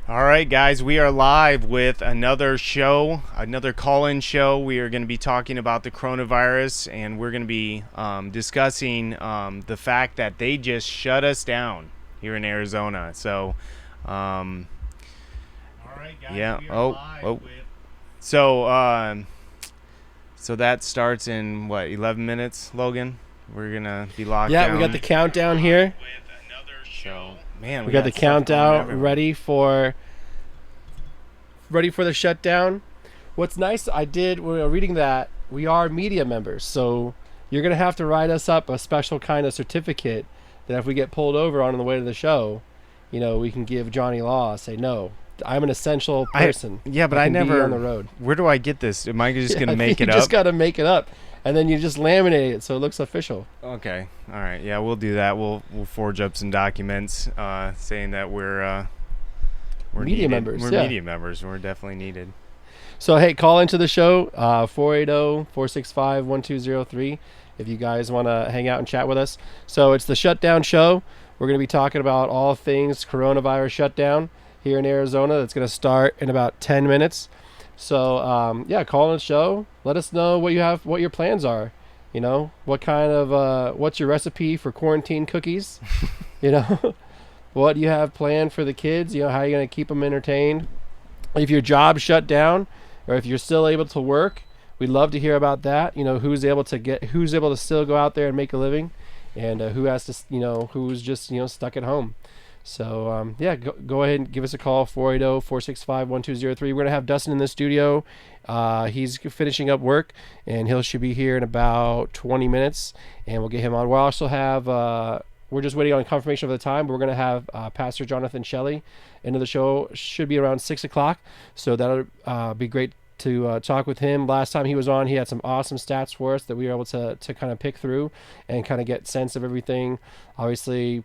All right, guys, we are live with another show, another call-in show. We are going to be talking about the coronavirus, and we're going to be discussing the fact that they just shut us down here in Arizona. So, all right, guys, yeah. We are live with. So that starts in what, 11 minutes, Logan? We're gonna be locked down. Yeah, we got the countdown here. So, man, We got the countdown ready for the shutdown. What's nice, we're reading that we are media members, so you're gonna have to write us up a special kind of certificate that if we get pulled over on the way to the show, we can give Johnny Law, say no, I'm an essential person. But I never on the road. Where do I get this? Am I just gonna make it up? You just gotta make it up, and then you just laminate it so it looks official. Okay, all right, yeah, we'll do that. We'll forge up some documents saying that we're media members. We're media members. We're definitely needed. So hey, call into the show 480-465-1203 if you guys want to hang out and chat with us. So it's the Shutdown Show. We're going to be talking about all things coronavirus shutdown here in Arizona. That's going to start in about 10 minutes. So call in the show. Let us know what your plans are. What kind of what's your recipe for quarantine cookies? What do you have planned for the kids? How are you going to keep them entertained? If your job's shut down or if you're still able to work, we'd love to hear about that. Who's able to still go out there and make a living, and who has to, who's just, stuck at home. So, go ahead and give us a call, 480-465-1203. We're going to have Dustin in the studio. He's finishing up work, and he should be here in about 20 minutes, and we'll get him on. We'll also have, we're just waiting on confirmation of the time, but we're going to have Pastor Jonathan Shelley into the show. Should be around 6 o'clock, so that'll be great to talk with him. Last time he was on, he had some awesome stats for us that we were able to kind of pick through and kind of get sense of everything. Obviously,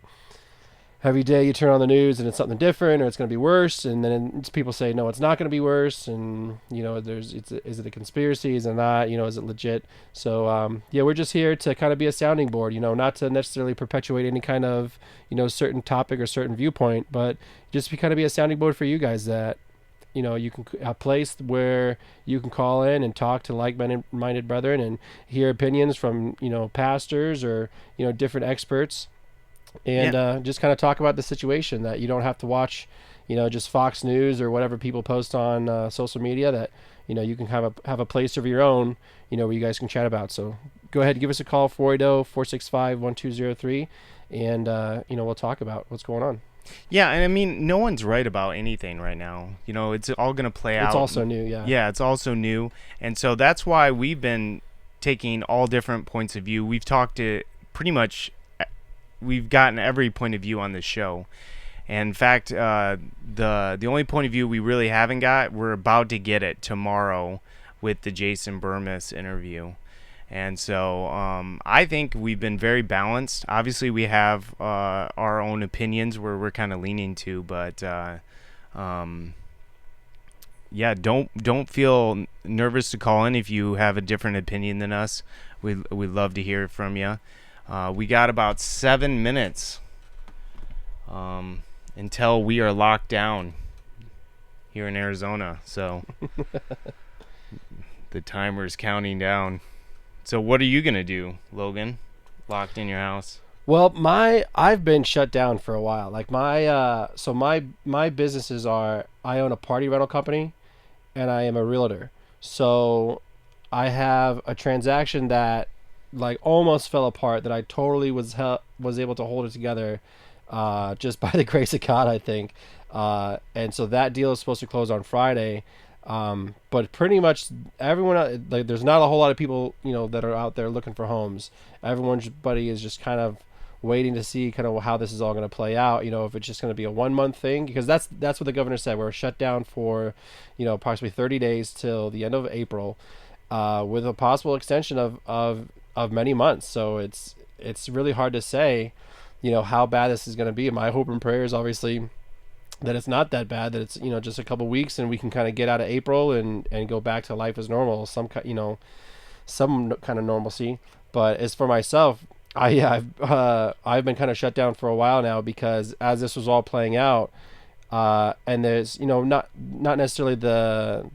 every day you turn on the news and it's something different, or it's going to be worse, and then people say no, it's not going to be worse, and is it a conspiracy, is it not, is it legit? So we're just here to kind of be a sounding board, not to necessarily perpetuate any kind of certain topic or certain viewpoint, but just to kind of be a sounding board for you guys, that you can, a place where you can call in and talk to like-minded brethren and hear opinions from pastors or different experts. And just kind of talk about the situation, that you don't have to watch, just Fox News or whatever people post on social media, that, you can have a place of your own, where you guys can chat about. So go ahead and give us a call, 480-465-1203, and, we'll talk about what's going on. Yeah, and I mean, no one's right about anything right now. It's all going to play out. It's also new, yeah. Yeah, it's also new. And so that's why we've been taking all different points of view. We've talked to we've gotten every point of view on this show. And in fact, the only point of view we really haven't got, we're about to get it tomorrow with the Jason Burmis interview. And so I think we've been very balanced. Obviously, we have our own opinions where we're kind of leaning to, but don't feel nervous to call in if you have a different opinion than us. We'd love to hear from you. We got about 7 minutes until we are locked down here in Arizona. So the timer is counting down. So what are you going to do, Logan, locked in your house? Well, I've been shut down for a while. Like my businesses are, I own a party rental company and I am a realtor. So I have a transaction that like almost fell apart, that I totally was able to hold it together just by the grace of God, I think. And so that deal is supposed to close on Friday. But pretty much everyone, like, there's not a whole lot of people, that are out there looking for homes. Everybody is just kind of waiting to see kind of how this is all going to play out. If it's just going to be a 1 month thing, because that's what the governor said. We're shut down for, approximately 30 days till the end of April, with a possible extension of many months. So it's really hard to say, how bad this is going to be. My hope and prayer is obviously that it's not that bad, that it's, just a couple weeks and we can kind of get out of April and go back to life as normal, some kind of normalcy. But as for myself, I've been kind of shut down for a while now, because as this was all playing out, And there's not necessarily the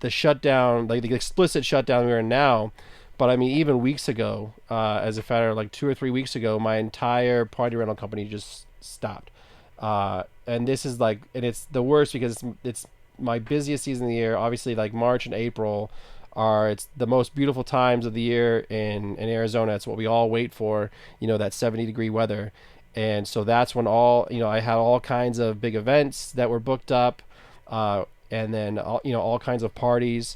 shutdown, like the explicit shutdown we're in now, but I mean even weeks ago, as a matter like 2 or 3 weeks ago, my entire party rental company just stopped. And this is like, and it's the worst because it's my busiest season of the year. Obviously, like March and April it's the most beautiful times of the year in Arizona. It's what we all wait for, that 70-degree weather. And so that's when I had all kinds of big events that were booked up, and then all kinds of parties,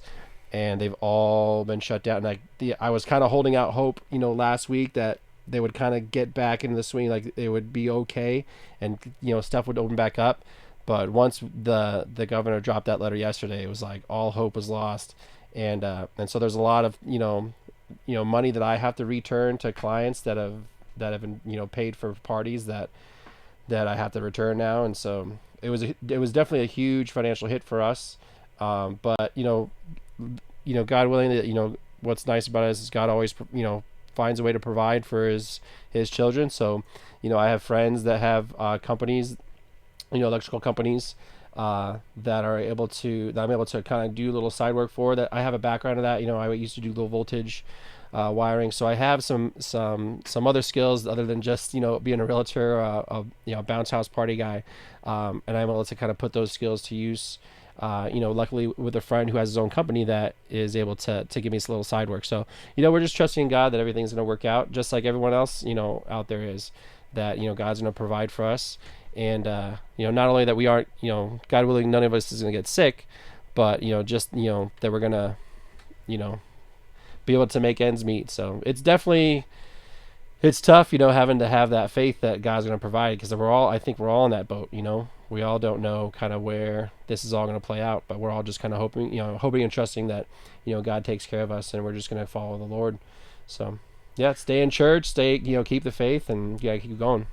and they've all been shut down. Like I was kind of holding out hope, last week that they would kind of get back into the swing, like it would be okay, and stuff would open back up. But once the governor dropped that letter yesterday, it was like all hope was lost, and so there's a lot of money that I have to return to clients that have been paid for parties that I have to return now, and so it was definitely a huge financial hit for us. But God willing, that what's nice about it is God always finds a way to provide for his children. So I have friends that have companies, electrical companies, that I'm able to kind of do a little side work for. That I have a background in that. I used to do low voltage wiring, so I have some other skills other than just being a realtor, a bounce house party guy, and I'm able to kind of put those skills to use. Luckily with a friend who has his own company that is able to give me this little side work. So we're just trusting in God that everything's going to work out, just like everyone else out there is. That God's going to provide for us, and not only that we aren't, God willing, none of us is going to get sick, but just that we're going to be able to make ends meet. So it's tough, having to have that faith that God's going to provide, because I think we're all in that boat. We all don't know kind of where this is all going to play out, but we're all just kind of hoping and trusting that God takes care of us, and we're just going to follow the Lord. So yeah, stay in church, keep the faith, and keep going.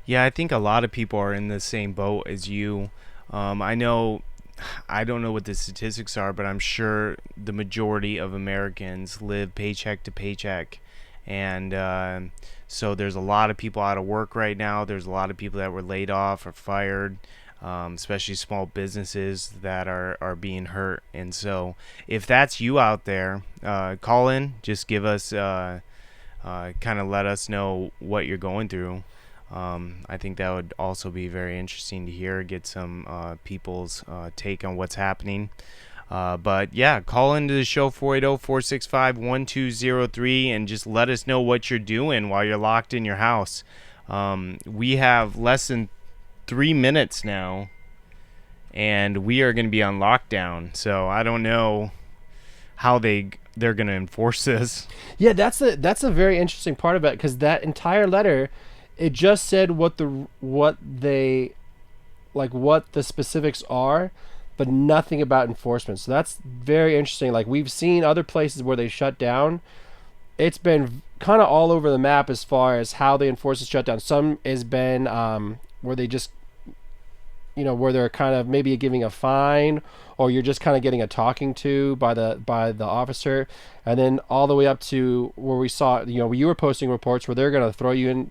Yeah, I think a lot of people are in the same boat as you. I don't know what the statistics are, but I'm sure the majority of Americans live paycheck to paycheck. And so there's a lot of people out of work right now. There's a lot of people that were laid off or fired, especially small businesses that are being hurt. And so if that's you out there, call in. Just give us, kind of let us know what you're going through. I think that would also be very interesting to hear, get some people's take on what's happening. But yeah, call into the show 480-465-1203 and just let us know what you're doing while you're locked in your house. We have less than 3 minutes now, and we are going to be on lockdown. So I don't know how they're going to enforce this. Yeah, that's a very interesting part of it, because that entire letter, it just said what the specifics are, but nothing about enforcement. So that's very interesting. Like, we've seen other places where they shut down. It's been kind of all over the map as far as how they enforce the shutdown. Some has been where they just, where they're kind of maybe giving a fine, or you're just kind of getting a talking to by the officer, and then all the way up to where we saw, you were posting reports where they're going to throw you in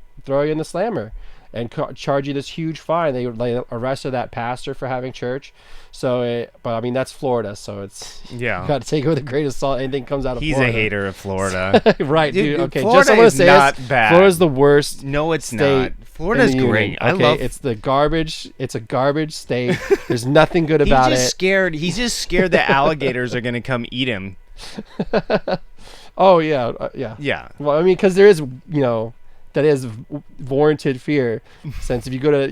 the slammer and charge you this huge fine. They arrested that pastor for having church. So, but I mean, that's Florida, so it's, you got to take it with a grain of salt. Anything comes out of Florida. He's a hater of Florida. Right, dude. Okay, Florida just I'm gonna say not bad. Florida's the worst. No, it's not. Florida's great. Okay, it's the garbage. It's a garbage state. There's nothing good about it. He's just scared that alligators are gonna come eat him. Oh yeah, yeah. Yeah. Well, I mean, because there is, that is warranted fear, since if you go to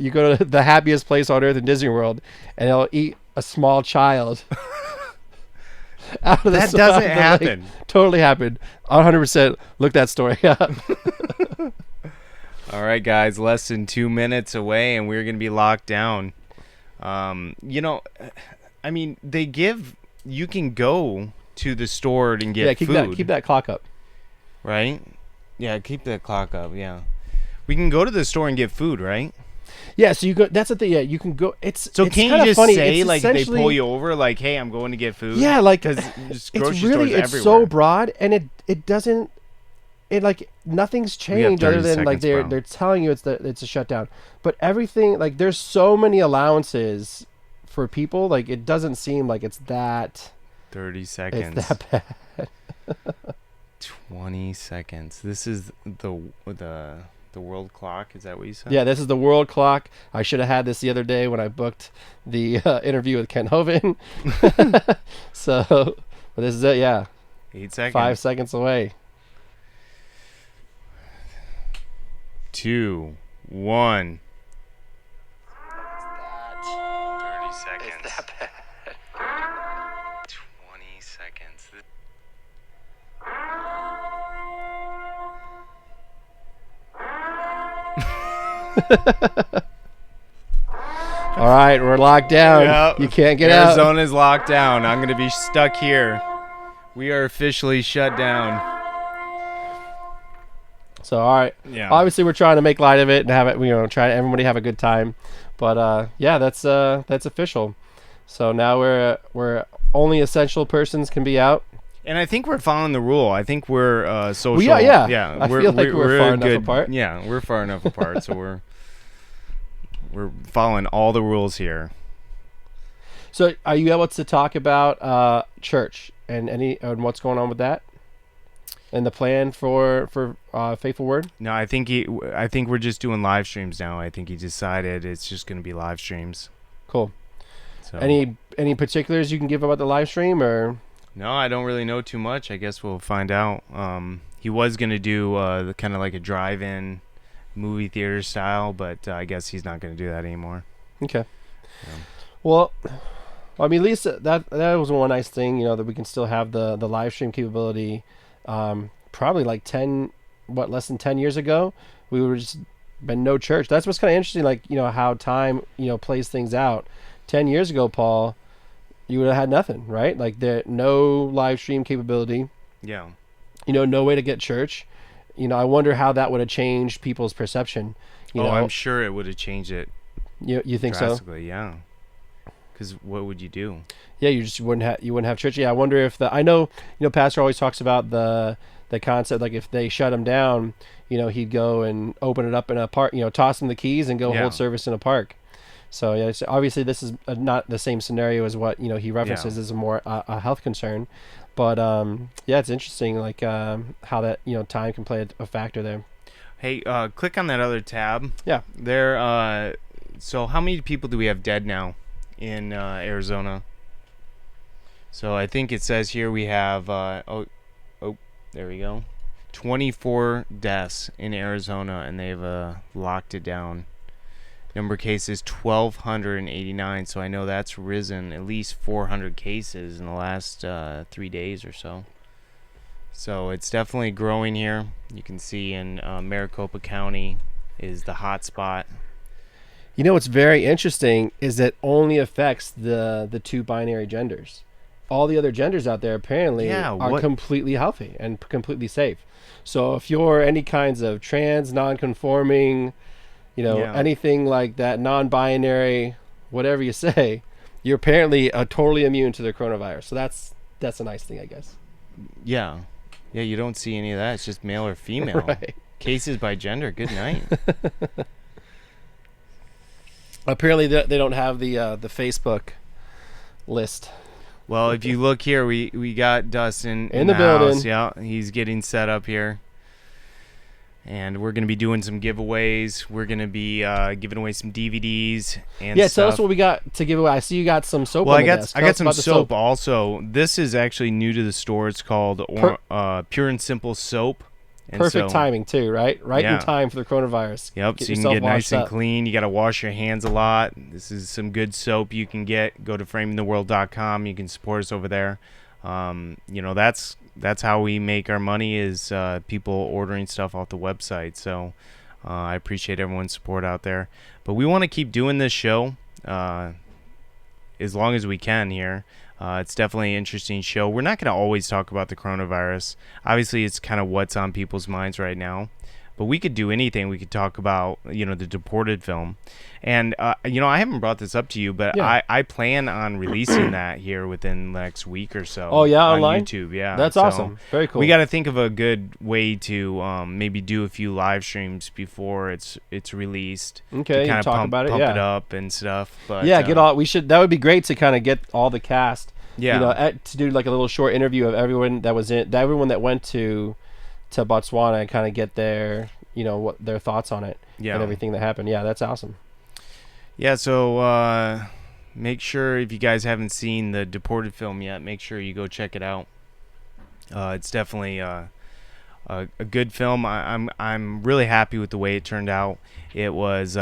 the happiest place on earth in Disney World, and they'll eat a small child. That doesn't happen. Totally happened. 100%. Look that story up. All right, guys, less than 2 minutes away, and we're gonna be locked down. I mean, you can go to the store and get food. Keep that clock up. Right? Yeah, keep that clock up. Yeah, we can go to the store and get food, right? Yeah, so you go. That's the thing. Yeah, you can go. It's can't you just funny. say, like, they pull you over, like, hey, I'm going to get food? Yeah, like, because it's so broad, and it doesn't. it like nothing's We got changed other 30 than like seconds, bro. they're telling you it's a shutdown, but everything like there's so many allowances for people, like it doesn't seem like it's 30 it's seconds. that bad. 20 seconds. This is the world clock. Is that what you said? Yeah, this is the world clock. I should have had this the other day when I booked the interview with Ken Hovind. So, but this is it. Yeah, 8 seconds. 5 seconds away. 2, 1. 30 It's seconds. that bad. 20 seconds. All right, we're locked down. Yep. You can't get out. Arizona's locked down. I'm going to be stuck here. We are officially shut down. So, all right. Yeah. Obviously, we're trying to make light of it and have it, try everybody have a good time. But yeah, that's official. So now we're only essential persons can be out. And I think we're following the rule. I think we're social. We are, yeah. Yeah. I feel like we're far a enough apart. Yeah, we're far enough apart. So we're following all the rules here. So, are you able to talk about church and what's going on with that, and the plan for Faithful Word? No, I think we're just doing live streams now. I think he decided it's just going to be live streams. Cool. So Any particulars you can give about the live stream, or? no, I don't really know too much. I guess we'll find out. He was going to do the kind of like a drive-in movie theater style, but I guess he's not going to do that anymore. Okay. Yeah. Well, I mean, at least that was one nice thing, that we can still have the live stream capability. Probably like less than 10 years ago, we would just been no church. That's what's kind of interesting, like, how time, plays things out. 10 years ago, Paul, you would have had nothing, right? Like no live stream capability, Yeah. no way to get church. I wonder how that would have changed people's perception. I'm sure it would have changed it You think so? drastically, yeah. Because what would you do? Yeah, you wouldn't have church. Yeah, I wonder if I know, Pastor always talks about the concept, like if they shut him down, he'd go and open it up in a park, toss him the keys and go Yeah. hold service in a park. So yeah, so obviously this is not the same scenario as what he references as a more a health concern, but yeah, it's interesting like how that time can play a factor there. Hey, click on that other tab. Yeah. There. So how many people do we have dead now in Arizona? So I think it says here we have there we go, 24 deaths in Arizona, and they've locked it down. Number of cases 1,289. So I know that's risen at least 400 cases in the last 3 days or so. So it's definitely growing here. You can see in Maricopa County is the hot spot. What's very interesting is it only affects the two binary genders. All the other genders out there apparently are completely healthy and completely safe. So if you're any kinds of trans, non-conforming, anything like that, non-binary, whatever you say, you're apparently totally immune to the coronavirus. So that's a nice thing, I guess. Yeah. Yeah, you don't see any of that. It's just male or female. Right. Cases by gender. Good night. Apparently they don't have the Facebook list. Well, if you look here, we got Dustin in the house. building. Yeah, he's getting set up here. And we're going to be doing some giveaways. We're going to be giving away some DVDs and yeah, stuff. tell us what we got to give away. I see you got some soap Well, on I the got desk. I Tell got us some about the soap also. This is actually new to the store. It's called Pure and Simple Soap. And Perfect so, timing too, right? Right Yeah. in time for the coronavirus. Yep, so you can yourself get nice washed and up. clean. You got to wash your hands a lot. This is some good soap you can get. Go to framingtheworld.com. You can support us over there. That's how we make our money is people ordering stuff off the website. So I appreciate everyone's support out there. But we want to keep doing this show as long as we can here. It's definitely an interesting show. We're not going to always talk about the coronavirus. Obviously, it's kind of what's on people's minds right now. but we could do anything. We could talk about, the Deported film. And, I haven't brought this up to you, but Yeah. I plan on releasing that here within the next week or so. Oh, yeah, on online? YouTube, yeah. That's So awesome. Very cool. We got to think of a good way to maybe do a few live streams before it's released. Okay, to kind of talk pump, about it, pump yeah. it up and stuff. But Yeah, that would be great to kind of get all the cast. Yeah. To do like a little short interview of everyone that went to Botswana and kind of get their, what their thoughts on it Yeah. and everything that happened. Yeah, that's awesome. Yeah, so make sure if you guys haven't seen the Deported film yet, make sure you go check it out. It's definitely a good film. I'm really happy with the way it turned out. It was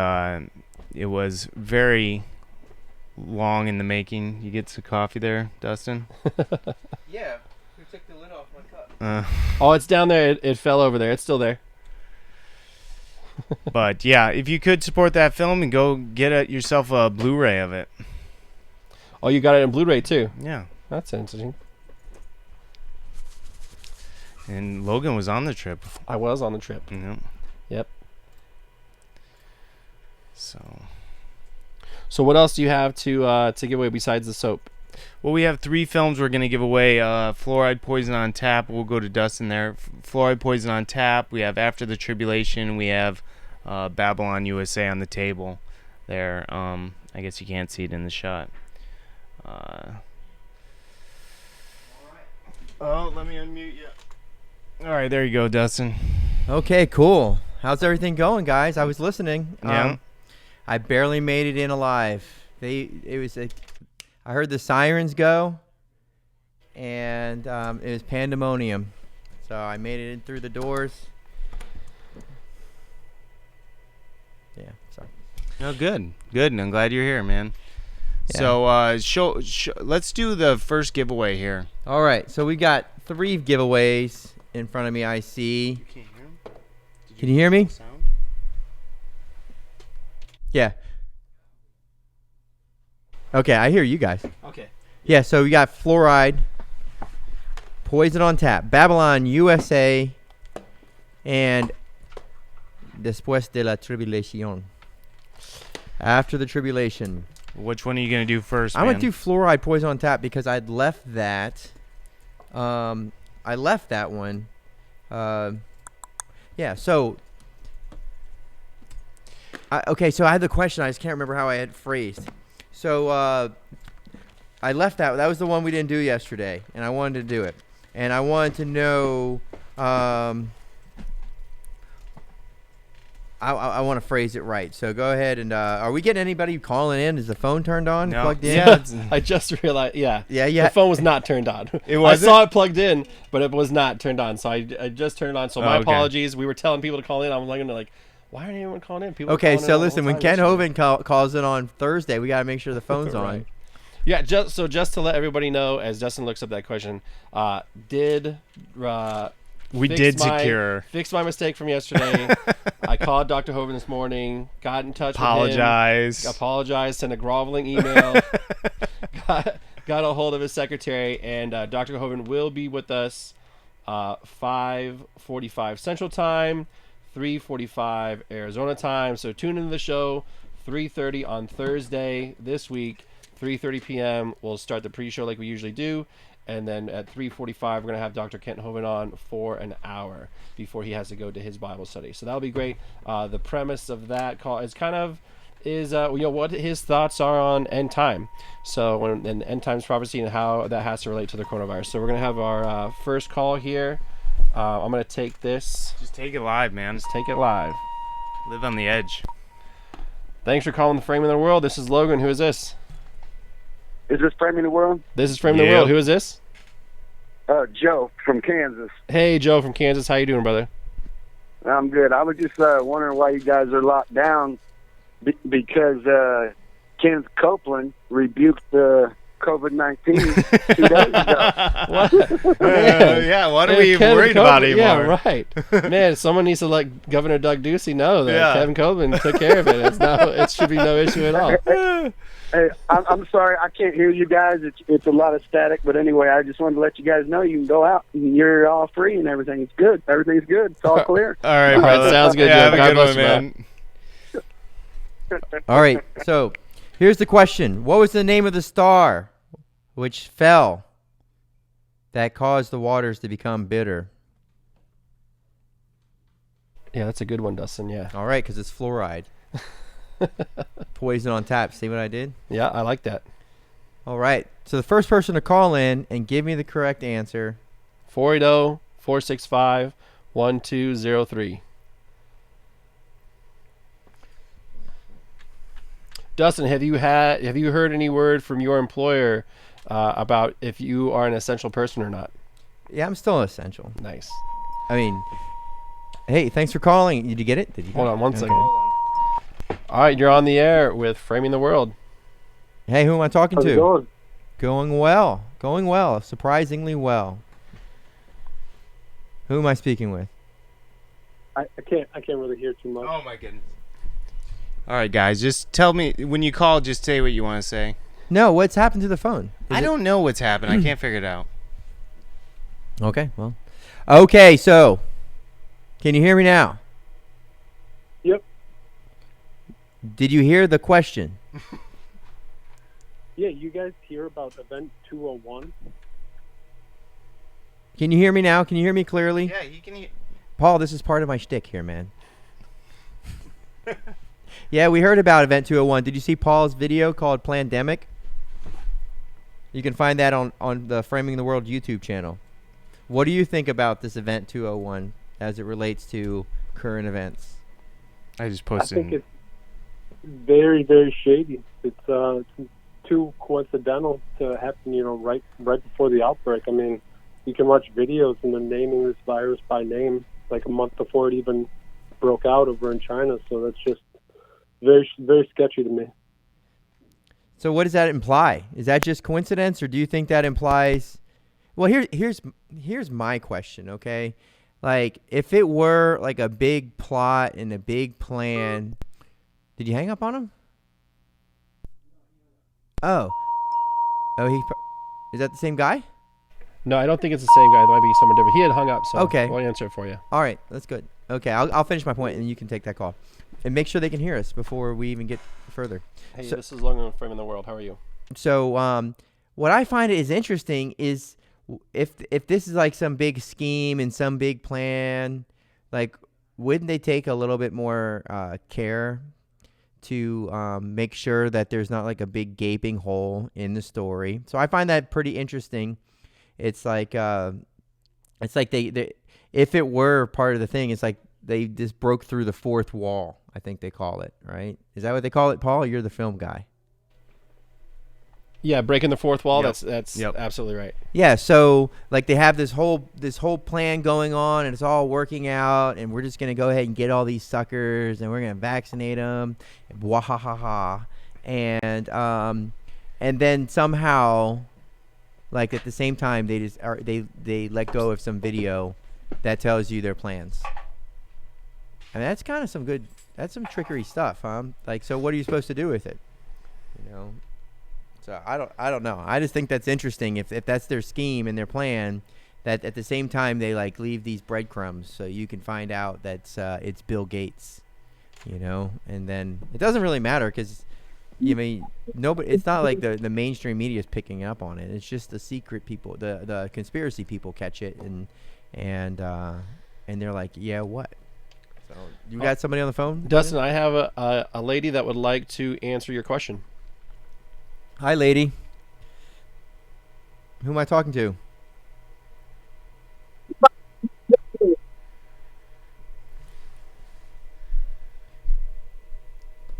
very long in the making. You get some coffee there, Dustin? Yeah, who took the lid off my cup? Oh, it's down there. It fell over there. It's still there. But yeah, if you could support that film and go get yourself a Blu-ray of it. Oh, you got it in Blu-ray too. Yeah. That's interesting. And Logan was on the trip. I was on the trip. Yeah. Yep. So what else do you have to give away besides the soap? Well, we have 3 films we're going to give away. Fluoride Poison on Tap. We'll go to Dustin there. Fluoride Poison on Tap. We have After the Tribulation. We have Babylon USA on the table there. I guess you can't see it in the shot. Oh, let me unmute you. All right, there you go, Dustin. Okay, cool. How's everything going, guys? I was listening. Yeah. I barely made it in alive. I heard the sirens go, and it was pandemonium. So I made it in through the doors. Yeah, sorry. Oh, good. And I'm glad you're here, man. Yeah. So, let's do the first giveaway here. All right, so we got 3 giveaways in front of me. I see. You can't hear him? Can you hear me? Sound? Yeah. Okay, I hear you guys. Okay. Yeah, so we got Fluoride, Poison on Tap, Babylon USA, and Después de la Tribulación. After the Tribulation. Which one are you going to do first, I'm man? going to do Fluoride, Poison on Tap because I'd left that. I left that one. Yeah, so... so I had the question. I just can't remember how I had phrased. So I left that. That was the one we didn't do yesterday, and I wanted to do it. And I wanted to know. I want to phrase it right. So go ahead and are we getting anybody calling in? Is the phone turned on, No. plugged in? Yeah. I just realized. Yeah. Yeah. The phone was not turned on. It I wasn't? saw it plugged in, but it was not turned on. So I just turned it on. So my okay. apologies. We were telling people to call in. I'm like, why aren't anyone calling in? People. are Okay, calling in so all the listen, when time Ken yesterday. Hovind calls in on Thursday, we got to make sure the phone's on. Right. Yeah, just to let everybody know, as Dustin looks up that question, We fix did my- secure. Fix my mistake from yesterday. I called Dr. Hovind this morning, got in touch Apologize. with him, apologized, sent a groveling email, got a hold of his secretary, and Dr. Hovind will be with us 5:45 Central Time, 3:45 Arizona time. So tune into the show, 3:30 on Thursday this week, 3:30 p.m. We'll start the pre-show like we usually do. And then at 3:45, we're going to have Dr. Kent Hovind on for an hour before he has to go to his Bible study. So that'll be great. The premise of that call is what his thoughts are on end time. So and end times prophecy and how that has to relate to the coronavirus. So we're going to have our first call here. I'm going to take this. Just take it live, man. Let's take it live. Live on the edge. Thanks for calling the Framing the World. This is Logan. Who is this? Is this Framing the World? This is Framing the Yeah. World. Who is this? Joe from Kansas. Hey, Joe from Kansas. How you doing, brother? I'm good. I was just wondering why you guys are locked down because Kenneth Copeland rebuked COVID-19 2 days ago. Yeah, what are we Kevin worried about Copeland- anymore? Yeah, right. Man, someone needs to let Governor Doug Ducey know that Yeah. Kevin Copeland took care of it. It should be no issue at all. Hey, I'm sorry, I can't hear you guys. It's a lot of static, but anyway, I just wanted to let you guys know you can go out and you're all free and everything. It's good. Everything's good. It's all clear. All right, All right, brother. sounds good, Yeah, Joe. have a God good bless one, you, man. All right. So here's the question: what was the name of the star which fell that caused the waters to become bitter? Yeah, that's a good one, Dustin. Yeah. All right, because it's fluoride. Poison on tap. See what I did? Yeah, I like that. All right. So the first person to call in and give me the correct answer. 480-465-1203. Dustin, have you heard any word from your employer about if you are an essential person or not? Yeah, I'm still essential. Nice. I mean, hey, thanks for calling. Did you get it? Did you? Hold on one Okay. second. All right, you're on the air with Framing the World. Hey, who am I talking How's it to? going? Going well. Going well. Surprisingly well. Who am I speaking with? I can't really hear too much. Oh my goodness. All right, guys, just tell me when you call. Just say what you want to say. No, what's happened to the phone? I don't know what's happened. I can't figure it out. Okay, well. Okay, so can you hear me now? Yep. Did you hear the question? Yeah, you guys hear about Event 201? Can you hear me now? Can you hear me clearly? Yeah, you can hear. Paul, this is part of my shtick here, man. Yeah, we heard about Event 201. Did you see Paul's video called Plandemic? You can find that on the Framing the World YouTube channel. What do you think about this Event 201 as it relates to current events? I just I posted. think it's very, very shady. It's too coincidental to happen, right before the outbreak. I mean, you can watch videos and they're naming this virus by name like a month before it even broke out over in China. So that's just very, very sketchy to me. So what does that imply? Is that just coincidence, or do you think that implies? Well, here's my question. Okay, like if it were like a big plot and a big plan, did you hang up on him? Oh, is that the same guy? No, I don't think it's the same guy. It might be someone different. He had hung up, so Okay. I'll answer it for you. All right, that's good. Okay, I'll finish my point and you can take that call, and make sure they can hear us before we even get further. Hey, So- this is Logan with Framing the World. How are you? So, what I find is interesting is if this is like some big scheme and some big plan, like wouldn't they take a little bit more care to make sure that there's not like a big gaping hole in the story? So I find that pretty interesting. It's like they if it were part of the thing, it's like they just broke through the fourth wall. I think they call it, right? Is that what they call it, Paul? You're the film guy. Yeah, breaking the fourth wall. Yep. That's Yep. absolutely right. Yeah, so like they have this whole plan going on, and it's all working out, and we're just gonna go ahead and get all these suckers, and we're gonna vaccinate them, and wahahaha, and then somehow, like at the same time, they let go of some video that tells you their plans. I mean, that's kind of some trickery stuff, huh? Like, so what are you supposed to do with it? You know. So I don't know. I just think that's interesting. If that's their scheme and their plan, that at the same time they like leave these breadcrumbs so you can find out that it's Bill Gates, and then it doesn't really matter because nobody. It's not like the mainstream media is picking up on it. It's just the secret people, the conspiracy people catch it and they're like, yeah, what? So you got somebody on the phone, Dustin, I have a lady that would like to answer your question. Hi, lady. Who am I talking to?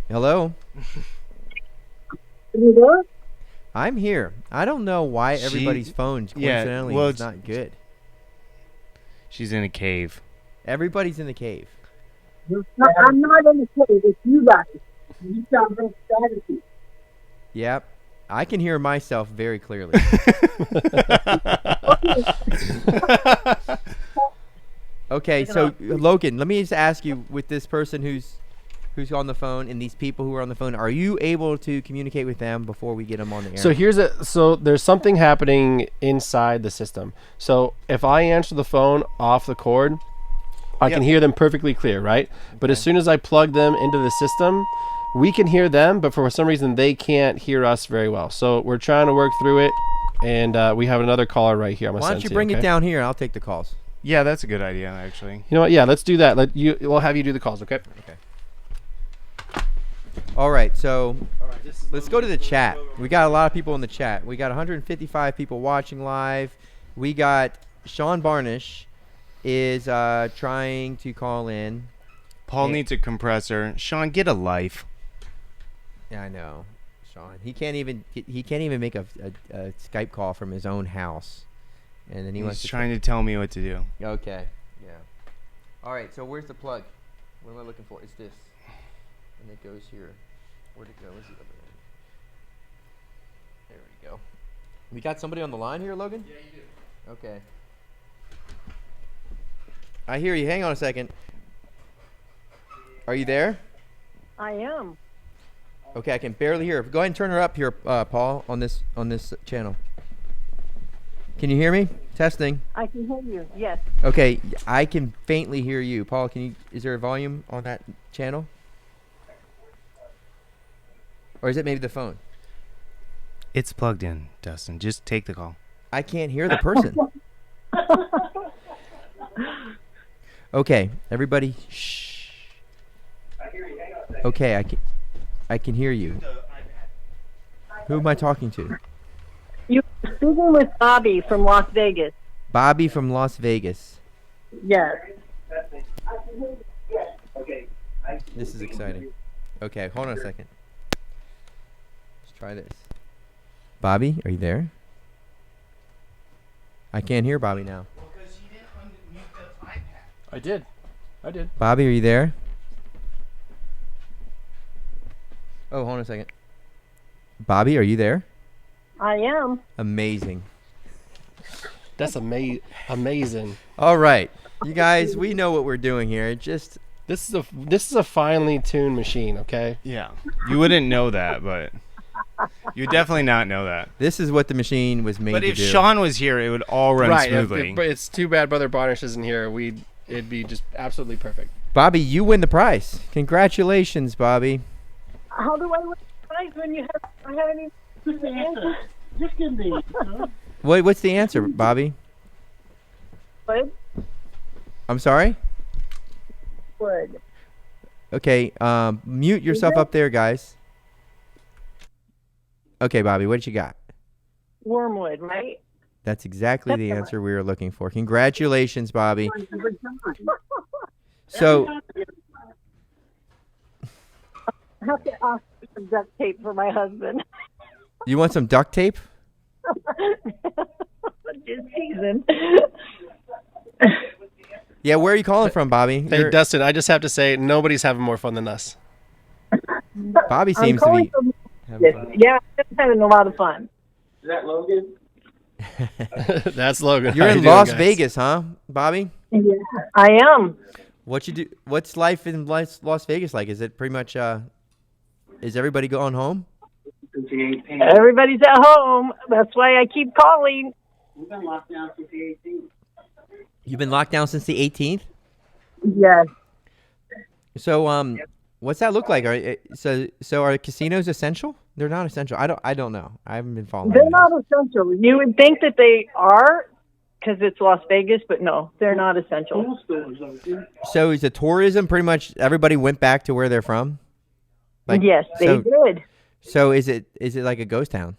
Hello? Are you there? I'm here. I don't know why everybody's phone yeah, coincidentally well, is not good. She's in a cave. Everybody's in the cave. I'm not in the cave. It's you guys. You sound real staticky. Yep. I can hear myself very clearly. Okay, so Logan, let me just ask you, with this person who's who's on the phone and these people who are on the phone, are you able to communicate with them before we get them on the air? So there's something happening inside the system. So if I answer the phone off the cord, I can hear them perfectly clear, right? But as soon as I plug them into the system, we can hear them, but for some reason they can't hear us very well. So we're trying to work through it, and we have another caller right here. Why don't you bring it down here and I'll take the calls. Yeah, that's a good idea, actually. You know what? Yeah, let's do that. We'll have you do the calls, okay? Okay. All right, so let's go to the chat. We got a lot of people in the chat. We got 155 people watching live. We got Sean Barnish is trying to call in. Paul needs a compressor. Sean, get a life. Yeah, I know, Sean. He can't even make a Skype call from his own house, and then He's trying to tell me what to do. Okay. Yeah. All right. So where's the plug? What am I looking for? It's this, and it goes here. Where'd it go? Is it over there? There we go. We got somebody on the line here, Logan? Yeah, you do. Okay. I hear you. Hang on a second. Are you there? I am. Okay, I can barely hear. Go ahead and turn her up here, Paul, on this channel. Can you hear me? Testing. I can hear you. Yes. Okay, I can faintly hear you. Paul, is there a volume on that channel? Or is it maybe the phone? It's plugged in, Dustin. Just take the call. I can't hear the person. Okay, everybody, shh. Okay, I can hear you. Who am I talking to? You're speaking with Bobby from Las Vegas. Bobby from Las Vegas. Yes. This is exciting. Okay, hold on a second. Let's try this. Bobby, are you there? I can't hear Bobby now. I did. Bobby, are you there? Oh, hold on a second. Bobby, are you there? I am. Amazing. That's amazing. All right, you guys, we know what we're doing here. This is a finely tuned machine, okay? Yeah. You wouldn't know that, but you would definitely not know that. This is what the machine was made to do. But if Sean was here, it would all run smoothly. But it's too bad Brother Barnish isn't here. It'd be just absolutely perfect. Bobby, you win the prize. Congratulations, Bobby. How do I win the prize when I haven't even the answer? Just give me. What's the answer, Bobby? Wood. I'm sorry? Wood. Okay, mute yourself up there, guys. Okay, Bobby, what you got? Wormwood, right? That's exactly the answer we were looking for. Congratulations, Bobby. So, I have to ask for some duct tape for my husband. you want some duct tape? Just teasing. Yeah, where are you calling from, Bobby? Hey, Dustin, I just have to say, nobody's having more fun than us. Bobby seems to be having fun. Yeah, I'm having a lot of fun. Is that Logan? That's Logan. You're How you in doing, Las guys? Vegas, huh, Bobby? Yeah, I am. What's life in Las Vegas like? Is it pretty much is everybody going home? Everybody's at home. That's why I keep calling. We've been locked down since the 18th. You've been locked down since the 18th? Yes. So what's that look like? So are casinos essential? They're not essential. I don't know. I haven't been following. They're not essential. You would think that they are because it's Las Vegas, but no, they're not essential. So is the tourism pretty much everybody went back to where they're from? Yes, they did. So is it like a ghost town?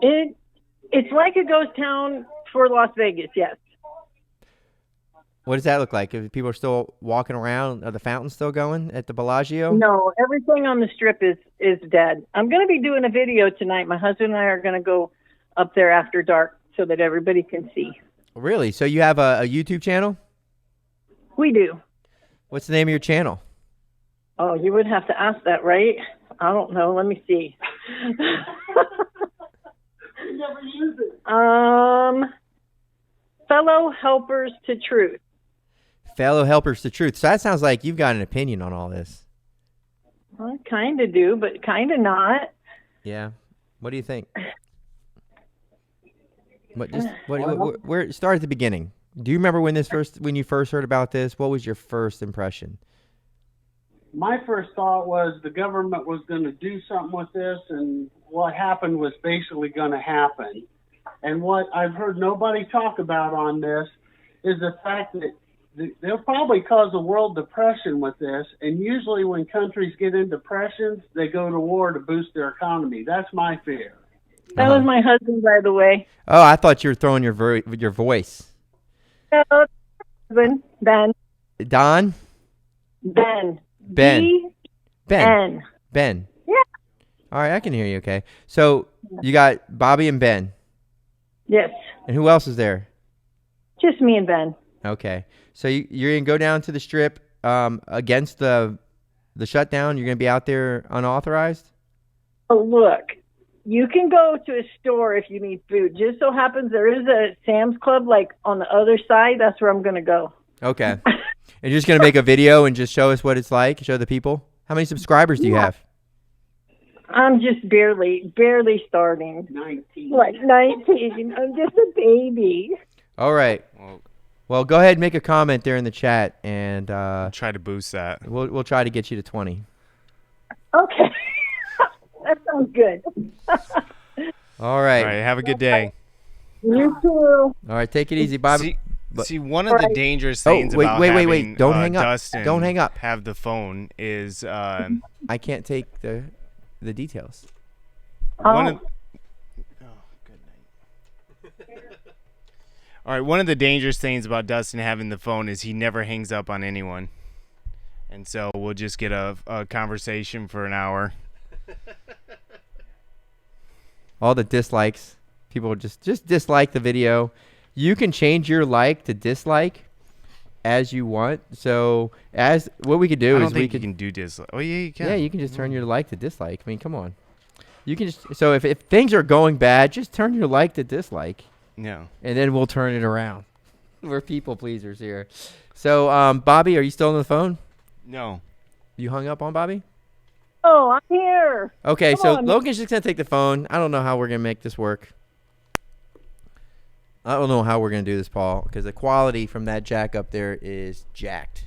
It's like a ghost town for Las Vegas, yes. What does that look like? If people are still walking around, are the fountains still going at the Bellagio? No, everything on the strip is dead. I'm going to be doing a video tonight. My husband and I are going to go up there after dark so that everybody can see. Really? So you have a YouTube channel? We do. What's the name of your channel? Oh, you would have to ask that, right? I don't know. Let me see. You never use it. Fellow Helpers to Truth. Fellow Helpers to Truth. So that sounds like you've got an opinion on all this. I kind of do, but kind of not. Yeah. What do you think? Where start at the beginning. Do you remember when you first heard about this? What was your first impression? My first thought was the government was going to do something with this, and what happened was basically going to happen. And what I've heard nobody talk about on this is the fact that they'll probably cause a world depression with this. And usually when countries get in depressions, they go to war to boost their economy. That's my fear. That was my husband, by the way. Oh, I thought you were throwing your voice. No, husband, Ben. Don? Ben. Ben. Ben. Ben. Yeah. All right, I can hear you okay. So you got Bobby and Ben. Yes. And who else is there? Just me and Ben. Okay. So you're going to go down to the Strip against the shutdown? You're going to be out there unauthorized? Oh, look. You can go to a store if you need food. Just so happens there is a Sam's Club like on the other side. That's where I'm going to go. Okay. And you're just going to make a video and just show us what it's like? Show the people? How many subscribers do you have? I'm just barely starting. 19. Like 19. I'm just a baby. All right. Well, go ahead and make a comment there in the chat, and Try to boost that. we'll try to get you to 20. Okay. That sounds good. All right. All right, have a good day. You too. All right, take it easy, Bobby. See, one of the dangerous things wait, about wait, having don't hang up. Dustin Don't hang up. have the phone is I can't take the details. one of All right, one of the dangerous things about Dustin having the phone is he never hangs up on anyone. And so we'll just get a conversation for an hour. All the dislikes. People just dislike the video. You can change your like to dislike as you want. So what we could do I don't is think we could you can do dislike. Oh yeah, you can. Yeah, you can just turn your like to dislike. I mean, come on. You can just so if things are going bad, just turn your like to dislike. No. And then we'll turn it around. We're people pleasers here. So, Bobby, are you still on the phone? No. You hung up on Bobby? Oh, I'm here. Okay, Come so on. Logan's just going to take the phone. I don't know how we're going to make this work. I don't know how we're going to do this, Paul, because the quality from that jack up there is jacked.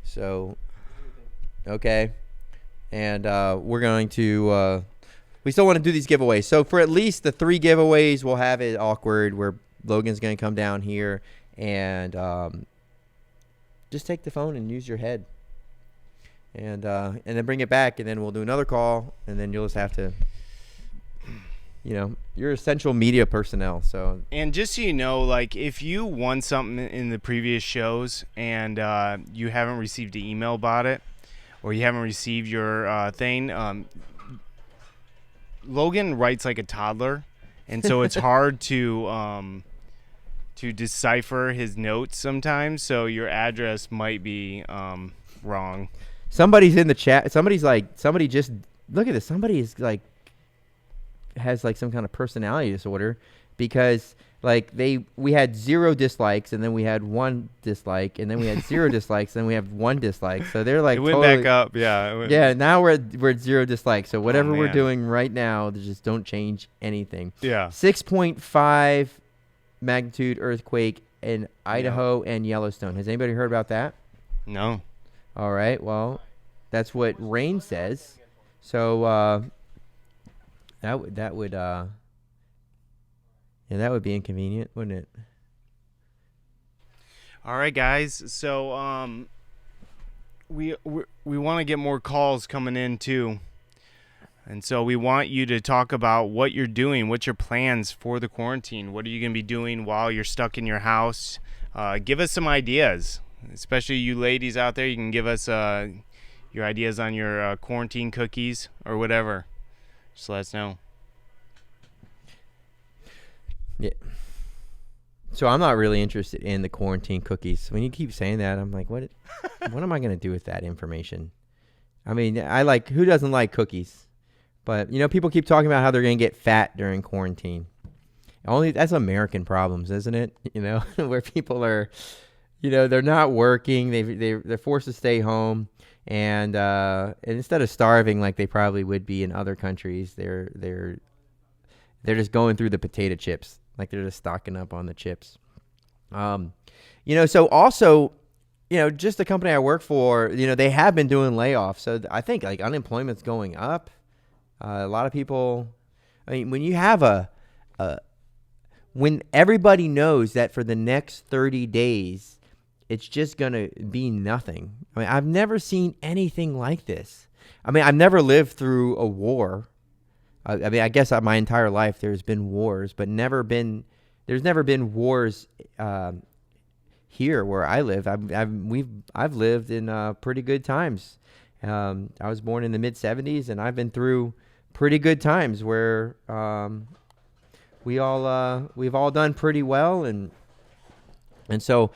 So, okay. And we're going to... we still want to do these giveaways. So for at least the 3 giveaways, we'll have it awkward where Logan's going to come down here and just take the phone and use your head. And then bring it back, and then we'll do another call, and then you'll just have to, you're essential media personnel. So. And just so you know, like if you won something in the previous shows and you haven't received an email about it, or you haven't received your thing, Logan writes like a toddler, and so it's hard to decipher his notes sometimes. So your address might be wrong. Somebody's in the chat. Somebody just look at this. Somebody is like has like some kind of personality disorder because like we had 0 dislikes and then we had 1 dislike and then we had 0 dislikes and then we have 1 dislike. So they're like it went back up. Yeah. Yeah. Now we're at 0 dislikes. So whatever we're man. doing right now, just don't change anything. Yeah. 6.5 magnitude earthquake in Idaho and Yellowstone. Has anybody heard about that? No. All right. Well, that's what Rain says. So that would be inconvenient, wouldn't it? All right, guys. So we want to get more calls coming in too. And so we want you to talk about what you're doing, what's your plans for the quarantine. What are you going to be doing while you're stuck in your house? Give us some ideas, especially you ladies out there. You can give us your ideas on your quarantine cookies or whatever. Just let us know. Yeah. So I'm not really interested in the quarantine cookies. When you keep saying that, I'm like, what am I going to do with that information? I mean, who doesn't like cookies? But, people keep talking about how they're going to get fat during quarantine. That's American problems, isn't it? Where people are, they're not working. They're forced to stay home. and instead of starving like they probably would be in other countries, they're just going through the potato chips, like they're just stocking up on the chips. So also, just the company I work for, they have been doing layoffs. So I think like unemployment's going up. A lot of people, I mean, when you have when everybody knows that for the next 30 days, it's just going to be nothing. I mean, I've never seen anything like this. I mean, I've never lived through a war. I mean, I guess my entire life there's been wars, but there's never been wars here where I live. I've lived in pretty good times. I was born in the mid '70s, and I've been through pretty good times where we've all done pretty well, and so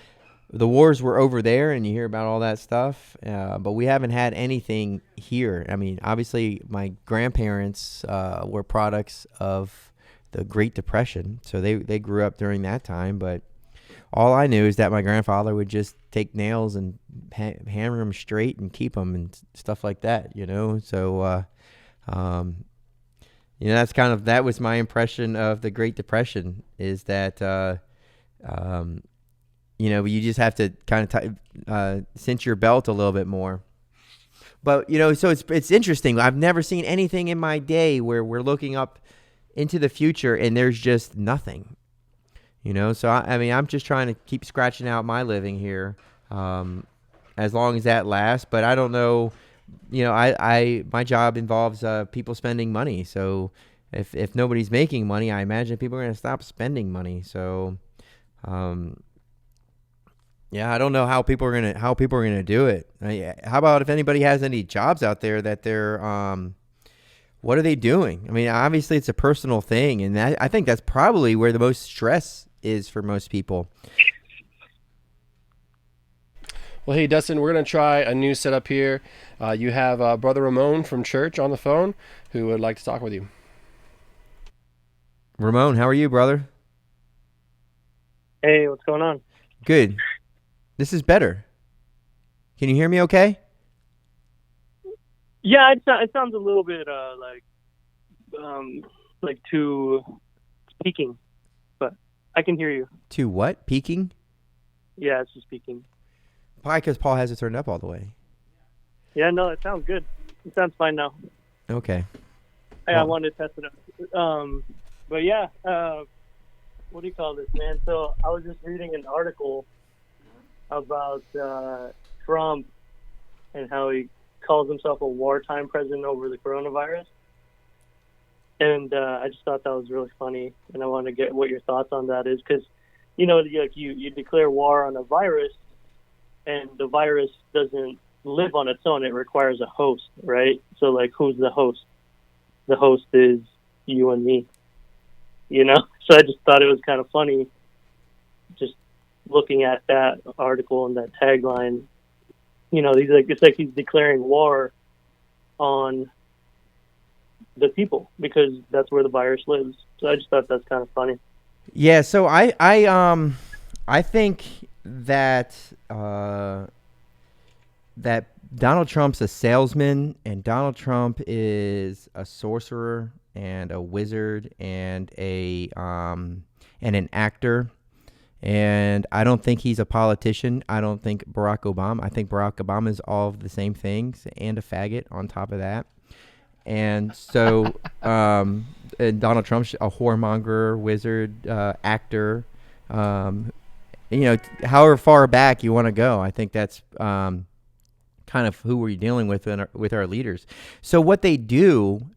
the wars were over there, and you hear about all that stuff, but we haven't had anything here. I mean, obviously, my grandparents were products of the Great Depression, so they grew up during that time, but all I knew is that my grandfather would just take nails and hammer them straight and keep them and stuff like that, So, that was my impression of the Great Depression, is that, you just have to kind of cinch your belt a little bit more. But, so it's interesting. I've never seen anything in my day where we're looking up into the future and there's just nothing. So I mean, I'm just trying to keep scratching out my living here, as long as that lasts. But I don't know, my job involves people spending money. So if nobody's making money, I imagine people are going to stop spending money. So, I don't know how people are gonna do it. How about if anybody has any jobs out there that they're what are they doing? I mean, obviously it's a personal thing, and I think that's probably where the most stress is for most people. Well, hey, Dustin, we're going to try a new setup here. You have Brother Ramon from church on the phone who would like to talk with you. Ramon, how are you, brother? Hey, what's going on? Good. This is better. Can you hear me okay? Yeah, it sounds a little bit like too speaking, but I can hear you. To what? Peaking? Yeah, it's just speaking. Probably because Paul has it turned up all the way. Yeah, no, it sounds good. It sounds fine now. Okay. I wanted to test it out. But yeah, what do you call this, man? So I was just reading an article about Trump and how he calls himself a wartime president over the coronavirus. And I just thought that was really funny, and I want to get what your thoughts on that is, because, you declare war on a virus, and the virus doesn't live on its own. It requires a host, right? So, who's the host? The host is you and me, So I just thought it was kind of funny just looking at that article and that tagline. It's like he's declaring war on the people because that's where the virus lives. So I just thought that's kind of funny. Yeah, so I think that that Donald Trump's a salesman, and Donald Trump is a sorcerer and a wizard and an actor. And I don't think he's a politician. I don't think Barack Obama. I think Barack Obama is all of the same things and a faggot on top of that. And so, and Donald Trump's a whoremonger, wizard, actor. However far back you want to go, I think that's kind of who we're dealing with with our leaders. So what they do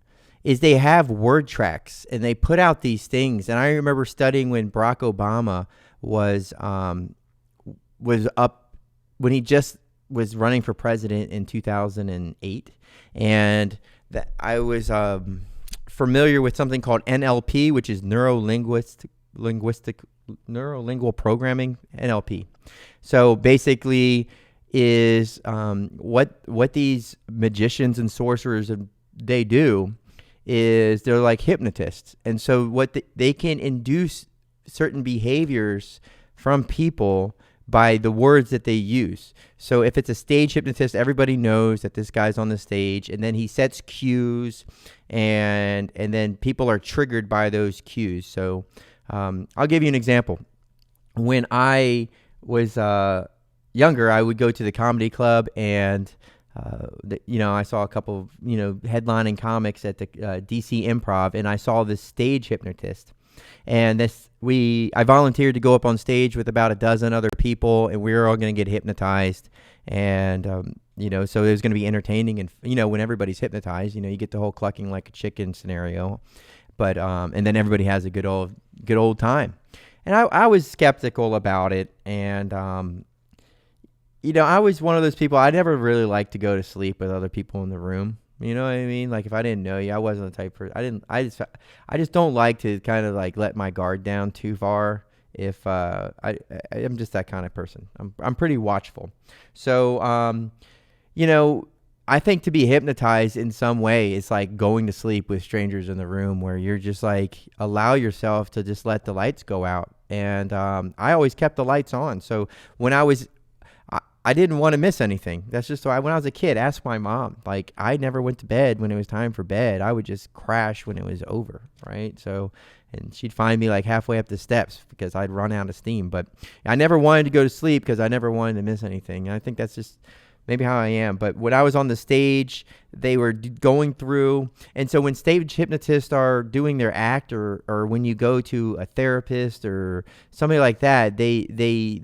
is they have word tracks, and they put out these things. And I remember studying when Barack Obama was up when he just was running for president in 2008, and that I was familiar with something called NLP, which is linguistic neurolingual programming, NLP. So basically is what these magicians and sorcerers they do is they're like hypnotists, and so what they can induce certain behaviors from people by the words that they use. So if it's a stage hypnotist, everybody knows that this guy's on the stage, and then he sets cues, and then people are triggered by those cues. So I'll give you an example. When I was younger, I would go to the comedy club, and I saw a couple of headlining comics at the DC Improv, and I saw this stage hypnotist. And I volunteered to go up on stage with about a dozen other people, and we were all going to get hypnotized. And so it was going to be entertaining. And when everybody's hypnotized, you get the whole clucking like a chicken scenario. But and then everybody has a good old time. And I was skeptical about it, and I was one of those people. I never really liked to go to sleep with other people in the room. You know what I mean? Like if I didn't know you, I wasn't the type of person. I just don't like to kind of like let my guard down too far. If I'm just that kind of person. I'm pretty watchful. So I think to be hypnotized in some way is like going to sleep with strangers in the room, where you're just like allow yourself to just let the lights go out. And I always kept the lights on. So when I didn't want to miss anything. That's just why when I was a kid, ask my mom. Like I never went to bed when it was time for bed. I would just crash when it was over, right? So, and she'd find me like halfway up the steps because I'd run out of steam. But I never wanted to go to sleep because I never wanted to miss anything. And I think that's just maybe how I am. But when I was on the stage, they were going through. And so when stage hypnotists are doing their act, or when you go to a therapist or somebody like that, they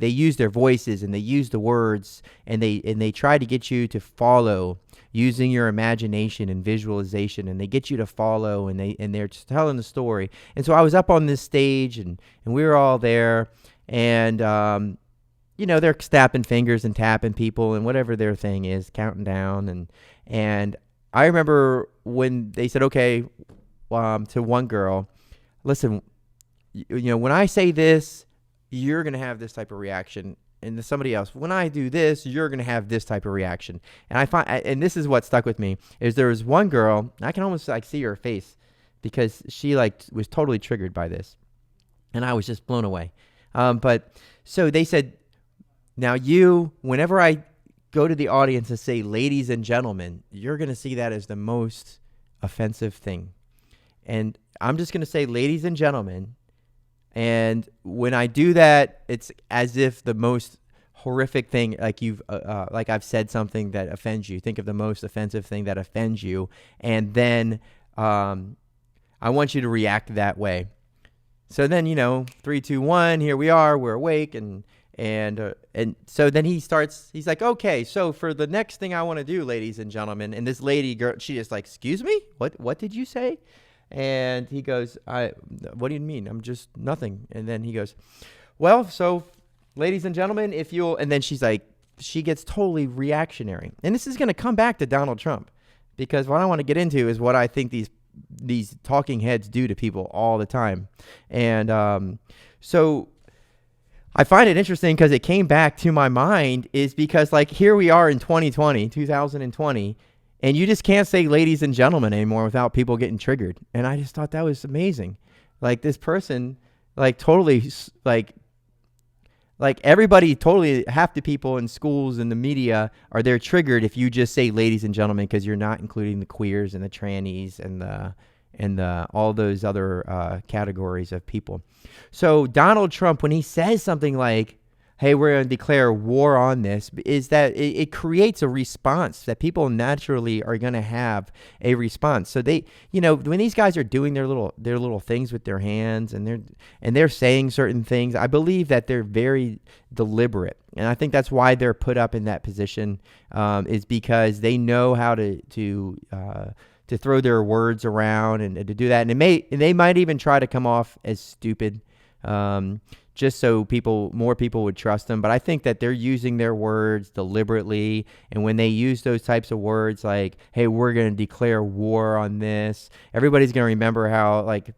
use their voices and they use the words, and they try to get you to follow using your imagination and visualization, and they get you to follow, and they're just telling the story. And so I was up on this stage, and we were all there, and they're snapping fingers and tapping people and whatever their thing is, counting down. And I remember when they said, okay, to one girl, listen, when I say this, you're going to have this type of reaction. And to somebody else, when I do this, you're going to have this type of reaction. And and this is what stuck with me, is there was one girl, I can almost like see her face, because she like was totally triggered by this. And I was just blown away. But so they said, now whenever I go to the audience and say, ladies and gentlemen, you're going to see that as the most offensive thing. And I'm just going to say, ladies and gentlemen. And when I do that, it's as if the most horrific thing, like like I've said something that offends you. Think of the most offensive thing that offends you. And then I want you to react that way. So then, 3, 2, 1, here we are, we're awake. And so then he's like, okay, so for the next thing I want to do, ladies and gentlemen, and this lady girl, she just like, excuse me, what did you say? And he goes, what do you mean? I'm just nothing. And then he goes, well, so ladies and gentlemen, and then she's like, she gets totally reactionary. And this is going to come back to Donald Trump, because what I want to get into is what I think these talking heads do to people all the time. And so I find it interesting because it came back to my mind, is because like here we are in 2020, and you just can't say ladies and gentlemen anymore without people getting triggered. And I just thought that was amazing. Like this person, like totally, like everybody totally, half the people in schools and the media they're triggered if you just say ladies and gentlemen, because you're not including the queers and the trannies and the all those other categories of people. So Donald Trump, when he says something like, hey, we're going to declare war on this, is that it creates a response that people naturally are going to have a response. So they, when these guys are doing their little things with their hands and they're saying certain things, I believe that they're very deliberate. And I think that's why they're put up in that position, is because they know how to throw their words around and to do that. And they might even try to come off as stupid, just so more people would trust them. But I think that they're using their words deliberately. And when they use those types of words like, hey, we're going to declare war on this, everybody's going to remember how, like,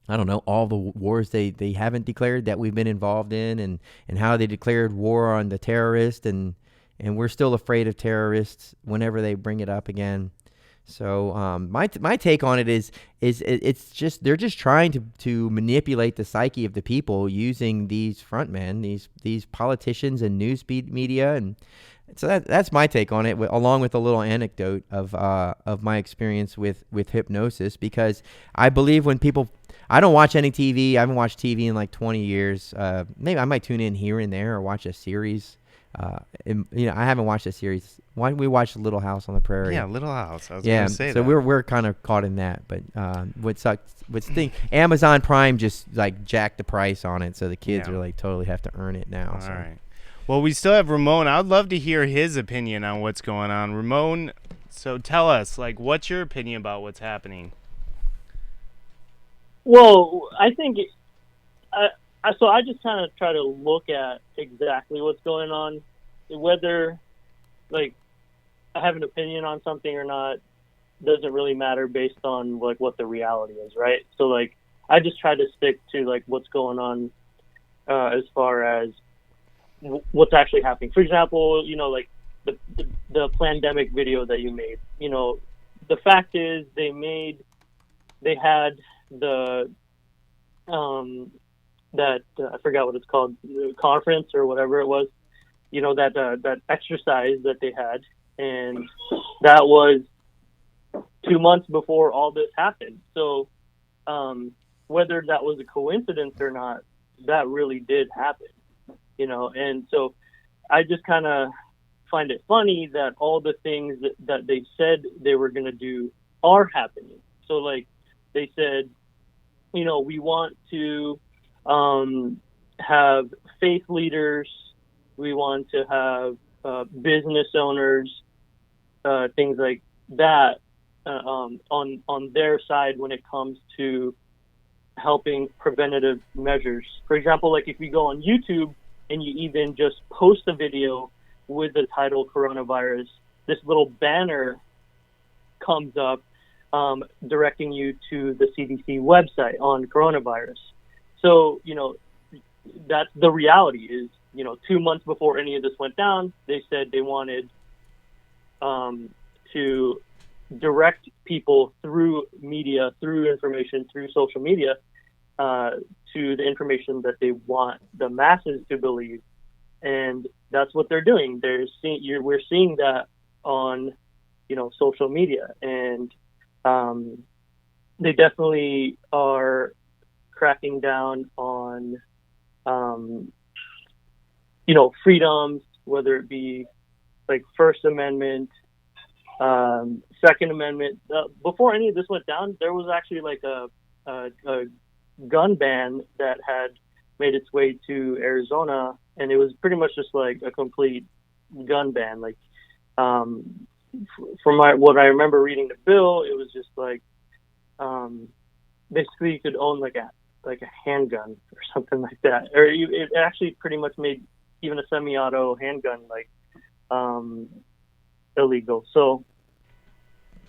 I don't know, all the wars they haven't declared that we've been involved in, and how they declared war on the terrorists. And we're still afraid of terrorists whenever they bring it up again. So my take on it is it's just they're just trying to manipulate the psyche of the people using these frontmen, these politicians and news media, and so that's my take on it, along with a little anecdote of my experience with hypnosis, because I believe when people, I don't watch any TV. I haven't watched TV in like 20 years. Maybe I might tune in here and there or watch a series. I haven't watched a series. We watched Little House on the Prairie. Yeah, Little House. I was going to say so that. we're kind of caught in that. But Amazon Prime just like jacked the price on it, so the kids are like totally have to earn it now. All right. Well, we still have Ramon. I would love to hear his opinion on what's going on. Ramon, so tell us, like, what's your opinion about what's happening? Well, I think so I just kind of try to look at exactly what's going on, whether like I have an opinion on something or not doesn't really matter based on like what the reality is, right? So like I just try to stick to like what's going on as far as what's actually happening. For example, like the pandemic video that you made. The fact is they had the that I forgot what it's called, conference or whatever it was, that exercise that they had, and that was 2 months before all this happened. So whether that was a coincidence or not, that really did happen, and so I just kind of find it funny that all the things that they said they were going to do are happening. So like they said, we want to have faith leaders, we want to have business owners, things like that on their side when it comes to helping preventative measures. For example, like if you go on YouTube and you even just post a video with the title coronavirus, this little banner comes up directing you to the CDC website on coronavirus. So, that's the reality is, 2 months before any of this went down, they said they wanted to direct people through media, through information, through social media, to the information that they want the masses to believe. And that's what they're doing. We're seeing that on, social media. And they definitely are cracking down on, freedoms, whether it be like First Amendment, Second Amendment. Before any of this went down, there was actually like a gun ban that had made its way to Arizona, and it was pretty much just like a complete gun ban. Like, from what I remember reading the bill, it was just like, basically you could own like a handgun or something like that, or it actually pretty much made even a semi-auto handgun like illegal. So,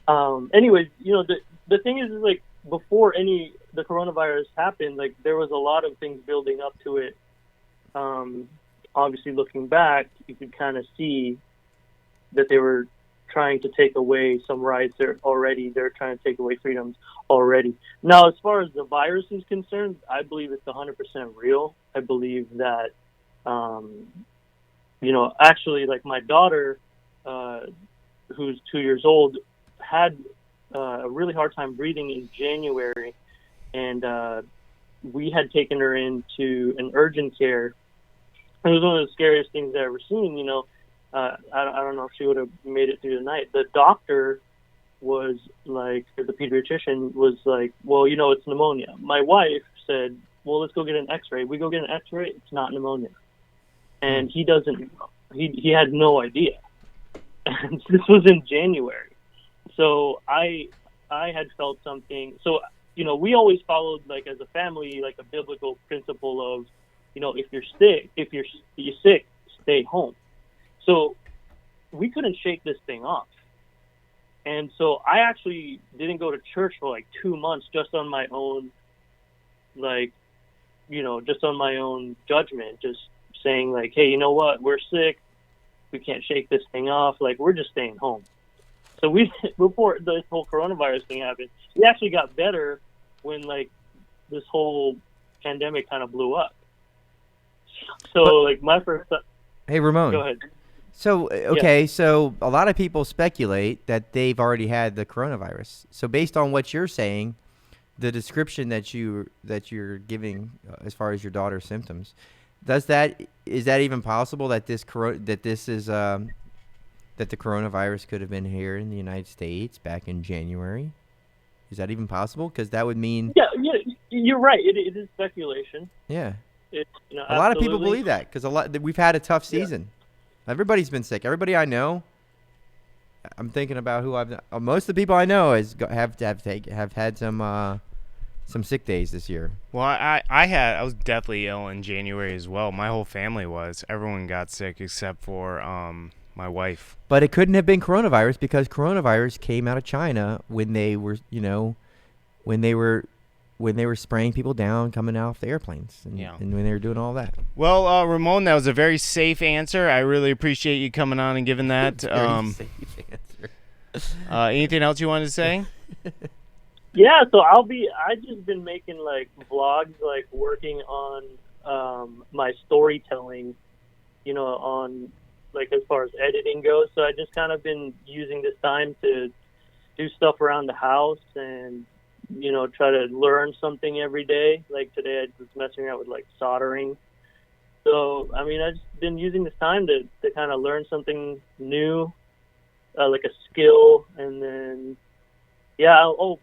anyways, the thing is like before the coronavirus happened, like there was a lot of things building up to it. Obviously, looking back, you could kind of see that they were trying to take away some rights. They're trying to take away freedoms already. Now, as far as the virus is concerned, I believe it's 100% real. I believe that, actually, like my daughter, who's 2 years old, had a really hard time breathing in January, and we had taken her into an urgent care. It was one of the scariest things I've ever seen. I don't know if she would have made it through the night. The doctor was like, the pediatrician was like, well, it's pneumonia. My wife said, well, let's go get an x-ray. We go get an x-ray, it's not pneumonia. And he had no idea. And this was in January. So I had felt something. So, we always followed, like, as a family, like a biblical principle of, if you're sick, stay home. So we couldn't shake this thing off. And so I actually didn't go to church for like 2 months just on my own, just on my own judgment, just saying like, hey, you know what? We're sick. We can't shake this thing off. Like, we're just staying home. So we before this whole coronavirus thing happened, we actually got better when like this whole pandemic kind of blew up. So like my first. Hey, Ramon. Go ahead. So okay, so a lot of people speculate that they've already had the coronavirus. So based on what you're saying, the description that you're giving as far as your daughter's symptoms, is that even possible that the coronavirus could have been here in the United States back in January? Is that even possible? Because that would mean you're right. It is speculation. Yeah, a lot of people believe that because we've had a tough season. Everybody's been sick. Everybody I know. I'm thinking about who most of the people I know have had some sick days this year. Well, I was definitely ill in January as well. My whole family was. Everyone got sick except for my wife. But it couldn't have been coronavirus because coronavirus came out of China when they were, when they were spraying people down coming off the airplanes and when they were doing all that. Well, Ramon, that was a very safe answer. I really appreciate you coming on and giving that. Safe answer. Anything else you wanted to say? Yeah, so I just been making like vlogs, like working on my storytelling, on like as far as editing goes. So I just kind of been using this time to do stuff around the house and try to learn something every day. Like today I was messing around with like soldering. So I mean I've just been using this time to kind of learn something new, like a skill, and then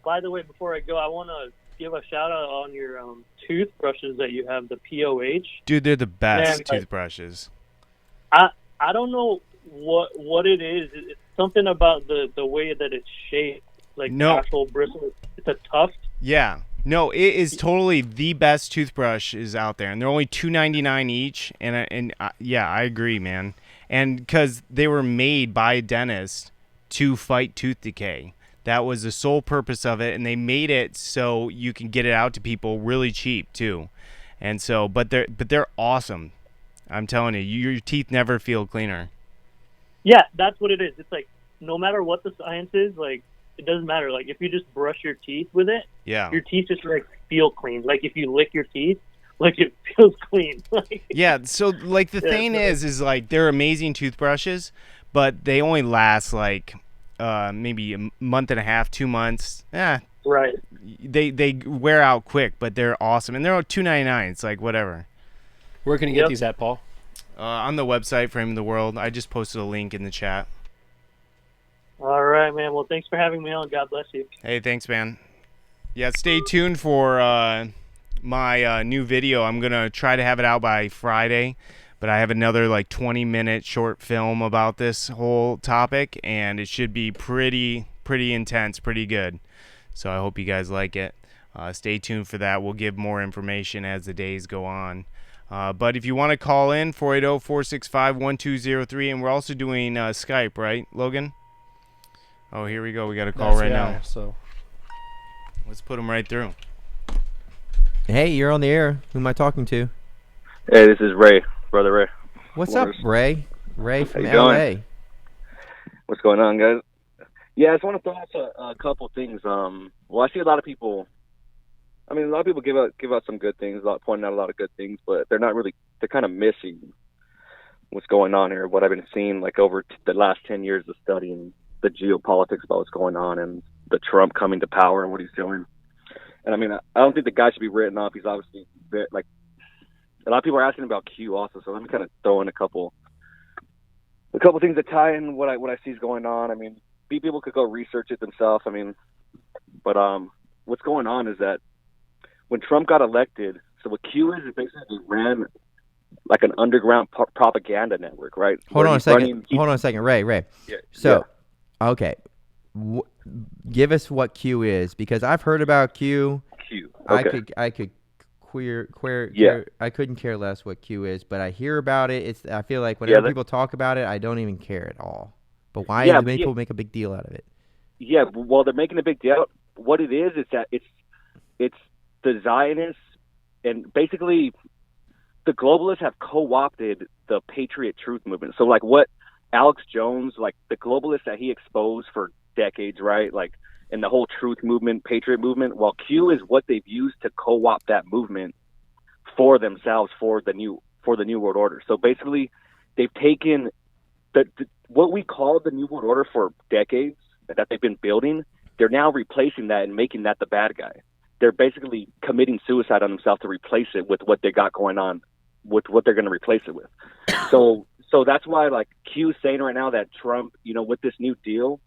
by the way, before I go, I want to give a shout out on your toothbrushes that you have, the POH. Dude, they're the best toothbrushes. I don't know what it is. It's something about the way that it's shaped, like actual bristle. It's a tuft. Yeah. No, it is totally the best toothbrushes out there, and they're only $2.99 each. And I agree, man. And because they were made by a dentist to fight tooth decay. That was the sole purpose of it, and they made it so you can get it out to people really cheap too. And so, but they're awesome. I'm telling you, your teeth never feel cleaner. Yeah, that's what it is. It's like no matter what the science is, like it doesn't matter. Like if you just brush your teeth with it, your teeth just like feel clean. Like if you lick your teeth, like it feels clean. Yeah. So like the thing is like they're amazing toothbrushes, but they only last like. Maybe a month and a half, 2 months. Right. They wear out quick, but they're awesome, and they're $2.99. It's like whatever. Where can you get these at, Paul? On the website, Frame of the World. I just posted a link in the chat. All right, man. Well, thanks for having me on. God bless you. Hey, thanks, man. Yeah, stay tuned for my new video. I'm gonna try to have it out by Friday. But I have another like 20-minute short film about this whole topic, and it should be pretty intense, pretty good. So I hope you guys like it. Stay tuned for that. We'll give more information as the days go on. But if you want to call in, 480-465-1203, and we're also doing Skype, right, Logan? Oh, here we go. We got a call now. So let's put them right through. Hey, you're on the air. Who am I talking to? Hey, this is Ray. Brother Ray. What's up, Ray? Ray from LA. Going? What's going on, guys? Yeah, I just want to throw out a couple things. Well, I see a lot of people. I mean, a lot of people give out some good things, pointing out a lot of good things, but they're kind of missing what's going on here. What I've been seeing, like over the last 10 years of studying the geopolitics about what's going on and the Trump coming to power and what he's doing. And I mean, I don't think the guy should be written off. He's obviously like. A lot of people are asking about Q also, so let me kind of throw in a couple things that tie in what I see is going on. I mean, people could go research it themselves. I mean, but what's going on is that when Trump got elected, so what Q is basically ran like an underground propaganda network, right? Hold on a second, Ray. Yeah, so, okay, give us what Q is, because I've heard about Q. Okay. I could. I couldn't care less what Q is, but I hear about it. I feel like whenever people talk about it, I don't even care at all. But why do people make a big deal out of it? Yeah, well, they're making a big deal. What it is that it's the Zionists, and basically the globalists have co-opted the Patriot Truth movement. So like what Alex Jones, like the globalists that he exposed for decades, right? Like in the whole truth movement, patriot movement. Well, Q is what they've used to co-opt that movement for themselves for the new world order. So basically, they've taken what we called the new world order for decades that they've been building. They're now replacing that and making that the bad guy. They're basically committing suicide on themselves to replace it with what they got going on, with what they're going to replace it with. So that's why, like, Q's saying right now that Trump, with this new deal,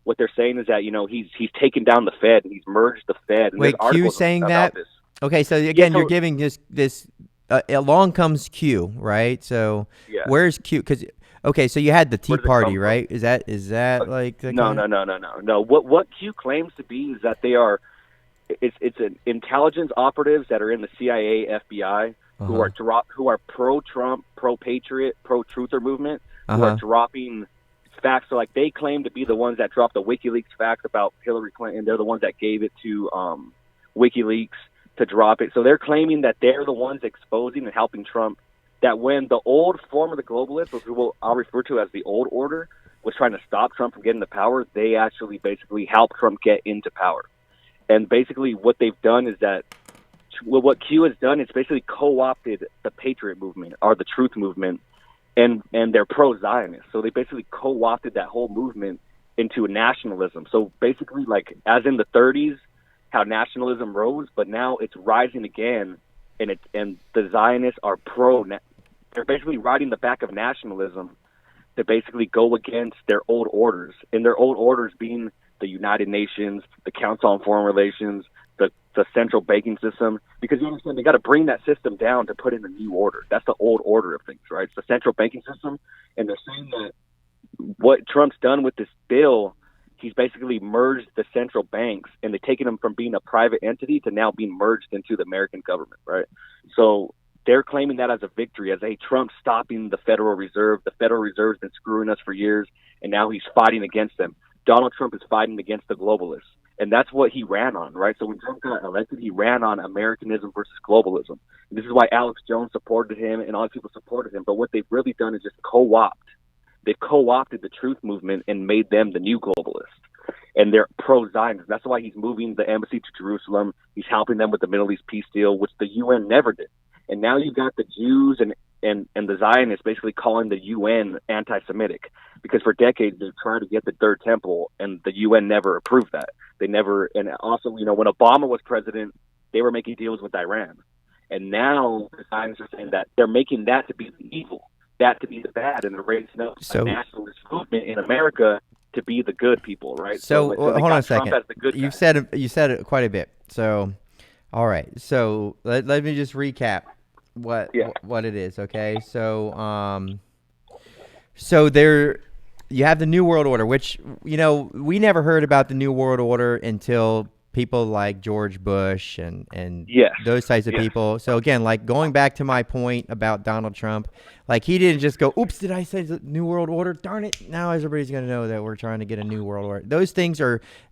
what they're saying is that, he's taken down the Fed and he's merged the Fed. And wait, Q's saying that? This. Okay, so again, you're giving this along comes Q, right? So where's Q? Because so you had the Tea Party, right? Is that like the No. What Q claims to be is that they are it's an intelligence operatives that are in the CIA, FBI, who are pro-Trump, pro-patriot, pro-truther movement, who are dropping facts. So like they claim to be the ones that dropped the WikiLeaks facts about Hillary Clinton. They're the ones that gave it to WikiLeaks to drop it. So they're claiming that they're the ones exposing and helping Trump. That when the old form of the globalists, or who I'll refer to as the old order, was trying to stop Trump from getting to power, they actually basically helped Trump get into power. And basically what they've done is that what Q has done is basically co-opted the patriot movement or the truth movement, and they're pro-Zionist. So they basically co-opted that whole movement into a nationalism. So basically, like as in the 30s, how nationalism rose, but now it's rising again, and the Zionists are they're basically riding the back of nationalism to basically go against their old orders, and their old orders being the United Nations, the Council on Foreign Relations, the central banking system, because you understand they got to bring that system down to put in a new order. That's the old order of things, right? It's the central banking system, and they're saying that what Trump's done with this bill, he's basically merged the central banks, and they've taken them from being a private entity to now being merged into the American government, right? So they're claiming that as a victory, as Trump stopping the Federal Reserve. The Federal Reserve's been screwing us for years, and now he's fighting against them. Donald Trump is fighting against the globalists, and that's what he ran on, right? So when Trump got elected, he ran on Americanism versus globalism. And this is why Alex Jones supported him and all these people supported him. But what they've really done is just They've co-opted the truth movement and made them the new globalists. And they're pro-Zionist. That's why he's moving the embassy to Jerusalem. He's helping them with the Middle East peace deal, which the UN never did. And now you've got the Jews and the Zionists basically calling the UN anti-Semitic, because for decades they've tried to get the Third Temple, and the UN never approved that. They never. And also, when Obama was president, they were making deals with Iran, and now the Zionists are saying that they're making that to be the evil, that to be the bad, and they're raising up a nationalist movement in America to be the good people, right? So hold on a second. You said it quite a bit. So, all right. So let me just recap what it is. Okay. So there you have the New World Order, which we never heard about the New World Order until people like George Bush and those types of people. So again, like going back to my point about Donald Trump, like he didn't just go, oops, did I say the New World Order? Darn it. Now everybody's going to know that we're trying to get a New World Order. Those things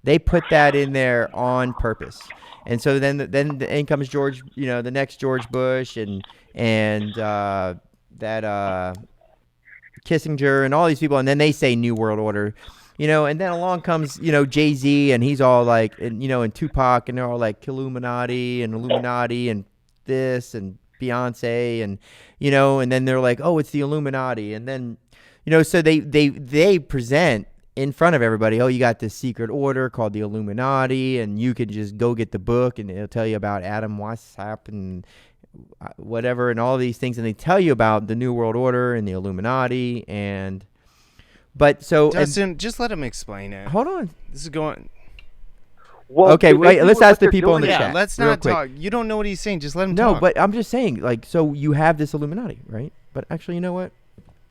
they put that in there on purpose. And so then in comes George, the next George Bush and that Kissinger and all these people. And then they say New World Order. And then along comes, Jay-Z, and he's all like, and Tupac, and they're all like Illuminati and this and Beyonce and, and then they're like, oh, it's the Illuminati. And then, so they present in front of everybody, oh, you got this secret order called the Illuminati, and you could just go get the book and it'll tell you about Adam Weishaupt and whatever and all these things. And they tell you about the New World Order and the Illuminati But so Dustin, just let him explain it. Hold on. This is going. Well, okay, wait. Let's ask the people in the chat. Yeah, let's not talk. You don't know what he's saying. Just let him talk. No, but I'm just saying, like, so you have this Illuminati, right? But actually, you know what?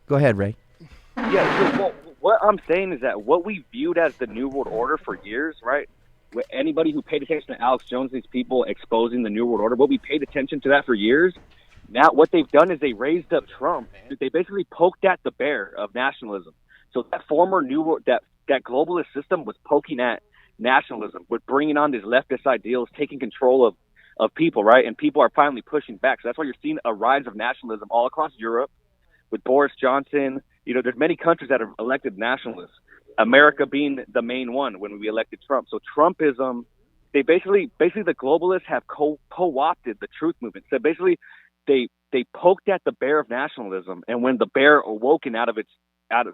Go ahead, Ray. Yeah. So what I'm saying is that what we viewed as the New World Order for years, right? Anybody who paid attention to Alex Jones, these people exposing the New World Order, what we paid attention to that for years. Now, what they've done is they raised up Trump. They basically poked at the bear of nationalism. So that former that globalist system was poking at nationalism, with bringing on these leftist ideals, taking control of people, right? And people are finally pushing back. So that's why you're seeing a rise of nationalism all across Europe with Boris Johnson. There's many countries that have elected nationalists. America being the main one when we elected Trump. So Trumpism, they basically the globalists have co-opted the truth movement. So basically, they poked at the bear of nationalism, and when the bear awoken out of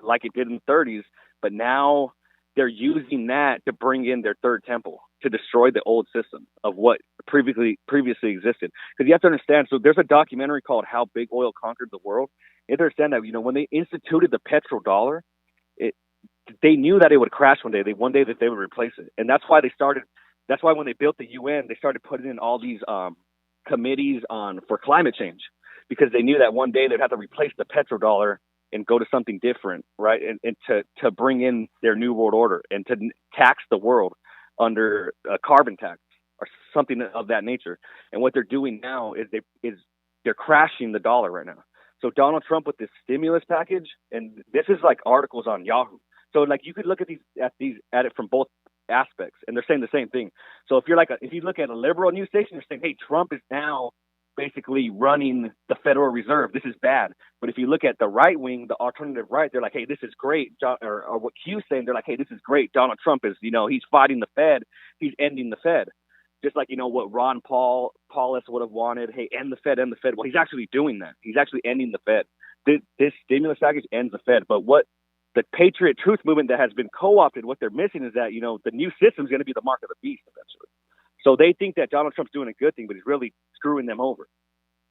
like it did in the 30s, but now they're using that to bring in their third temple to destroy the old system of what previously existed. Because you have to understand, so there's a documentary called How Big Oil Conquered the World. You have to understand that, when they instituted the petrodollar, they knew that it would crash one day. One day that they would replace it. And that's why when they built the UN, they started putting in all these committees for climate change, because they knew that one day they'd have to replace the petrodollar and go to something different, right? And to bring in their new world order and to tax the world under a carbon tax or something of that nature. And what they're doing now is they're crashing the dollar right now. So Donald Trump with this stimulus package, and this is like articles on Yahoo. So like you could look at it from both aspects, and they're saying the same thing. So if you look at a liberal news station, they're saying, hey, Trump is now basically running the Federal Reserve. This is bad. But if you look at the right wing, the alternative right, they're like, hey, this is great. Or what Q's saying, they're like, hey, this is great. Donald Trump is, he's fighting the Fed. He's ending the Fed. Just like, what Ron Paulus would have wanted. Hey, end the Fed. Well, he's actually doing that. He's actually ending the Fed. This stimulus package ends the Fed. But what the Patriot Truth movement that has been co-opted, what they're missing is that, the new system is going to be the mark of the beast eventually. So they think that Donald Trump's doing a good thing, but he's really screwing them over,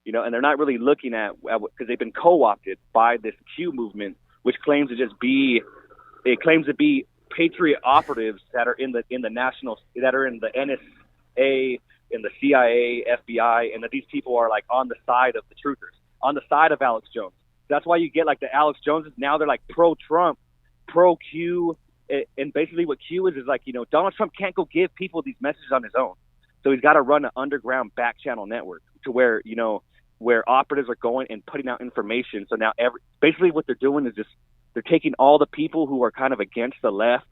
and they're not really looking at, because they've been co-opted by this Q movement, which claims to be Patriot operatives that are in the national, that are in the NSA, in the CIA, FBI, and that these people are like on the side of the truthers, on the side of Alex Jones. That's why you get like the Alex Joneses. Now they're like pro-Trump, pro-Q. And basically what Q is like, Donald Trump can't go give people these messages on his own. So he's got to run an underground back channel network to where, where operatives are going and putting out information. So now basically what they're doing is they're taking all the people who are kind of against the left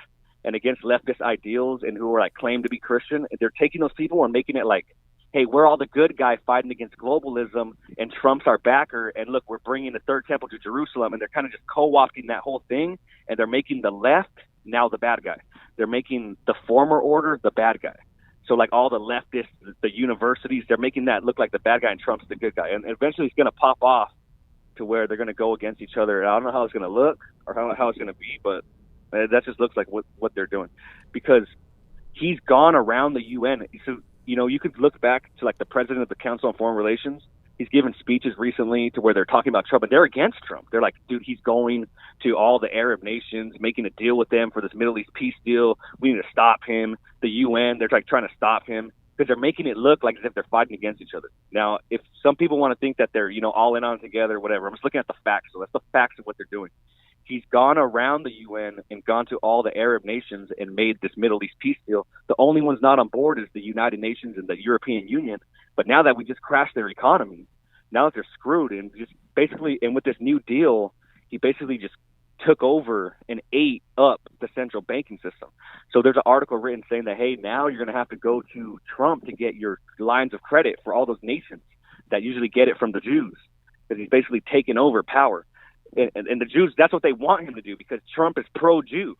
and against leftist ideals and who are like claim to be Christian. They're taking those people and making it like, hey, we're all the good guy fighting against globalism, and Trump's our backer, and look, we're bringing the third temple to Jerusalem, and they're kind of just co-opting that whole thing, and they're making the left now the bad guy. They're making the former order the bad guy. So like all the leftists, the universities, they're making that look like the bad guy and Trump's the good guy. And eventually it's going to pop off to where they're going to go against each other. And I don't know how it's going to look or how it's going to be, but that just looks like what they're doing, because he's gone around the UN. So, you could look back to like the president of the Council on Foreign Relations. He's given speeches recently to where they're talking about Trump, and they're against Trump. They're like, dude, he's going to all the Arab nations, making a deal with them for this Middle East peace deal. We need to stop him. The UN, they're like trying to stop him because they're making it look like as if they're fighting against each other. Now, if some people want to think that they're, all in on together, whatever, I'm just looking at the facts. So that's the facts of what they're doing. He's gone around the UN and gone to all the Arab nations and made this Middle East peace deal. The only ones not on board is the United Nations and the European Union. But now that we just crashed their economy, now that they're screwed, and just basically, and with this new deal, he basically just took over and ate up the central banking system. So there's an article written saying that, hey, now you're going to have to go to Trump to get your lines of credit for all those nations that usually get it from the Jews, because he's basically taken over power. And the Jews, that's what they want him to do, because Trump is pro-Jew.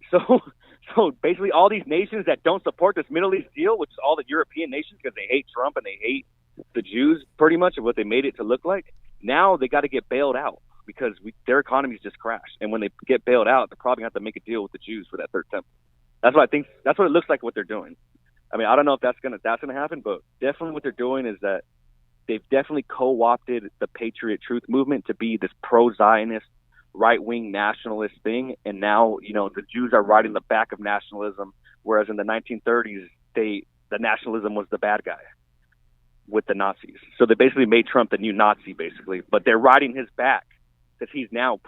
So basically all these nations that don't support this Middle East deal, which is all the European nations, because they hate Trump and they hate the Jews pretty much of what they made it to look like, now they got to get bailed out because their economies just crashed. And when they get bailed out, they're probably going to have to make a deal with the Jews for that third temple. That's what I think. That's what it looks like what they're doing. I mean, I don't know if that's going to happen, but definitely what they're doing is that they've definitely co-opted the Patriot Truth movement to be this pro-Zionist, right-wing nationalist thing. And now, the Jews are riding the back of nationalism, whereas in the 1930s, the nationalism was the bad guy with the Nazis. So they basically made Trump the new Nazi, basically. But they're riding his back because he's now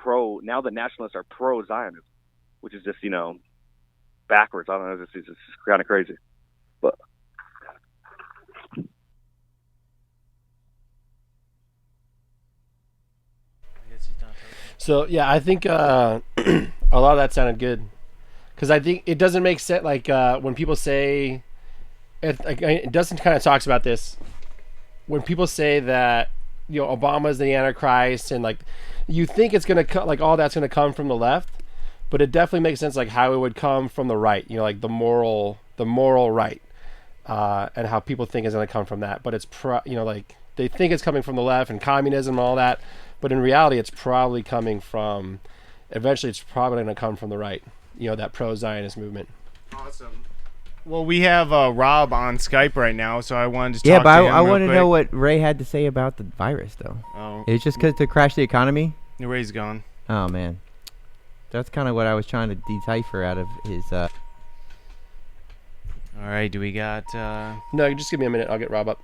now the nationalists are pro-Zionism, which is just, backwards. I don't know. It's just kind of crazy. But So yeah, I think a lot of that sounded good, because I think it doesn't make sense. Like when people say, it doesn't kind of talks about this. When people say that Obama's the Antichrist, and like you think it's gonna come, like all that's gonna come from the left, but it definitely makes sense, like how it would come from the right, you know, like the moral right, and how people think is going to come from that. But it's you know, like they think it's coming from the left and communism and all that, but in reality, it's probably coming from. Eventually, it's probably going to come from the right, you know, that pro-Zionist movement. Awesome. Well, we have Rob on Skype right now, so I wanted to talk Yeah, but to him I real want to quick. know what Ray had to say about the virus, though. Oh. It's just because to crash the economy? Ray's gone. Oh, man. That's kind of what I was trying to decipher out of his... All right, do we got... No, just give me a minute. I'll get Rob up.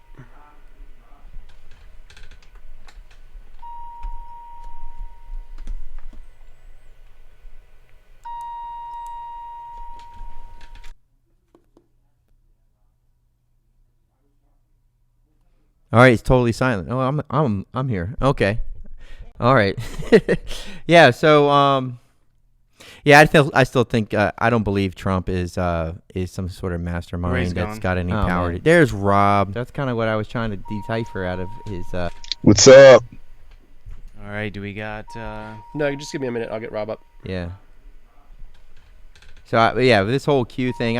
All right, it's totally silent. Oh, I'm here. Okay. All right. Yeah, so yeah, I still think I don't believe Trump is some sort of mastermind Ray's that's gone. got any Oh, power. man. There's Rob. That's kind of what I was trying to decipher out of his What's up? All right, do we got... No, just give me a minute. I'll get Rob up. Yeah. So yeah, with this whole Q thing,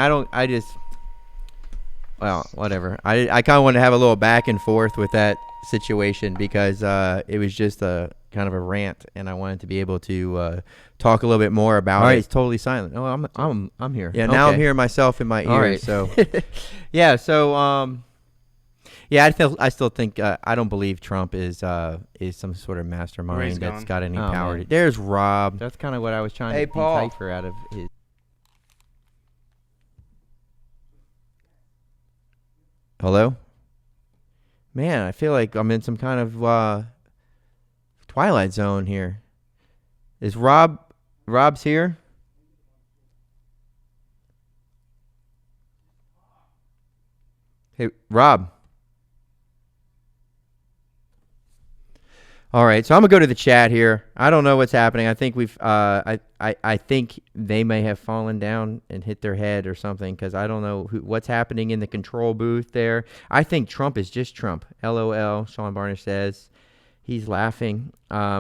well, whatever. I kind of wanted to have a little back and forth with that situation because it was just a kind of a rant, and I wanted to be able to talk a little bit more about it. All right, it's totally silent. Oh, I'm here. Yeah, now I'm hearing myself in my ears. All right. So yeah, so yeah, I still think I don't believe Trump is some sort of mastermind Ray's that's gone. got any Oh, power. man. There's Rob. That's kind of what I was trying to Paul. decipher out of his. Hello? Man, I feel like I'm in some kind of Twilight Zone here. Is Rob's here? Hey, Rob. All right, so I'm gonna go to the chat here. I don't know what's happening. I think I think they may have fallen down and hit their head or something because I don't know what's happening in the control booth there. I think Trump is just Trump. LOL. Sean Barner says he's laughing.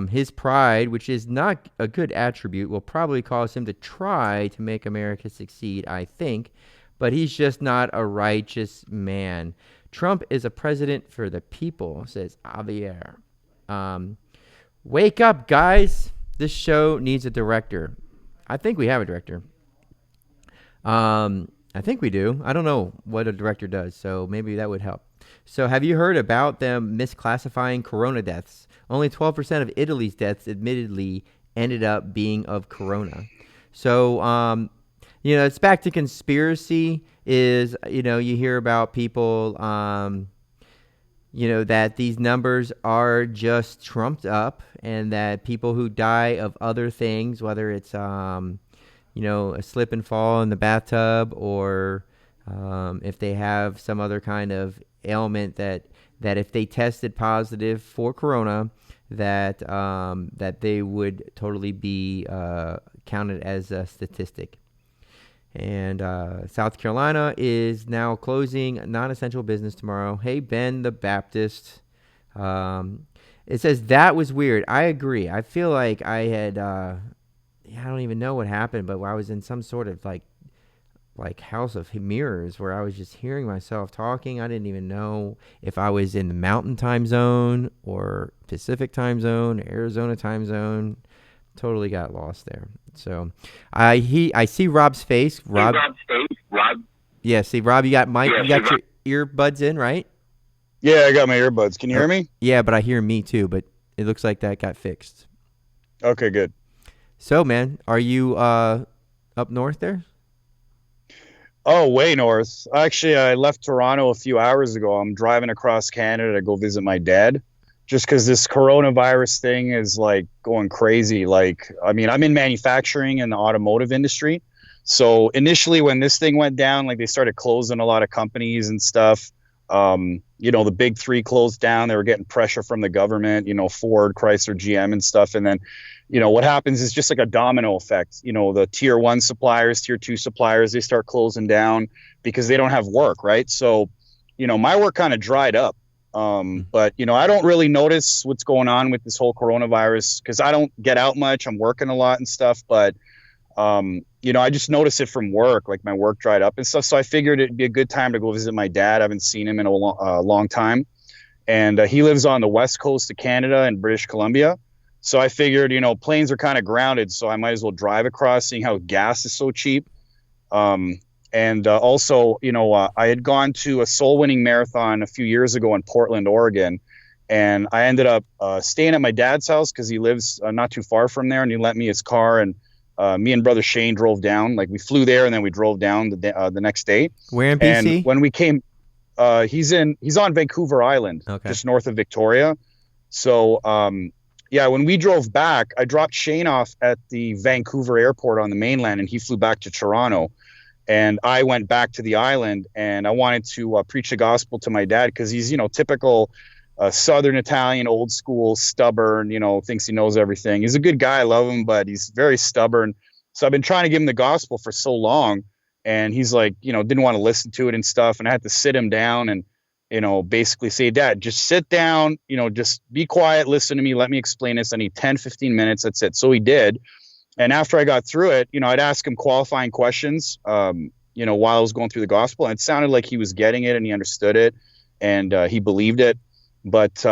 His pride, which is not a good attribute, will probably cause him to try to make America succeed. I think, but he's just not a righteous man. Trump is a president for the people, says Javier. Wake up, guys. This show needs a director. I think we have a director. I think we do. I don't know what a director does, so maybe that would help. So have you heard about them misclassifying corona deaths? Only 12% of Italy's deaths admittedly ended up being of corona. So, it's back to conspiracy is, you hear about people, that these numbers are just trumped up and that people who die of other things, whether it's, a slip and fall in the bathtub or if they have some other kind of ailment that if they tested positive for corona, that they would totally be counted as a statistic. And South Carolina is now closing non-essential business tomorrow. Hey, Ben the Baptist. It says, that was weird. I agree. I feel like I had, I don't even know what happened, but I was in some sort of like house of mirrors where I was just hearing myself talking. I didn't even know if I was in the Mountain Time Zone or Pacific Time Zone, Arizona Time Zone. Totally got lost there. So I see Rob's face. Rob. Yeah, see Rob, you got your earbuds in, right? Yeah, I got my earbuds. Can you hear me? Yeah, but I hear me too, but it looks like that got fixed. Okay, good. So, man, are you up north there? Oh, way north. Actually, I left Toronto a few hours ago. I'm driving across Canada to go visit my dad. Just because this coronavirus thing is like going crazy. Like, I mean, I'm in manufacturing in the automotive industry. So initially when this thing went down, like they started closing a lot of companies and stuff. The big three closed down. They were getting pressure from the government, Ford, Chrysler, GM and stuff. And then, what happens is just like a domino effect. The tier 1 suppliers, tier 2 suppliers, they start closing down because they don't have work, right? So, my work kind of dried up. But, I don't really notice what's going on with this whole coronavirus because I don't get out much. I'm working a lot and stuff. But I just noticed it from work, like my work dried up and stuff. So I figured it'd be a good time to go visit my dad. I haven't seen him in a long time. And he lives on the west coast of Canada in British Columbia. So I figured, planes are kind of grounded, so I might as well drive across, seeing how gas is so cheap. Also, I had gone to a soul-winning marathon a few years ago in Portland, Oregon. And I ended up staying at my dad's house because he lives not too far from there, and he lent me his car. And me and brother Shane drove down. Like, we flew there and then we drove down the next day. Where in BC? And when we came, he's on Vancouver Island, just north of Victoria. So when we drove back, I dropped Shane off at the Vancouver airport on the mainland, and he flew back to Toronto. And I went back to the island, and I wanted to preach the gospel to my dad because he's typical Southern Italian, old school, stubborn, thinks he knows everything. He's a good guy. I love him, but he's very stubborn. So I've been trying to give him the gospel for so long, and he's like, didn't want to listen to it and stuff. And I had to sit him down and, basically say, Dad, just sit down, just be quiet, listen to me, let me explain this. I need 10, 15 minutes. That's it. So he did. And after I got through it, I'd ask him qualifying questions, while I was going through the gospel. And it sounded like he was getting it and he understood it and he believed it. But,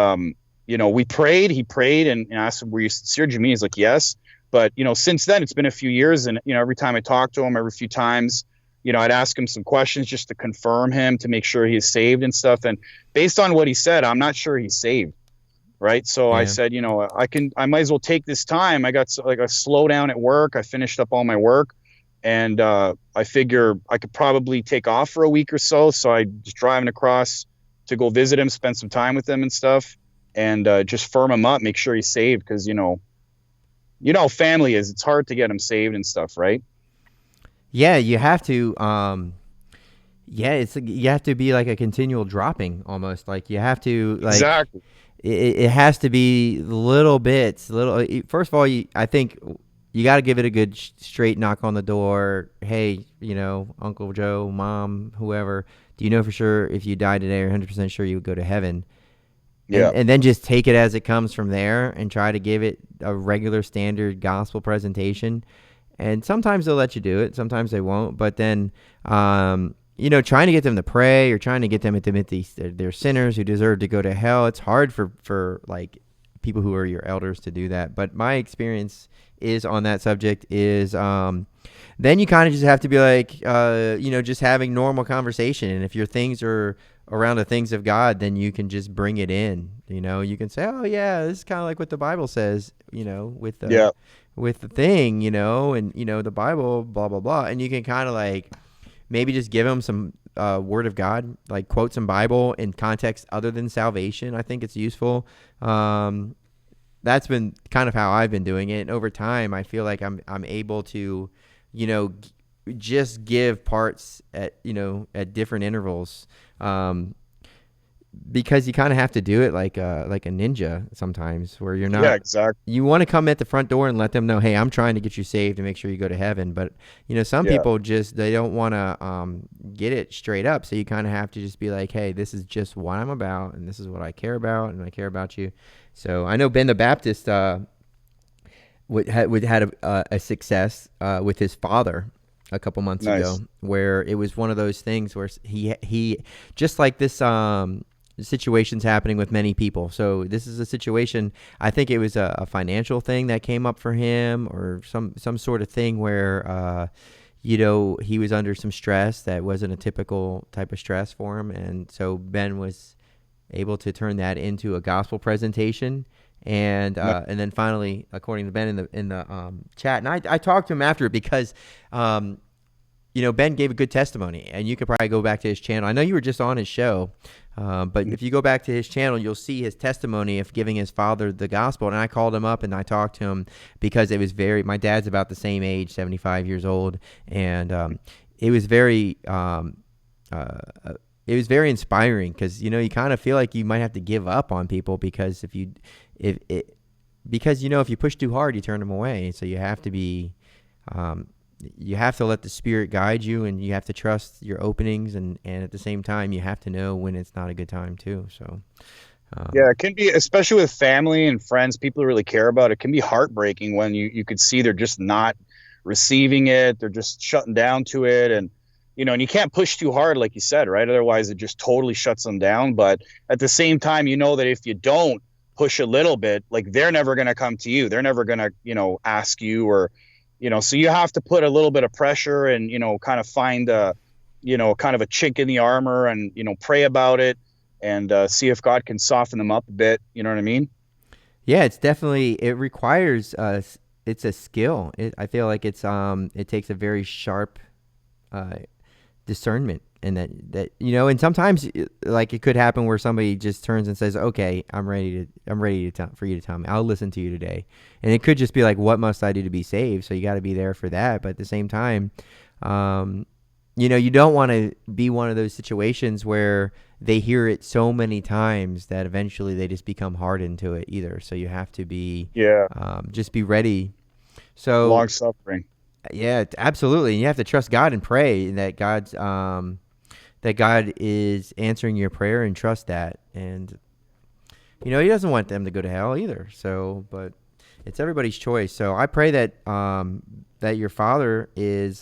we prayed, he prayed and asked him, were you sincere, Jimmy? He's like, yes. But, since then it's been a few years, and, every time I talk to him, every few times, I'd ask him some questions just to confirm him, to make sure he's saved and stuff. And based on what he said, I'm not sure he's saved. Right. So I said, I might as well take this time. I got like a slowdown at work. I finished up all my work, and I figure I could probably take off for a week or so. So I just driving across to go visit him, spend some time with him and stuff, and just firm him up, make sure he's saved. Because, how family is. It's hard to get him saved and stuff. Right. Yeah, you have to. You have to be like a continual dropping almost. Like you have to exactly. It has to be little bits. First of all, I think you got to give it a good straight knock on the door. Hey, Uncle Joe, Mom, whoever. Do you know for sure if you die today, or 100% sure you would go to heaven? Yeah. And then just take it as it comes from there, and try to give it a regular standard gospel presentation. And sometimes they'll let you do it. Sometimes they won't. But then, trying to get them to pray, or trying to get them to admit they're sinners who deserve to go to hell. It's hard for like people who are your elders to do that. But my experience is on that subject is, then you kind of just have to be like, just having normal conversation. And if your things are around the things of God, then you can just bring it in. You can say, oh yeah, this is kind of like what the Bible says, with the thing, and the Bible, blah blah blah, and you can kind of like maybe just give them some word of God, like quote some Bible in context other than salvation. I think it's useful. That's been kind of how I've been doing it. And over time, I feel like I'm able to, just give parts at different intervals. Because you kind of have to do it like a ninja sometimes, where you're not. Yeah, exactly. You want to come at the front door and let them know, hey, I'm trying to get you saved and make sure you go to heaven. But some people they don't want to get it straight up. So you kind of have to just be like, hey, this is just what I'm about, and this is what I care about, and I care about you. So I know Ben the Baptist had a success with his father a couple months ago, where it was one of those things where he just like this situations happening with many people. So this is a situation, I think it was a financial thing that came up for him, or some sort of thing where he was under some stress that wasn't a typical type of stress for him. And so Ben was able to turn that into a gospel presentation. And then finally, according to Ben in the chat, and I talked to him after it because Ben gave a good testimony, and you could probably go back to his channel. I know you were just on his show, but if you go back to his channel, you'll see his testimony of giving his father the gospel. And I called him up and I talked to him because it was my dad's about the same age, 75 years old, and it was very inspiring because you kind of feel like you might have to give up on people because if you push too hard, you turn them away. So you have to be you have to let the Spirit guide you, and you have to trust your openings, and at the same time you have to know when it's not a good time too. So it can be, especially with family and friends, people who really care about it, can be heartbreaking when you could see they're just not receiving it. They're just shutting down to it. And, and you can't push too hard, like you said, right? Otherwise it just totally shuts them down. But at the same time, that if you don't push a little bit, like they're never going to come to you. They're never going to, ask you or, so you have to put a little bit of pressure and, kind of find a, kind of a chink in the armor and, pray about it and see if God can soften them up a bit. You know what I mean? Yeah, it requires, it's a skill. I feel like it takes a very sharp discernment. And and sometimes like it could happen where somebody just turns and says, okay, I'm ready for you to tell me. I'll listen to you today. And it could just be like, what must I do to be saved? So you got to be there for that. But at the same time, you don't want to be one of those situations where they hear it so many times that eventually they just become hardened to it either. So you have to be, just be ready. So long suffering. Yeah, absolutely. And you have to trust God and pray that that God is answering your prayer and trust that. And, he doesn't want them to go to hell either. So, but it's everybody's choice. So I pray that, that your father is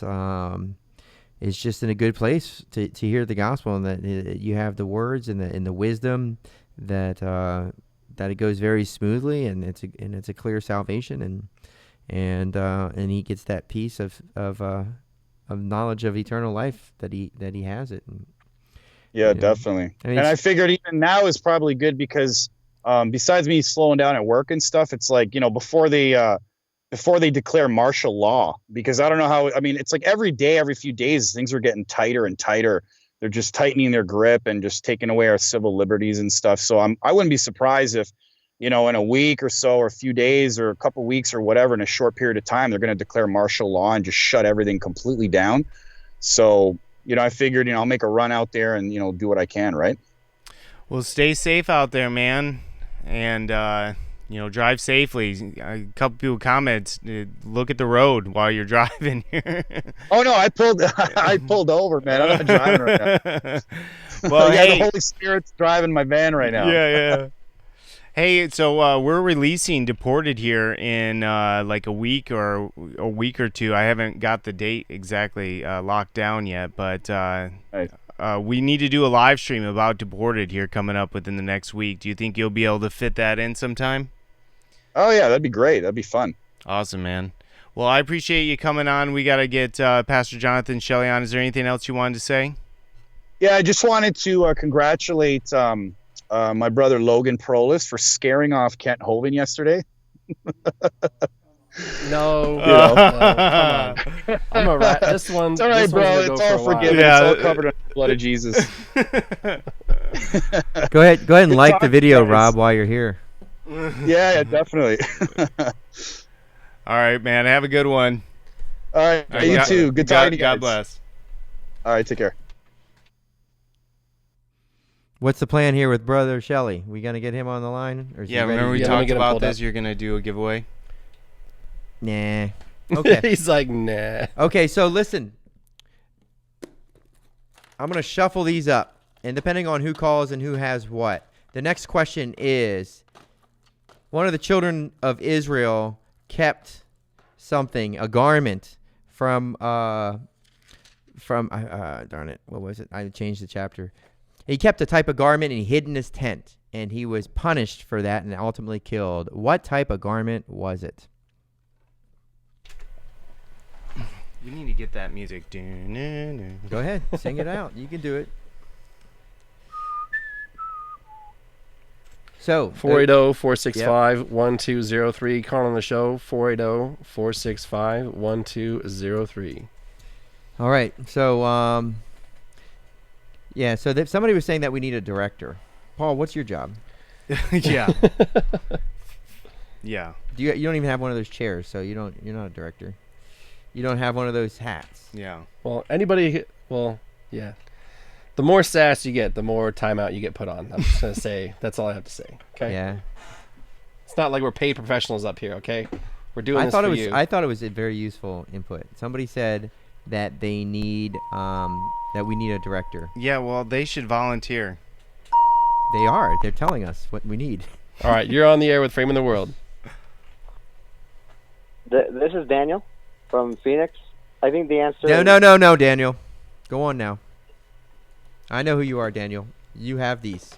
just in a good place to hear the gospel and that you have the words and the wisdom that it goes very smoothly and it's a clear salvation and he gets that peace of knowledge of eternal life that he has it. And, definitely. I mean, and I figured even now is probably good because besides me slowing down at work and stuff, it's like, before they declare martial law, because I don't know how, I mean, it's like every day, every few days, things are getting tighter and tighter. They're just tightening their grip and just taking away our civil liberties and stuff. So I wouldn't be surprised if, in a week or so, or a few days or a couple weeks or whatever, in a short period of time, they're going to declare martial law and just shut everything completely down. So, I figured, I'll make a run out there and, do what I can, right? Well, stay safe out there, man. And, drive safely. A couple people comment, look at the road while you're driving here. Oh, no, I pulled over, man. I'm not driving right now. Well, the Holy Spirit's driving my van right now. Yeah. Hey, so we're releasing Deported here in like a week or two. I haven't got the date exactly locked down yet, but we need to do a live stream about Deported here coming up within the next week. Do you think you'll be able to fit that in sometime? Oh, yeah, that'd be great. That'd be fun. Awesome, man. Well, I appreciate you coming on. We got to get Pastor Jonathan Shelley on. Is there anything else you wanted to say? Yeah, I just wanted to congratulate my brother Logan Prolis for scaring off Kent Hovind yesterday. No, come on. I'm a rat. This one. It's all right, bro. It's all forgiven. Yeah. It's all covered in the blood of Jesus. Go ahead and like the video, Rob, while you're here. Yeah, definitely. All right, man. Have a good one. All right, you too. Good talking to you guys. God bless. All right, take care. What's the plan here with Brother Shelley? We gonna get him on the line? Or remember we talked about this? You're gonna do a giveaway? Nah. Okay. He's like, nah. Okay, so listen. I'm gonna shuffle these up, and depending on who calls and who has what, the next question is: one of the children of Israel kept something, a garment from darn it, what was it? I changed the chapter. He kept a type of garment and he hid in his tent, and he was punished for that and ultimately killed. What type of garment was it? You need to get that music. Go ahead, sing it out. You can do it. So 480-465-1203. Call on the show. 480-465-1203. All right. So yeah. So somebody was saying that we need a director. Paul, what's your job? Yeah. Yeah. You don't even have one of those chairs, so you're not a director. You don't have one of those hats. Yeah. Well, yeah. The more sass you get, the more timeout you get put on. I'm just going to say, that's all I have to say. Okay? Yeah. It's not like we're paid professionals up here, okay? We're doing this for you. I thought it was a very useful input. Somebody said that they need, that we need a director. Yeah, well, they should volunteer. They are. They're telling us what we need. All right, you're on the air with Framing the World. This is Daniel. from Phoenix. I think the answer. No, Daniel. Go on now. I know who you are, Daniel. You have these.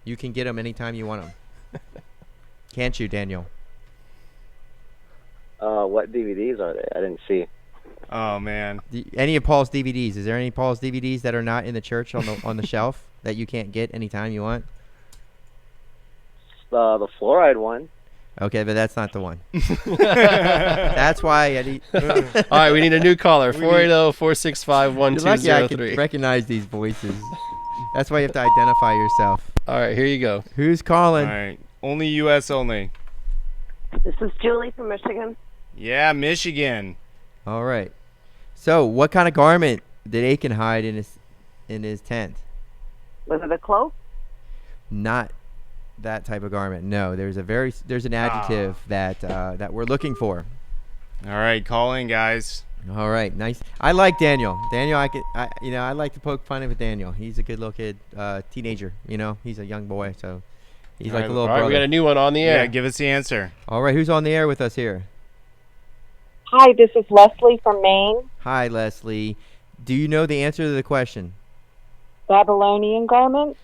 You can get them anytime you want them. Can't you, Daniel? What DVDs are they? I didn't see. Oh man. Any of Paul's DVDs? Is there any Paul's DVDs that are not in the church on the shelf that you can't get anytime you want? The fluoride one. Okay, but that's not the one. That's why Eddie. All right, we need a new caller. We need- 480-465-1203. You're lucky I can recognize these voices. That's why you have to identify yourself. All right, here you go. Who's calling? All right. Only U.S. only. This is Julie from Michigan. Yeah, Michigan. All right. So, what kind of garment did Aiken hide in his tent? Was it a cloak? Not that type of garment. No, there's an adjective that we're looking for. All right, call in, guys. All right, nice. I like Daniel. Daniel, I like to poke fun at Daniel. He's a good little kid, teenager. He's a young boy, so he's like a little brother. All right, we got a new one on the air. Yeah, give us the answer. All right, who's on the air with us here? Hi, this is Leslie from Maine. Hi, Leslie. Do you know the answer to the question? Babylonian garment.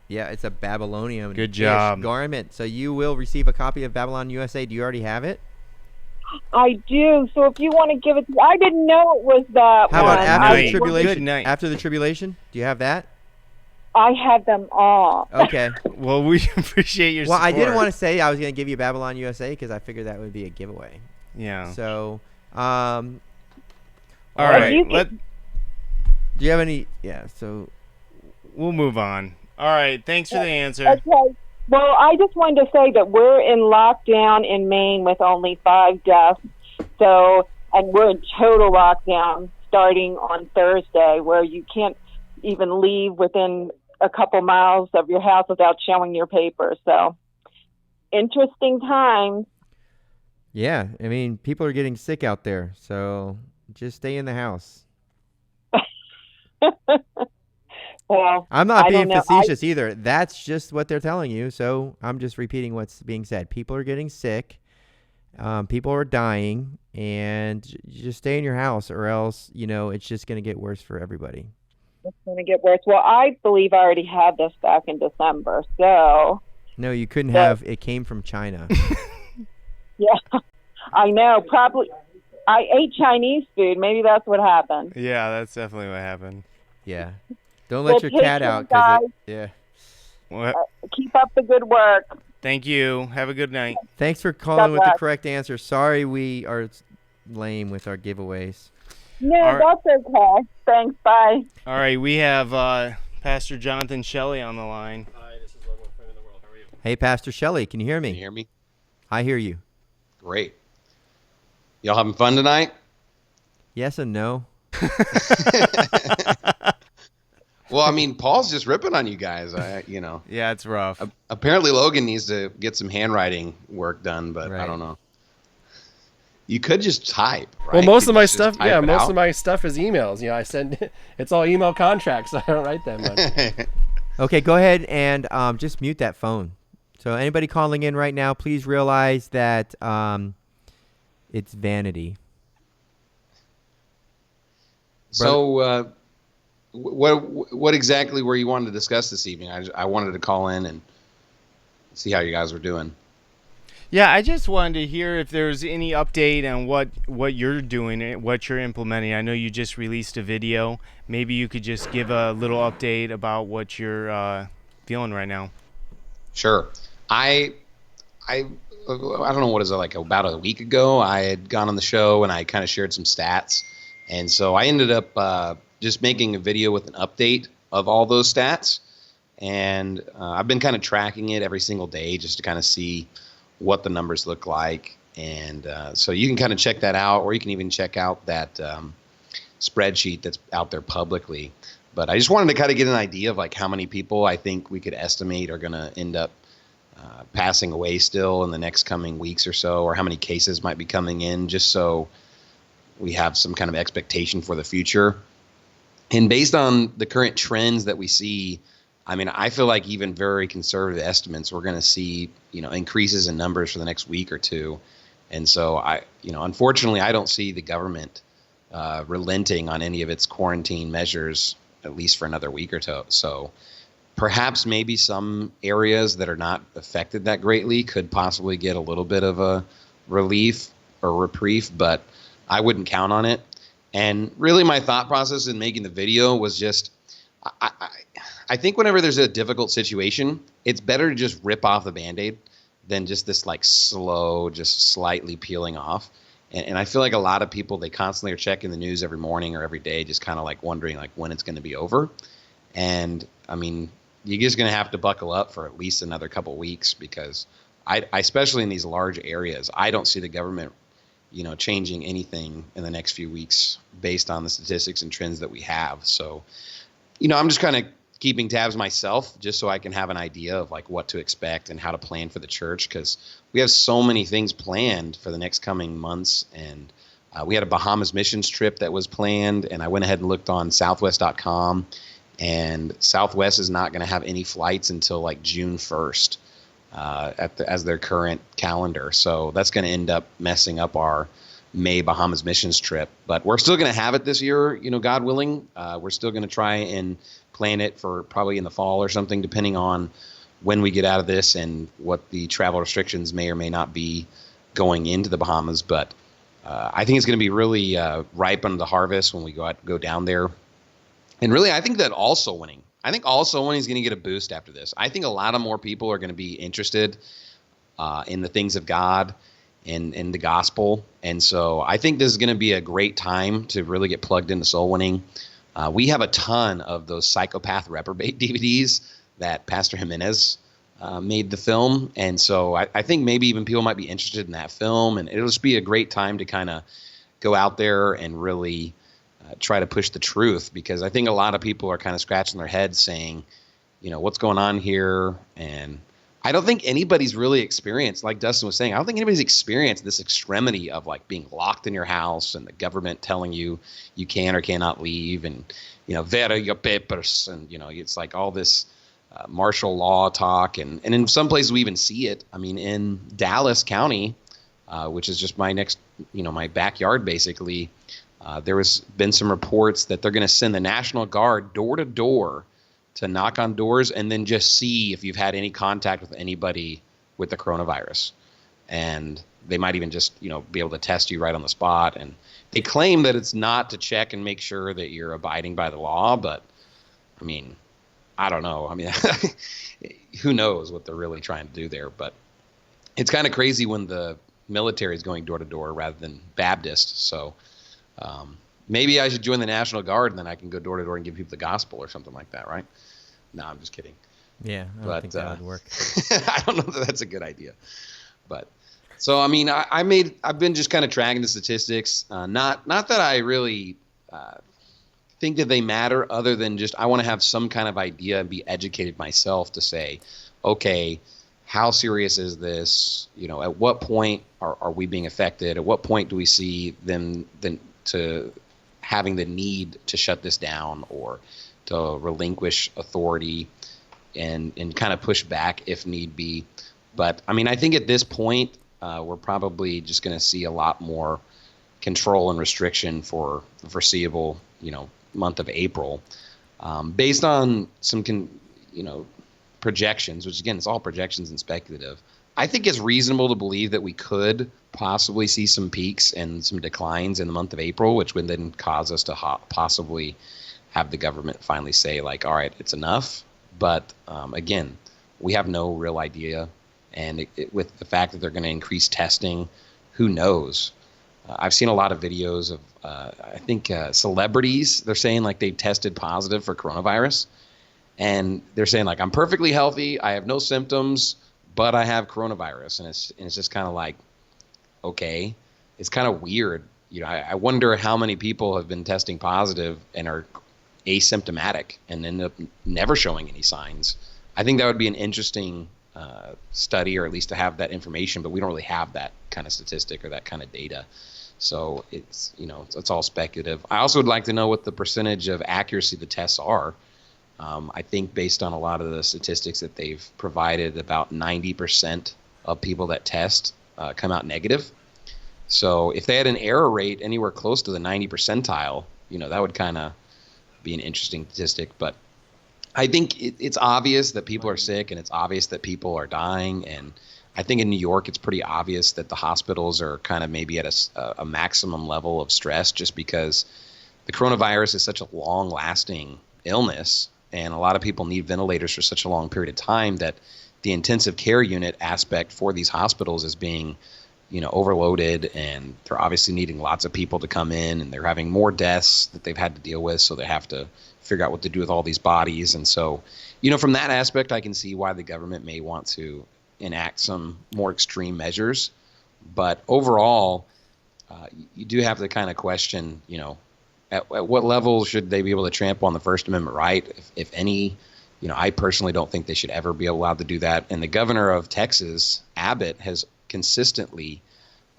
Yeah, it's a Babylonian Good job. garment. So you will receive a copy of Babylon USA. Do you already have it? I do. So if you want to give it to I didn't know it was that How one. about after the Good tribulation? night. After the tribulation? Do you have that? I have them all. Okay. Well, we appreciate your Well, support. I didn't want to say I was going to give you Babylon USA because I figured that would be a giveaway. Yeah. So, All right. Do you have any? Yeah. So we'll move on. All right. Thanks for the answer. Okay. Well, I just wanted to say that we're in lockdown in Maine with only 5 deaths. So, and we're in total lockdown starting on Thursday, where you can't even leave within a couple miles of your house without showing your papers. So, interesting times. yeah, I mean, people are getting sick out there, so just stay in the house. Well, I'm not I being don't know. facetious either. That's just what they're telling you. So I'm just repeating what's being said. People are getting sick. People are dying, and just stay in your house, or else it's just going to get worse for everybody. It's going to get worse. Well, I believe I already had this back in December. So, No, you couldn't have. It came from China. yeah, I know. Probably, I ate Chinese food. Maybe that's what happened. Yeah, that's definitely what happened. Yeah. Don't let Well, your cat take care, out. 'Cause guys. yeah. What? Keep up the good work. Thank you. Have a good night. Thanks for calling with the bless. correct answer. Sorry we are lame with our giveaways. No, All right. that's okay. Thanks. Bye. All right, we have Pastor Jonathan Shelley on the line. Hi, this is Logan with Friend of the World. How are you? Hey, Pastor Shelley, can you hear me? Can you hear me? I hear you. Great. Y'all having fun tonight? Yes and no. Well, I mean, Paul's just ripping on you guys. Yeah, it's rough. Apparently, Logan needs to get some handwriting work done, but I don't know. You could just type, right? Well, most You of my could just stuff, type yeah, it most out. of my stuff is emails. I send, it's all email contracts. I don't write that much. Okay, go ahead and just mute that phone. So anybody calling in right now, please realize that it's vanity. So, what exactly were you wanting to discuss this evening? I wanted to call in and see how you guys were doing. Yeah, I just wanted to hear if there's any update on what you're doing, what you're implementing. I know you just released a video. Maybe you could just give a little update about what you're feeling right now. Sure. I don't know, what is it, like about a week ago, I had gone on the show and I kind of shared some stats. And so I ended up just making a video with an update of all those stats. And I've been kind of tracking it every single day just to kind of see what the numbers look like. And so you can kind of check that out, or you can even check out that spreadsheet that's out there publicly. But I just wanted to kind of get an idea of like how many people I think we could estimate are going to end up passing away still in the next coming weeks or so, or how many cases might be coming in, just so we have some kind of expectation for the future. And based on the current trends that we see, I mean, I feel like even very conservative estimates, we're going to see, increases in numbers for the next week or two. And so unfortunately, I don't see the government relenting on any of its quarantine measures, at least for another week or two. So perhaps maybe some areas that are not affected that greatly could possibly get a little bit of a relief or reprieve, but I wouldn't count on it. And really my thought process in making the video was just, I think whenever there's a difficult situation, it's better to just rip off the Band-Aid than just this like slow, just slightly peeling off. And I feel like a lot of people, they constantly are checking the news every morning or every day, just kind of like wondering like when it's going to be over. And I mean, you're just going to have to buckle up for at least another couple weeks, because I especially in these large areas, I don't see the government, changing anything in the next few weeks based on the statistics and trends that we have. So, I'm just kind of keeping tabs myself just so I can have an idea of like what to expect and how to plan for the church, because we have so many things planned for the next coming months. And we had a Bahamas missions trip that was planned, and I went ahead and looked on southwest.com, and Southwest is not going to have any flights until like June 1st as their current calendar. So that's going to end up messing up our May Bahamas missions trip. But we're still going to have it this year, God willing. We're still going to try and plan it for probably in the fall or something, depending on when we get out of this and what the travel restrictions may or may not be going into the Bahamas. But I think it's going to be really ripe on the harvest when we go down there. And really, I think that All Soul Winning is going to get a boost after this. I think a lot of more people are going to be interested in the things of God and in the gospel. And so I think this is going to be a great time to really get plugged into soul winning. We have a ton of those Psychopath Reprobate DVDs that Pastor Jimenez made the film. And so I think maybe even people might be interested in that film. And it'll just be a great time to kind of go out there and really try to push the truth, because I think a lot of people are kind of scratching their heads saying, what's going on here? And I don't think anybody's really experienced, like Dustin was saying, I don't think anybody's experienced this extremity of like being locked in your house and the government telling you you can or cannot leave, and, vera your papers. And, it's like all this martial law talk. And in some places we even see it. I mean, in Dallas County, which is just my next, my backyard, basically, there has been some reports that they're going to send the National Guard door to door to knock on doors and then just see if you've had any contact with anybody with the coronavirus. And they might even just, be able to test you right on the spot. And they claim that it's not to check and make sure that you're abiding by the law. But, I mean, I don't know. I mean, who knows what they're really trying to do there. But it's kind of crazy when the military is going door to door rather than Baptist. So maybe I should join the National Guard, and then I can go door to door and give people the gospel or something like that, right? No, I'm just kidding. Yeah, I don't think that would work. I don't know that that's a good idea. But so, I mean, I've been just kind of tracking the statistics. Not that I really think that they matter, other than just I want to have some kind of idea and be educated myself to say, okay, how serious is this? At what point are we being affected? At what point do we see them to having the need to shut this down or to relinquish authority and kind of push back if need be? But I mean, I think at this point, we're probably just going to see a lot more control and restriction for the foreseeable, month of April, based on some, projections, which again, it's all projections and speculative. I think it's reasonable to believe that we could possibly see some peaks and some declines in the month of April, which would then cause us to possibly have the government finally say, like, all right, it's enough. But again, we have no real idea. And with the fact that they're going to increase testing, who knows? I've seen a lot of videos of, I think, celebrities. They're saying like they tested positive for coronavirus. And they're saying like, I'm perfectly healthy. I have no symptoms, but I have coronavirus. And it's just kind of like, okay, it's kind of weird. I wonder how many people have been testing positive and are asymptomatic and end up never showing any signs. I think that would be an interesting study, or at least to have that information, but we don't really have that kind of statistic or that kind of data. So it's all speculative. I also would like to know what the percentage of accuracy the tests are. I think based on a lot of the statistics that they've provided, about 90% of people that test come out negative. So if they had an error rate anywhere close to the 90 percentile, that would kind of be an interesting statistic. But I think it's obvious that people are sick, and it's obvious that people are dying. And I think in New York, it's pretty obvious that the hospitals are kind of maybe at a maximum level of stress, just because the coronavirus is such a long-lasting illness, and a lot of people need ventilators for such a long period of time that the intensive care unit aspect for these hospitals is being, overloaded, and they're obviously needing lots of people to come in, and they're having more deaths that they've had to deal with, so they have to figure out what to do with all these bodies. And so, from that aspect, I can see why the government may want to enact some more extreme measures. But overall, you do have to kind of question, at what level should they be able to trample on the First Amendment right, if any? I personally don't think they should ever be allowed to do that. And the governor of Texas, Abbott, has consistently,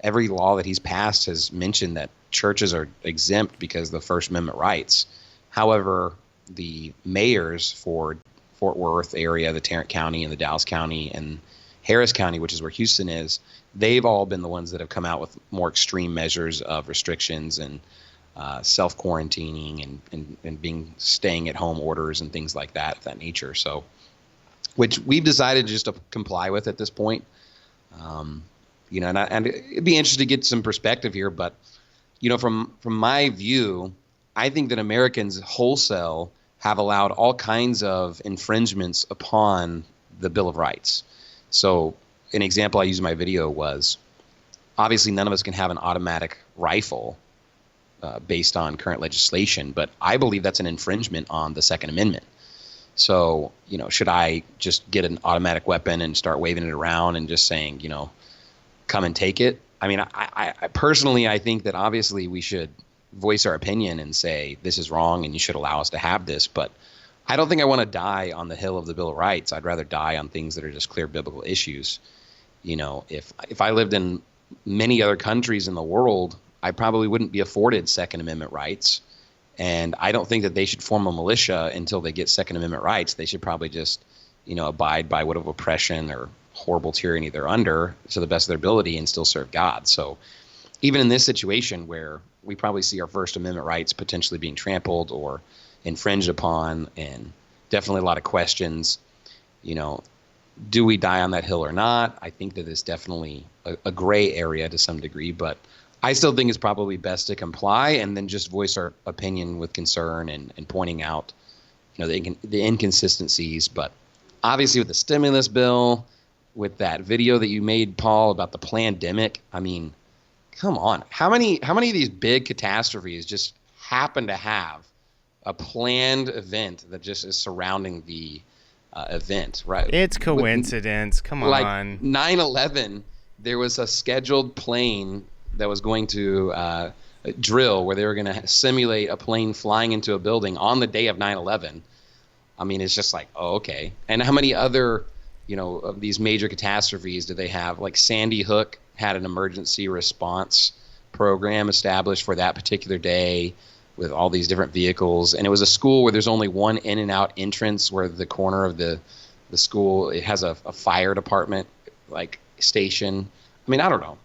every law that he's passed has mentioned that churches are exempt because of the First Amendment rights. However, the mayors for Fort Worth area, the Tarrant County and the Dallas County and Harris County, which is where Houston is, they've all been the ones that have come out with more extreme measures of restrictions and self-quarantining and staying at home orders and things like that of that nature. So, which we've decided just to comply with at this point. And it'd be interesting to get some perspective here, but from my view, I think that Americans wholesale have allowed all kinds of infringements upon the Bill of Rights. So an example I used in my video was, obviously none of us can have an automatic rifle based on current legislation, but I believe that's an infringement on the Second Amendment. So, should I just get an automatic weapon and start waving it around and just saying, come and take it? I mean, I personally, I think that obviously we should voice our opinion and say this is wrong and you should allow us to have this, but I don't think I want to die on the hill of the Bill of Rights. I'd rather die on things that are just clear biblical issues. If I lived in many other countries in the world, I probably wouldn't be afforded Second Amendment rights. And I don't think that they should form a militia until they get Second Amendment rights. They should probably just, abide by whatever oppression or horrible tyranny they're under to the best of their ability and still serve God. So even in this situation where we probably see our First Amendment rights potentially being trampled or infringed upon, and definitely a lot of questions, do we die on that hill or not? I think that it's definitely a gray area to some degree, but I still think it's probably best to comply and then just voice our opinion with concern and pointing out, the inconsistencies. But obviously with the stimulus bill, with that video that you made, Paul, about the plandemic, I mean, come on. How many of these big catastrophes just happen to have a planned event that just is surrounding the event, right? It's coincidence. Come on. Like 9/11, there was a scheduled plane that was going to drill where they were going to simulate a plane flying into a building on the day of 9/11. I mean, it's just like, oh, okay. And how many other, of these major catastrophes do they have? Like Sandy Hook had an emergency response program established for that particular day with all these different vehicles. And it was a school where there's only one in and out entrance, where the corner of the school, it has a fire department like station. I mean, I don't know.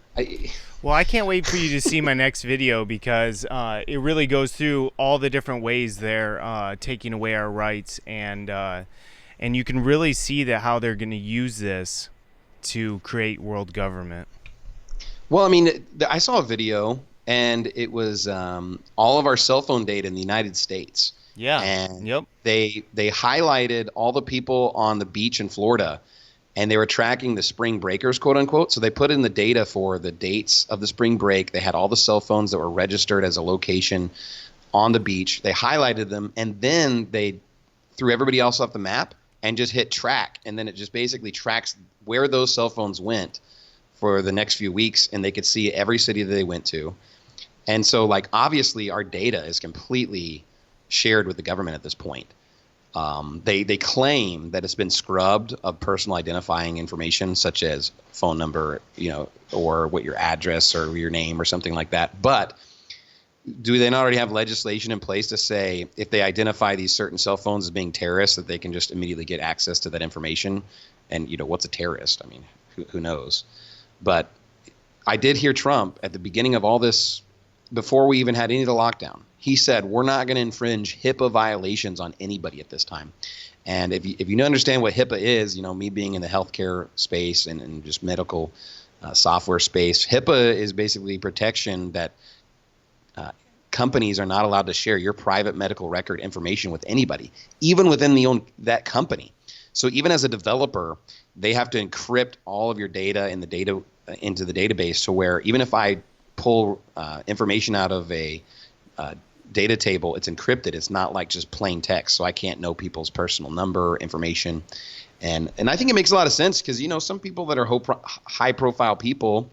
Well, I can't wait for you to see my next video, because it really goes through all the different ways they're taking away our rights, and you can really see that how they're going to use this to create world government. Well, I mean, I saw a video, and it was all of our cell phone data in the United States. Yeah. And yep. They highlighted all the people on the beach in Florida, and they were tracking the spring breakers, quote unquote. So they put in the data for the dates of the spring break. They had all the cell phones that were registered as a location on the beach. They highlighted them, and then they threw everybody else off the map and just hit track. And then it just basically tracks where those cell phones went for the next few weeks, and they could see every city that they went to. And so, like, obviously our data is completely shared with the government at this point. They claim that it's been scrubbed of personal identifying information, such as phone number, or what your address or your name or something like that. But do they not already have legislation in place to say if they identify these certain cell phones as being terrorists, that they can just immediately get access to that information? And, what's a terrorist? I mean, who knows? But I did hear Trump at the beginning of all this, before we even had any of the lockdown. He said, we're not going to infringe HIPAA violations on anybody at this time. And if you understand what HIPAA is, you know, me being in the healthcare space and just medical software space, HIPAA is basically protection that companies are not allowed to share your private medical record information with anybody, even within that company. So even as a developer, they have to encrypt all of your data in the data into the database, to where even if I pull information out of a data table, it's encrypted. It's not like just plain text, so I can't know people's personal number information. And I think it makes a lot of sense, because, you know, some people that are high profile people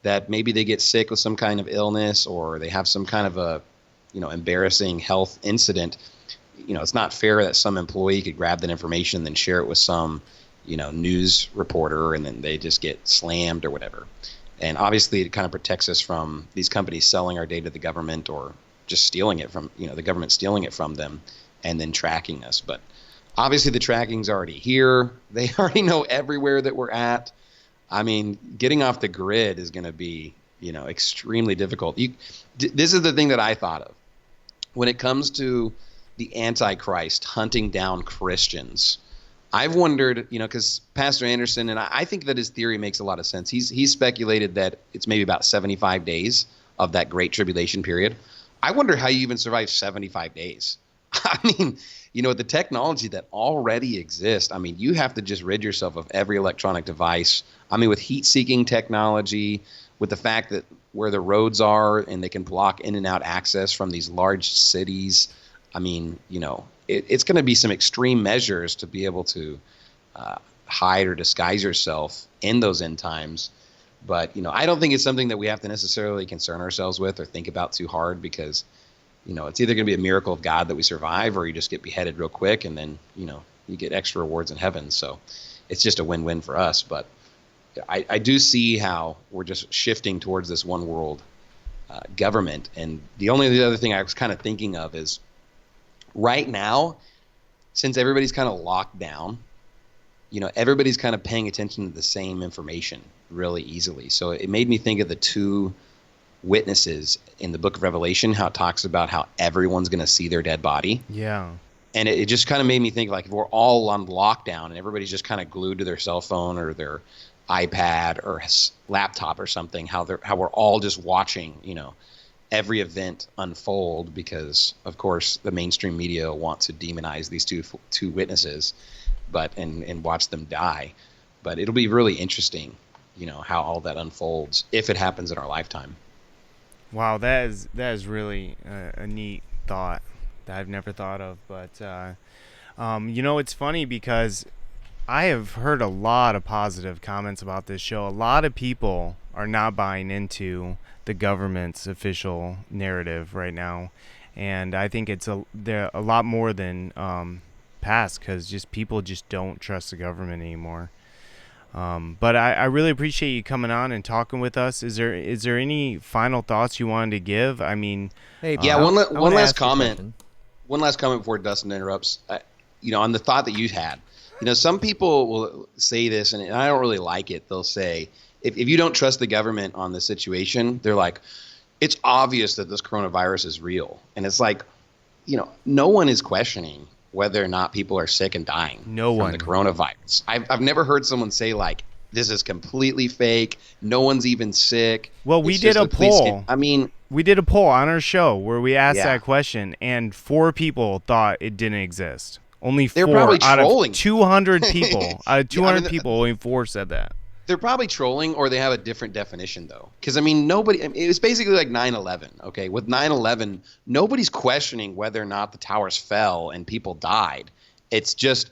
that maybe they get sick with some kind of illness, or they have some kind of a, you know, embarrassing health incident. You know, it's not fair that some employee could grab that information and then share it with some, you know, news reporter, and then they just get slammed or whatever. And obviously it kind of protects us from these companies selling our data to the government, or just stealing it from, you know, the government stealing it from them and then tracking us. But obviously the tracking's already here. They already know everywhere that we're at. I mean, getting off the grid is going to be, you know, extremely difficult. This is the thing that I thought of when it comes to the Antichrist hunting down Christians. I've wondered, you know, because Pastor Anderson, and I think that his theory makes a lot of sense. He's speculated that it's maybe about 75 days of that Great Tribulation period. I wonder how you even survive 75 days. I mean, you know, the technology that already exists, I mean, you have to just rid yourself of every electronic device. I mean, with heat-seeking technology, with the fact that where the roads are and they can block in and out access from these large cities, I mean, you know, it's going to be some extreme measures to be able to hide or disguise yourself in those end times. But, you know, I don't think it's something that we have to necessarily concern ourselves with or think about too hard, because, you know, it's either going to be a miracle of God that we survive, or you just get beheaded real quick and then, you know, you get extra rewards in heaven. So it's just a win-win for us. But I do see how we're just shifting towards this one world government. And the other thing I was kind of thinking of is, right now, since everybody's kind of locked down, you know, everybody's kind of paying attention to the same information really easily. So it made me think of the two witnesses in the book of Revelation, how it talks about how everyone's going to see their dead body. Yeah. And it just kind of made me think, like, if we're all on lockdown and everybody's just kind of glued to their cell phone or their iPad or laptop or something, how we're all just watching, you know, every event unfold, because of course the mainstream media wants to demonize these two witnesses, and watch them die. But it'll be really interesting, you know, how all that unfolds if it happens in our lifetime. Wow, that is really a neat thought that I've never thought of. But you know, it's funny because I have heard a lot of positive comments about this show. A lot of people are not buying into the government's official narrative right now, and I think it's a lot more than past, because just people just don't trust the government anymore. But I really appreciate you coming on and talking with us. Is there any final thoughts you wanted to give? I mean, hey, yeah, one last comment. One last comment before Dustin interrupts. You know, on the thought that you had. You know, some people will say this, and I don't really like it. They'll say, if you don't trust the government on the situation, they're like, it's obvious that this coronavirus is real. And it's like, you know, no one is questioning whether or not people are sick and dying from the coronavirus. I've never heard someone say, like, this is completely fake. No one's even sick. Well, we did a poll. We did a poll on our show where we asked that question, and 4 people thought it didn't exist. Only 4 out of 200 people. Out of 200 people, only 4 said that. They're probably trolling, or they have a different definition, though. Because, I mean, it was basically like 9/11, okay? With 9/11, nobody's questioning whether or not the towers fell and people died. It's just,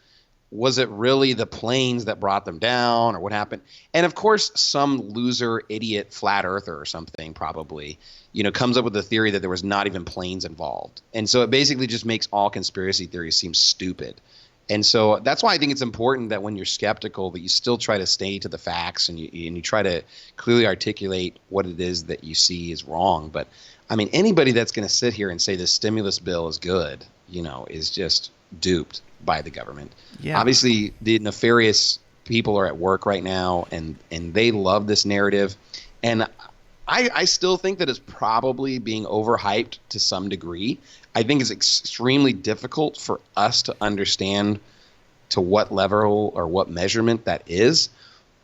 was it really the planes that brought them down, or what happened? And, of course, some loser, idiot, flat earther or something probably, you know, comes up with the theory that there was not even planes involved. And so it basically just makes all conspiracy theories seem stupid. And so that's why I think it's important that when you're skeptical, that you still try to stay to the facts, and you try to clearly articulate what it is that you see is wrong. But, I mean, anybody that's going to sit here and say the stimulus bill is good, you know, is just duped by the government. Yeah. Obviously, the nefarious people are at work right now, and they love this narrative. And I still think that it's probably being overhyped to some degree. I think it's extremely difficult for us to understand to what level or what measurement that is.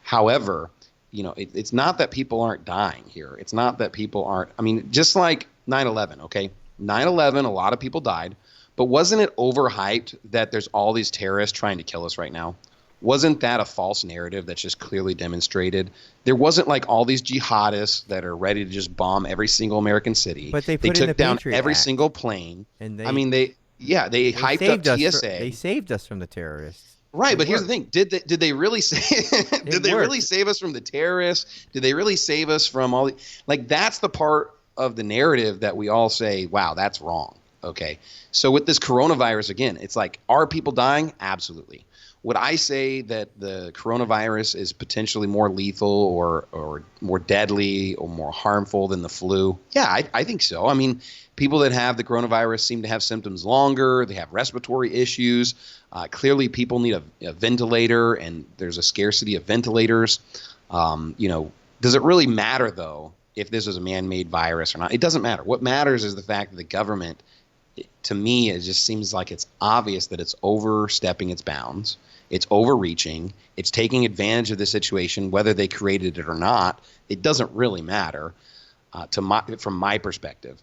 However, it's not that people aren't dying here. It's not that people aren't. I mean, just like 9/11, okay? 9/11, a lot of people died. But wasn't it overhyped that there's all these terrorists trying to kill us right now? Wasn't that a false narrative that's just clearly demonstrated? There wasn't like all these jihadists that are ready to just bomb every single American city. But they took down every single plane. And they hyped up TSA. They saved us from the terrorists. Right, but here's the thing: did they really really save us from the terrorists? Did they really save us from all that's the part of the narrative that we all say, "Wow, that's wrong." Okay, so with this coronavirus again, it's like, are people dying? Absolutely. Would I say that the coronavirus is potentially more lethal or more deadly or more harmful than the flu? Yeah, I think so. I mean, people that have the coronavirus seem to have symptoms longer. They have respiratory issues. Clearly, people need a ventilator, and there's a scarcity of ventilators. Does it really matter, though, if this is a man-made virus or not? It doesn't matter. What matters is the fact that the government, to me, it just seems like it's obvious that it's overstepping its bounds. It's overreaching. It's taking advantage of the situation, whether they created it or not. It doesn't really matter from my perspective.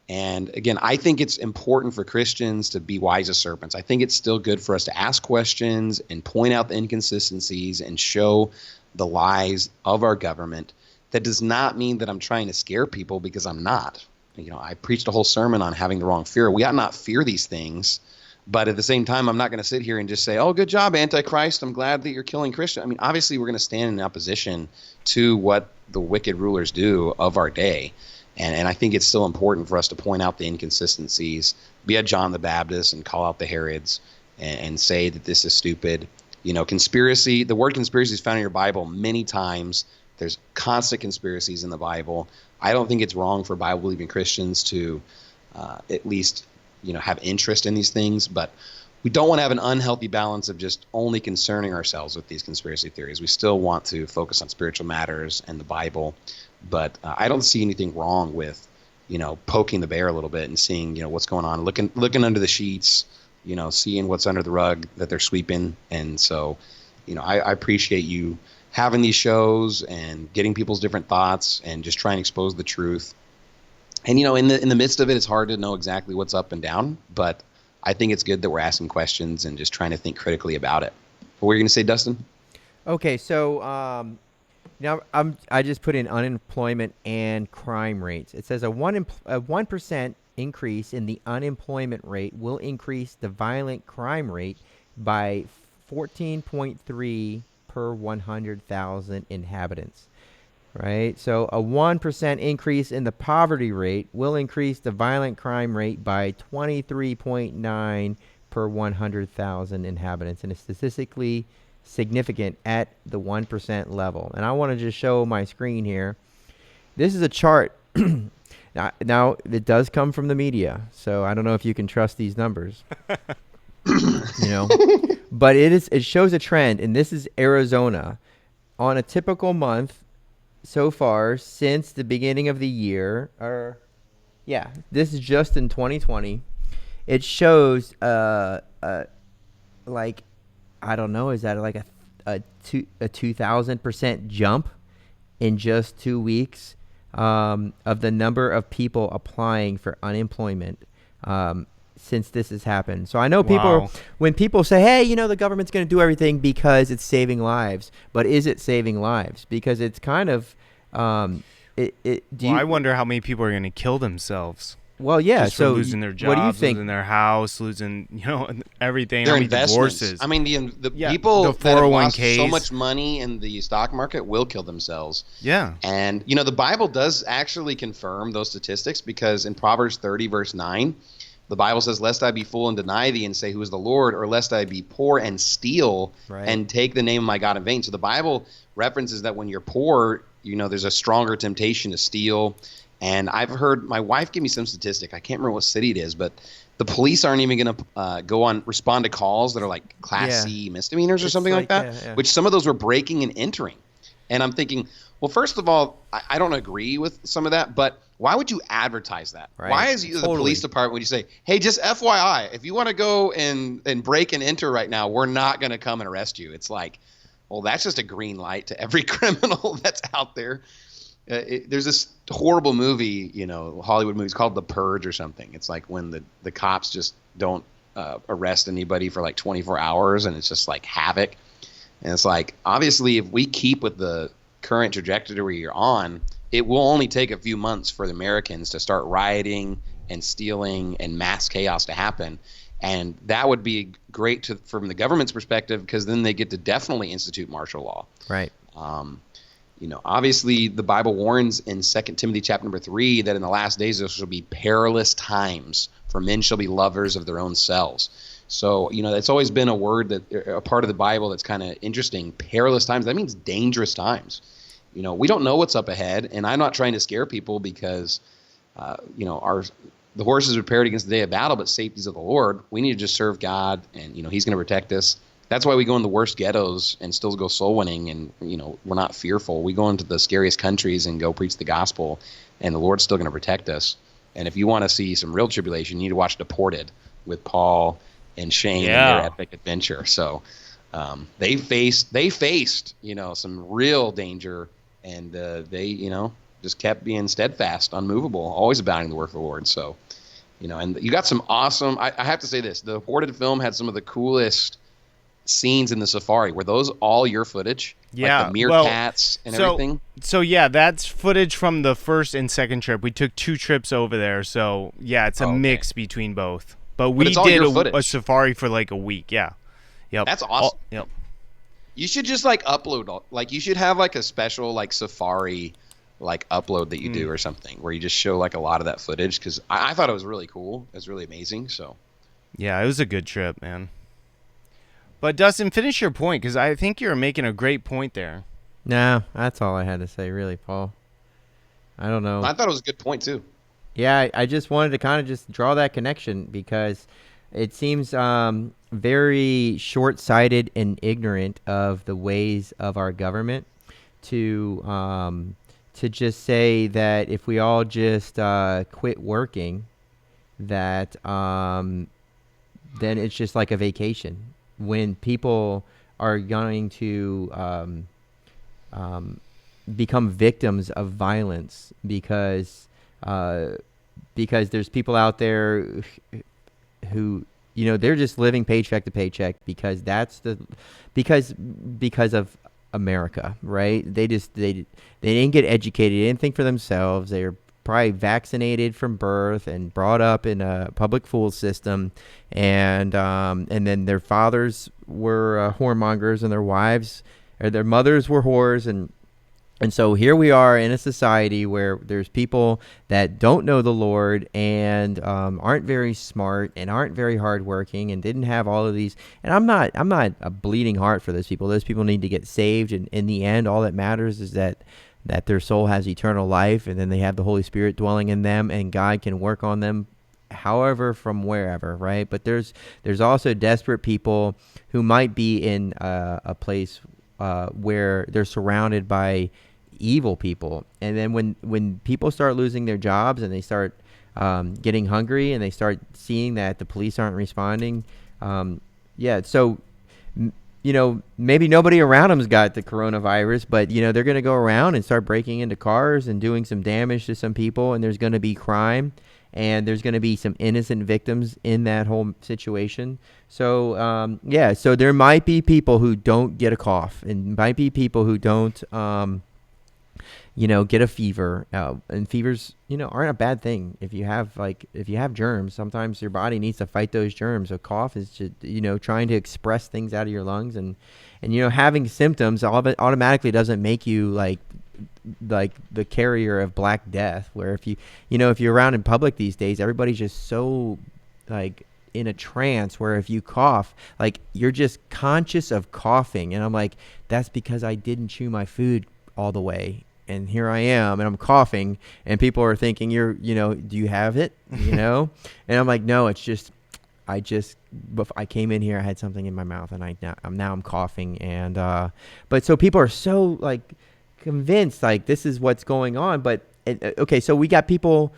And again, I think it's important for Christians to be wise as serpents. I think it's still good for us to ask questions and point out the inconsistencies and show the lies of our government. That does not mean that I'm trying to scare people, because I'm not. I preached a whole sermon on having the wrong fear. We ought not fear these things. But at the same time, I'm not going to sit here and just say, oh, good job, Antichrist. I'm glad that you're killing Christians. I mean, obviously, we're going to stand in opposition to what the wicked rulers do of our day. And I think it's still important for us to point out the inconsistencies, be a John the Baptist and call out the Herods and say that this is stupid. Conspiracy, the word conspiracy is found in your Bible many times. There's constant conspiracies in the Bible. I don't think it's wrong for Bible-believing Christians to at least have interest in these things, but we don't want to have an unhealthy balance of just only concerning ourselves with these conspiracy theories. We still want to focus on spiritual matters and the Bible, but I don't see anything wrong with, poking the bear a little bit and seeing, what's going on, looking under the sheets, seeing what's under the rug that they're sweeping. And so, I appreciate you having these shows and getting people's different thoughts and just trying to expose the truth. And, in the midst of it, it's hard to know exactly what's up and down, but I think it's good that we're asking questions and just trying to think critically about it. What were you going to say, Dustin? Okay, so now I just put in unemployment and crime rates. It says a 1% increase in the unemployment rate will increase the violent crime rate by 14.3 per 100,000 inhabitants. Right, so a 1% increase in the poverty rate will increase the violent crime rate by 23.9 per 100,000 inhabitants, and it's statistically significant at the 1% level. And I want to just show my screen here. This is a chart. Now, it does come from the media, so I don't know if you can trust these numbers. But it shows a trend, and this is Arizona. On a typical month, so far since the beginning of the year, this is just in 2020. It shows I don't know, is that like a 2,000% jump in just 2 weeks of the number of people applying for unemployment since this has happened. So I know when people say, hey, the government's going to do everything because it's saving lives, but is it saving lives? Because it's kind of I wonder how many people are going to kill themselves. Well, yeah. Just for losing their jobs, what do you think? Losing their house, losing everything. Their how many investments. divorces. I mean, the people the that have lost 401ks. so much money in the stock market will kill themselves. Yeah. And the Bible does actually confirm those statistics, because in Proverbs 30 verse 9, the Bible says, lest I be full and deny thee and say, who is the Lord? Or lest I be poor and steal and take the name of my God in vain. So the Bible references that when you're poor, there's a stronger temptation to steal. And I've heard my wife give me some statistic. I can't remember what city it is, but the police aren't even going to respond to calls that are like Class C misdemeanors or something like that, which some of those were breaking and entering. And I'm thinking, well, first of all, I don't agree with some of that, but why would you advertise that? Right. Why is the police department when you say, hey, just FYI, if you want to go and break and enter right now, we're not going to come and arrest you. It's like, well, that's just a green light to every criminal that's out there. There's this horrible movie, Hollywood movies called The Purge or something. It's like when the cops just don't arrest anybody for like 24 hours and it's just like havoc. And it's like, obviously, if we keep with the current trajectory you're on, it will only take a few months for the Americans to start rioting and stealing and mass chaos to happen. And that would be great from the government's perspective, because then they get to definitely institute martial law. Right. Obviously, the Bible warns in 2 Timothy chapter number 3 that in the last days there shall be perilous times, for men shall be lovers of their own selves. So, that's always been a part of the Bible that's kind of interesting. Perilous times, that means dangerous times. We don't know what's up ahead, and I'm not trying to scare people because, the horse is prepared against the day of battle, but safety is of the Lord. We need to just serve God, and, He's going to protect us. That's why we go in the worst ghettos and still go soul winning, and, we're not fearful. We go into the scariest countries and go preach the gospel, and the Lord's still going to protect us. And if you want to see some real tribulation, you need to watch Deported with Paul and Shane and their epic adventure. So they faced some real danger, and they just kept being steadfast, unmovable, always abounding the work of the Lord. So and you got some awesome. I have to say this: the Deported film had some of the coolest scenes in the safari. Were those all your footage? Yeah, like the meerkats and everything. So yeah, that's footage from the first and second trip. We took 2 trips over there, so yeah, it's a mix between both. But we did a safari for like a week. Yeah. Yep. That's awesome. Yep. You should just upload, you should have a special safari upload that you do or something where you just show a lot of that footage, because I thought it was really cool. It was really amazing. So. Yeah, it was a good trip, man. But Dustin, finish your point, because I think you're making a great point there. No, that's all I had to say, really, Paul. I don't know. I thought it was a good point too. Yeah, I just wanted to kind of just draw that connection, because it seems very short-sighted and ignorant of the ways of our government to just say that if we all just quit working, that then it's just like a vacation, when people are going to become victims of violence because there's people out there who they're just living paycheck to paycheck because of America, right? They didn't get educated, they didn't think for themselves. They're probably vaccinated from birth and brought up in a public school system, and then their fathers were whoremongers and their wives or their mothers were whores, and so here we are in a society where there's people that don't know the Lord and aren't very smart and aren't very hardworking and didn't have all of these. And I'm not a bleeding heart for those people. Those people need to get saved, and in the end, all that matters is that their soul has eternal life, and then they have the Holy Spirit dwelling in them, and God can work on them however from wherever, right? But there's also desperate people who might be in a place where they're surrounded by evil people, and then when people start losing their jobs and they start getting hungry and they start seeing that the police aren't responding, so maybe nobody around them's got the coronavirus, but they're going to go around and start breaking into cars and doing some damage to some people, and there's going to be crime, and there's going to be some innocent victims in that whole situation. So so there might be people who don't get a cough, and might be people who don't get a fever, and fevers, aren't a bad thing. If you have germs, sometimes your body needs to fight those germs. A cough is just, trying to express things out of your lungs, and having symptoms automatically doesn't make you like the carrier of Black Death, where if you're around in public these days, everybody's just so in a trance where if you cough, you're just conscious of coughing. And I'm like, that's because I didn't chew my food all the way. And here I am, and I'm coughing, and people are thinking, do you have it? And I'm like, no, it's just, I came in here, I had something in my mouth, and I'm coughing. And, but so people are so convinced like this is what's going on. But okay, so we got people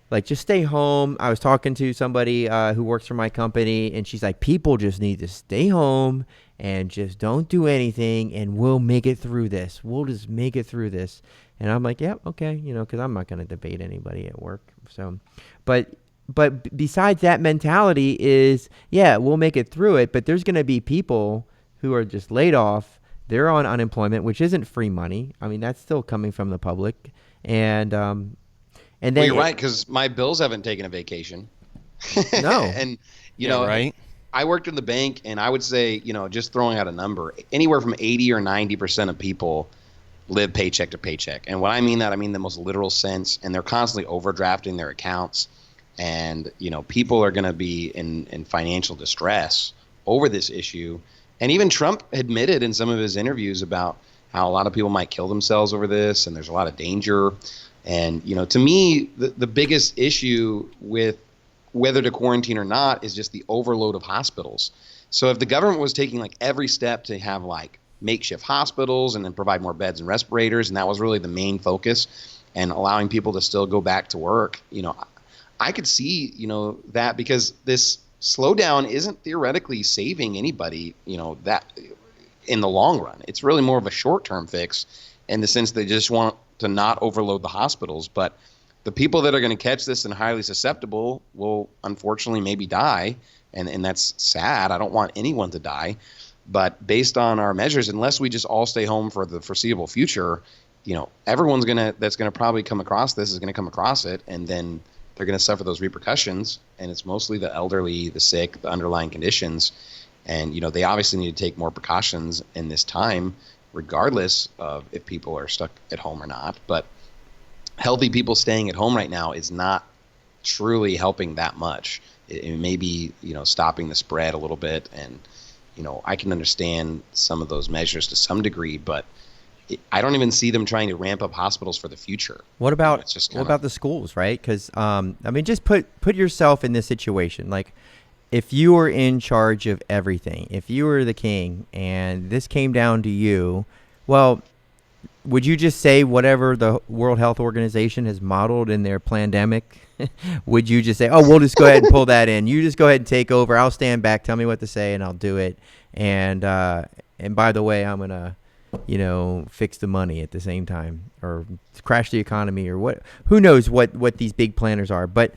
like, just stay home. I was talking to somebody who works for my company, and she's like, people just need to stay home and just don't do anything, and we'll make it through this. We'll just make it through this. And I'm like, yeah, okay, because I'm not going to debate anybody at work. So, but besides that mentality is, yeah, we'll make it through it, but there's going to be people who are just laid off. They're on unemployment, which isn't free money. I mean, that's still coming from the public. And then well, you're right, because my bills haven't taken a vacation. No. And, right. I worked in the bank, and I would say, just throwing out a number, anywhere from 80 or 90% of people live paycheck to paycheck. And when I mean that, I mean the most literal sense, and they're constantly overdrafting their accounts. And, people are going to be in financial distress over this issue. And even Trump admitted in some of his interviews about how a lot of people might kill themselves over this, and there's a lot of danger. And, to me, the biggest issue with whether to quarantine or not is just the overload of hospitals. So if the government was taking like every step to have like makeshift hospitals and then provide more beds and respirators, and that was really the main focus, and allowing people to still go back to work, I could see, that, because this slowdown isn't theoretically saving anybody, that in the long run. It's really more of a short-term fix in the sense they just want to not overload the hospitals. But the people that are going to catch this and highly susceptible will unfortunately maybe die. And that's sad. I don't want anyone to die. But based on our measures, unless we just all stay home for the foreseeable future, everyone's that's going to probably come across this is going to come across it. And then they're going to suffer those repercussions. And it's mostly the elderly, the sick, the underlying conditions. And, they obviously need to take more precautions in this time, regardless of if people are stuck at home or not. But healthy people staying at home right now is not truly helping that much. It may be, stopping the spread a little bit. And, I can understand some of those measures to some degree, but I don't even see them trying to ramp up hospitals for the future. What about what about the schools, right? Because just put yourself in this situation. Like, if you were in charge of everything, if you were the king, and this came down to you, well, would you just say whatever the World Health Organization has modeled in their pandemic? Would you just say, oh, we'll just go ahead and pull that in? You just go ahead and take over. I'll stand back. Tell me what to say, and I'll do it. And by the way, I'm gonna, fix the money at the same time, or crash the economy, or what? Who knows what these big planners are? But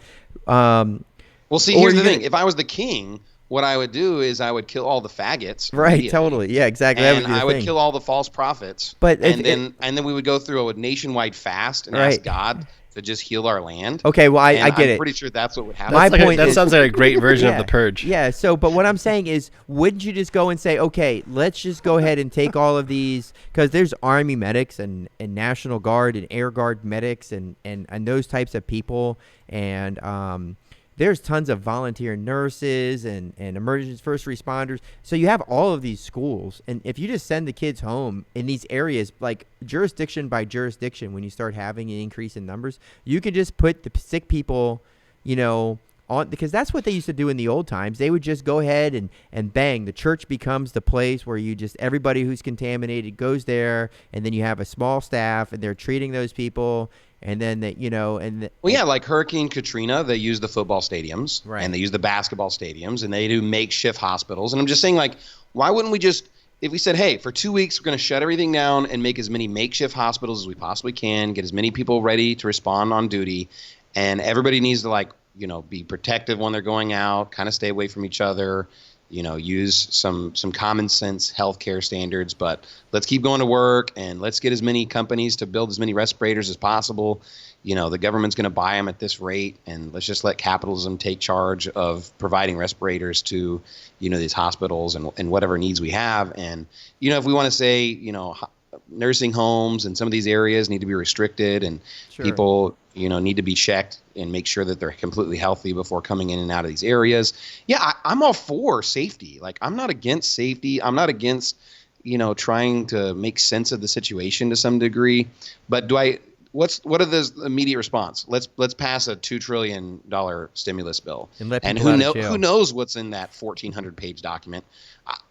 well, see, here's the thing: if I was the king, what I would do is I would kill all the faggots. Right. Totally. Yeah. Exactly. And I would kill all the false prophets. But and then we would go through a nationwide fast and ask God to just heal our land. Okay, well, I get it. I'm pretty sure that's what would happen. My point that sounds like a great version of the Purge. Yeah, so, but what I'm saying is, wouldn't you just go and say, okay, let's just go ahead and take all of these, because there's Army medics and National Guard and Air Guard medics and those types of people, and there's tons of volunteer nurses and emergency first responders. So you have all of these schools. And if you just send the kids home in these areas, like jurisdiction by jurisdiction, when you start having an increase in numbers, you can just put the sick people, on, because that's what they used to do in the old times. They would just go ahead and bang. The church becomes the place where everybody who's contaminated goes there. And then you have a small staff, and they're treating those people. And then like Hurricane Katrina, they use the football stadiums, right, and they use the basketball stadiums, and they do makeshift hospitals. And I'm just saying, like, why wouldn't we just, if we said, hey, for 2 weeks we're going to shut everything down and make as many makeshift hospitals as we possibly can, get as many people ready to respond on duty, and everybody needs to be protective when they're going out, kind of stay away from each other, use some common sense healthcare standards, but let's keep going to work, and let's get as many companies to build as many respirators as possible. The government's going to buy them at this rate, and let's just let capitalism take charge of providing respirators to, these hospitals and whatever needs we have. And, if we want to say, nursing homes and some of these areas need to be restricted, and people, need to be checked and make sure that they're completely healthy before coming in and out of these areas. Yeah, I'm all for safety. Like, I'm not against safety. I'm not against, trying to make sense of the situation to some degree. But what are the immediate response? Let's pass a $2 trillion stimulus bill. And who knows what's in that 1,400-page document?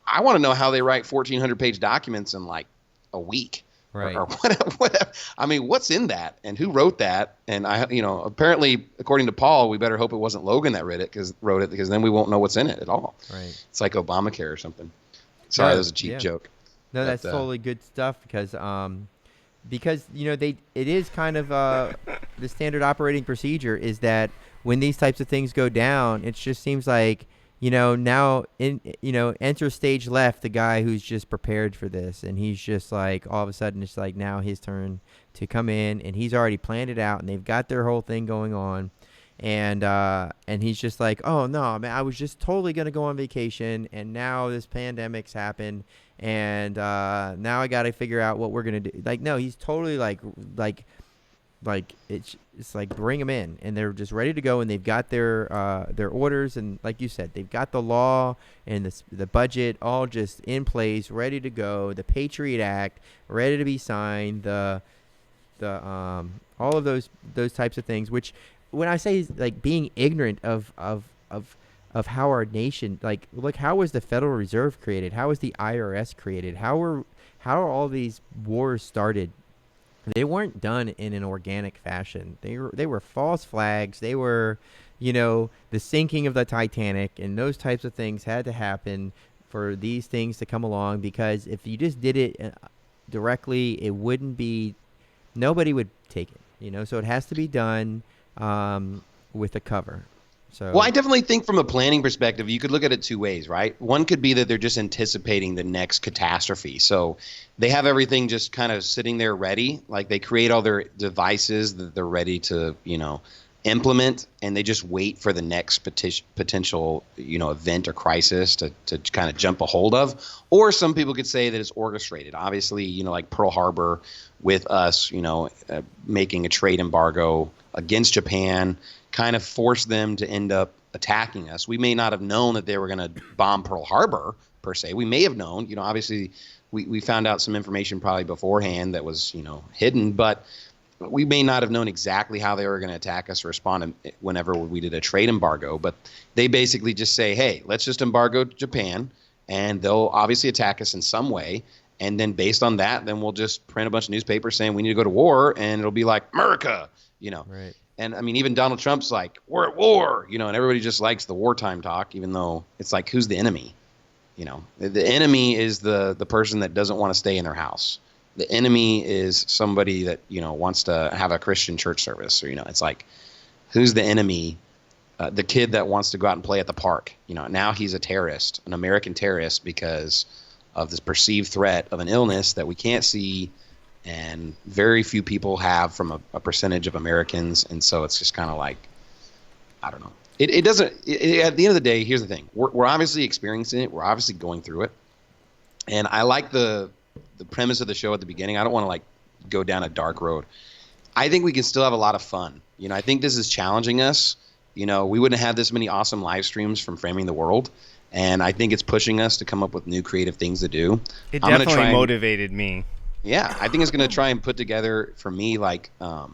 I want to know how they write 1,400-page documents in like a week. Right. Or whatever. I mean, what's in that, and who wrote that? And apparently, according to Paul, we better hope it wasn't Logan that wrote it, because then we won't know what's in it at all. Right. It's like Obamacare or something. Sorry, No, that was a cheap joke. No, that's totally good stuff because it is kind of the standard operating procedure is that when these types of things go down, it just seems like now enter stage left the guy who's just prepared for this, and he's just like all of a sudden it's like now his turn to come in, and he's already planned it out, and they've got their whole thing going on, and he's just like, oh no, man, I was just totally gonna go on vacation, and now this pandemic's happened, and now I got to figure out what we're gonna do. Like, no, he's totally like it's like bring them in, and they're just ready to go, and they've got their orders, and like you said, they've got the law and the budget all just in place, ready to go. The Patriot Act ready to be signed. The all of those types of things. Which, when I say like being ignorant of how our nation, like how was the Federal Reserve created? How was the IRS created? How are all these wars started? They weren't done in an organic fashion. They were false flags. They were, the sinking of the Titanic, and those types of things had to happen for these things to come along, because if you just did it directly, it wouldn't be, nobody would take it, so it has to be done with a cover. So, well, I definitely think from a planning perspective, you could look at it two ways, right? One could be that they're just anticipating the next catastrophe. So they have everything just kind of sitting there ready. Like they create all their devices that they're ready to, implement, and they just wait for the next potential, event or crisis to kind of jump a hold of. Or some people could say that it's orchestrated. Obviously, like Pearl Harbor with us, making a trade embargo against Japan kind of forced them to end up attacking us. We may not have known that they were going to bomb Pearl Harbor per se. We may have known, obviously we found out some information probably beforehand that was, hidden, but we may not have known exactly how they were going to attack us or respond whenever we did a trade embargo. But they basically just say, hey, let's just embargo Japan, and they'll obviously attack us in some way. And then based on that, then we'll just print a bunch of newspapers saying we need to go to war, and it'll be like America, Right. And I mean, even Donald Trump's like, we're at war, and everybody just likes the wartime talk, even though it's like, who's the enemy? The enemy is the person that doesn't want to stay in their house. The enemy is somebody that, wants to have a Christian church service, or, it's like, who's the enemy? The kid that wants to go out and play at the park, now he's a terrorist, an American terrorist, because of this perceived threat of an illness that we can't see, and very few people have from a percentage of Americans. And so it's just kind of like, I don't know. It doesn't, at the end of the day, here's the thing. We're obviously experiencing it. We're obviously going through it. And I like the premise of the show at the beginning. I don't want to like go down a dark road. I think we can still have a lot of fun. I think this is challenging us. We wouldn't have this many awesome live streams from Framing the World. And I think it's pushing us to come up with new creative things to do. It definitely motivated me. Yeah, I think it's going to try and put together for me like a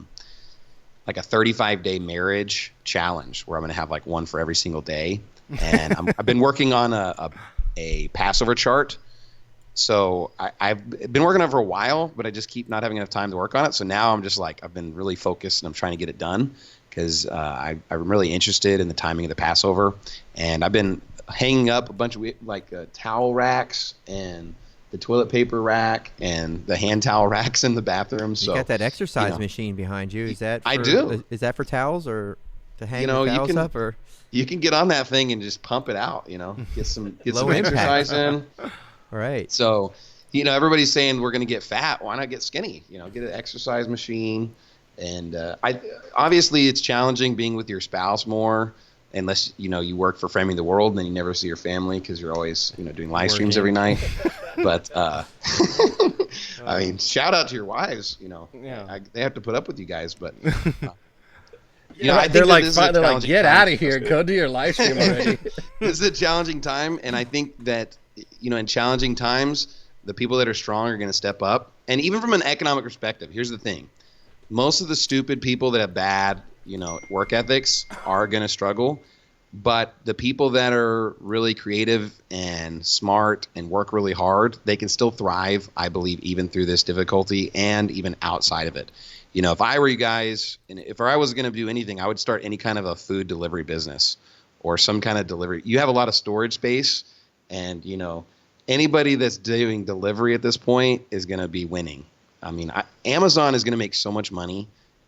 35-day marriage challenge where I'm going to have like one for every single day. And I've been working on a Passover chart. So I've been working on it for a while, but I just keep not having enough time to work on it. So now I'm just like, I've been really focused, and I'm trying to get it done because I'm really interested in the timing of the Passover. And I've been hanging up a bunch of like towel racks and the toilet paper rack and the hand towel racks in the bathroom. So you got that exercise machine behind you. Is that I do. Is that for towels or to hang the towels up? Or you can get on that thing and just pump it out. Get some exercise in. Right. So, everybody's saying we're going to get fat. Why not get skinny? Get an exercise machine. And obviously it's challenging being with your spouse more, unless you work for Framing the World, and then you never see your family because you're always doing live streams every night. But I mean, shout out to your wives. They have to put up with you guys, but. I think they're like, get out of here, go do your live stream already. This is a challenging time, and I think that in challenging times, the people that are strong are going to step up. And even from an economic perspective, here's the thing: most of the stupid people that have bad work ethics are going to struggle. But the people that are really creative and smart and work really hard, they can still thrive, I believe, even through this difficulty and even outside of it. You know, if I were you guys, and if I was going to do anything, I would start any kind of a food delivery business or some kind of delivery. You have a lot of storage space, and, you know, anybody that's doing delivery at this point is going to be winning. I mean, Amazon is going to make so much money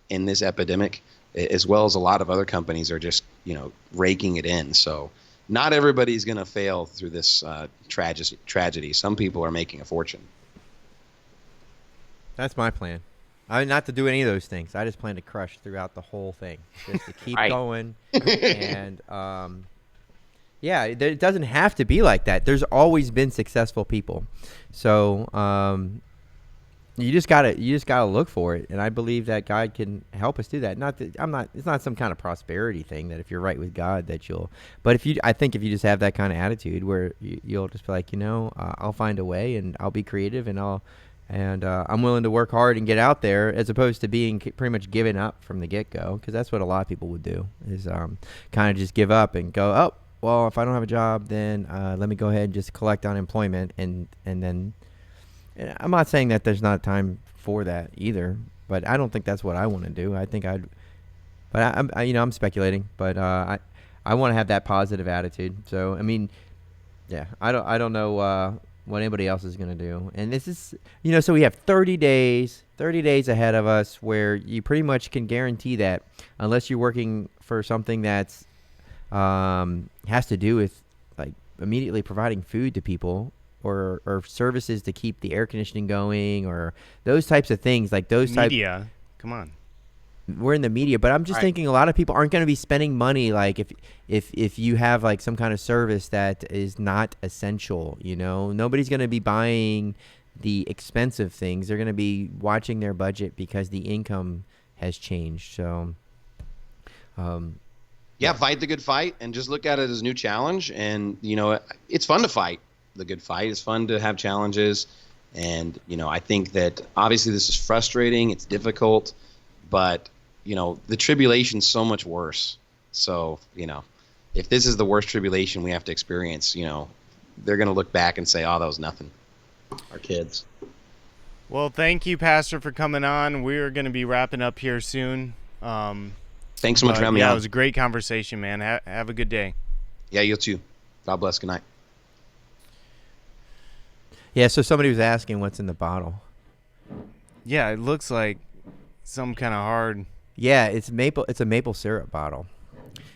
in this epidemic, as well as a lot of other companies are just, you know, raking it in. So not everybody's going to fail through this tragedy. Some people are making a fortune. That's my plan. I mean, not to do any of those things. I just plan to crush throughout the whole thing, just to keep going. And yeah, it doesn't have to be like that. There's always been successful people. So you just gotta look for it, and I believe that God can help us do that. It's not some kind of prosperity thing that if you're right with God that you'll. But I think if you just have that kind of attitude where you'll just be like, you know, I'll find a way, and I'll be creative, and I'm willing to work hard and get out there, as opposed to being pretty much giving up from the get-go, because that's what a lot of people would do, is kind of just give up and go, oh, well, if I don't have a job, then let me go ahead and just collect unemployment, and then. And I'm not saying that there's not time for that either, but I don't think that's what I want to do. I think I'm speculating, but I want to have that positive attitude. So I mean, yeah, I don't know what anybody else is going to do. And this is, you know, so we have 30 days ahead of us where you pretty much can guarantee that, unless you're working for something that's has to do with like immediately providing food to people, or services to keep the air conditioning going, or those types of things, like those media. Come on. We're in the media, but I'm just thinking a lot of people aren't going to be spending money like if you have like some kind of service that is not essential, you know. Nobody's going to be buying the expensive things. They're going to be watching their budget because the income has changed. So yeah, fight the good fight and just look at it as a new challenge. And, you know, it's fun to fight the good fight. It's fun to have challenges. And, you know, I think that obviously this is frustrating. It's difficult. But, you know, the tribulation's so much worse. So, you know, if this is the worst tribulation we have to experience, you know, they're going to look back and say, oh, that was nothing. Our kids. Well, thank you, Pastor, for coming on. We're going to be wrapping up here soon. Thanks so much for having me on. Yeah, it was a great conversation, man. Have a good day. Yeah, you too. God bless. Good night. Yeah, so somebody was asking what's in the bottle. Yeah, it looks like some kind of hard. Yeah, it's a maple syrup bottle.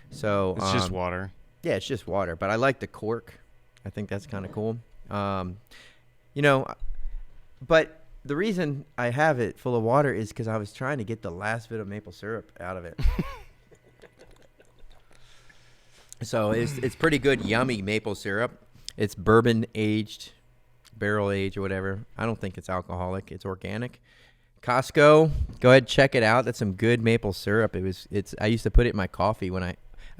So it's just water. Yeah, it's just water. But I like the cork. I think that's kind of cool. You know, but the reason I have it full of water is because I was trying to get the last bit of maple syrup out of it. So it's pretty good, yummy maple syrup. It's bourbon aged, barrel aged or whatever. I don't think it's alcoholic. It's organic. Costco, go ahead, check it out. That's some good maple syrup. I used to put it in my coffee when I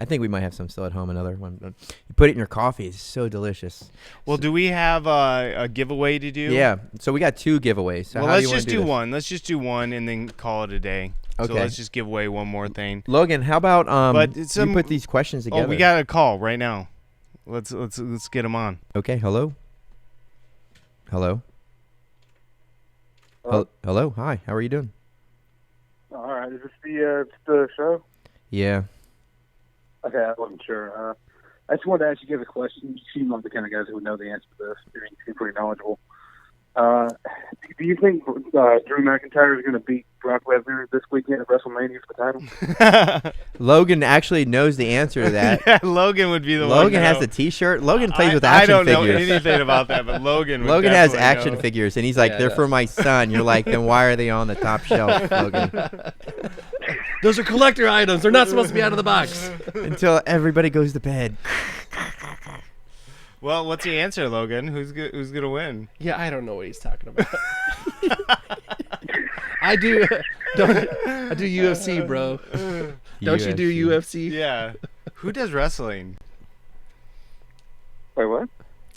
think we might have some still at home. Another one. You put it in your coffee. It's so delicious. Well, do we have a giveaway to do? Yeah. So we got 2 giveaways. So well, let's just do one. Let's just do one and then call it a day. Okay. So let's just give away one more thing. Logan, how about you put these questions together? Oh, we got a call right now. Let's get them on. Okay. Hello. Hello. Hello. Hi. How are you doing? All right. Is this the show? Yeah. Okay, I wasn't sure. I just wanted to ask you guys a question. You seem like the kind of guys who would know the answer to this. You seem pretty knowledgeable. Do you think Drew McIntyre is going to beat Brock Lesnar this weekend at WrestleMania for the title? Logan actually knows the answer to that. Yeah, Logan would be the one. Logan has the T-shirt. Logan plays with action figures. I don't know anything about that, but Logan has action figures, and he's like, they're for my son. You're like, then why are they on the top shelf, Logan? Those are collector items. They're not supposed to be out of the box. Until everybody goes to bed. Well, what's the answer, Logan? Who's gonna win? Yeah, I don't know what he's talking about. I do UFC, bro. Don't you do UFC? Yeah. Who does wrestling? Wait, what?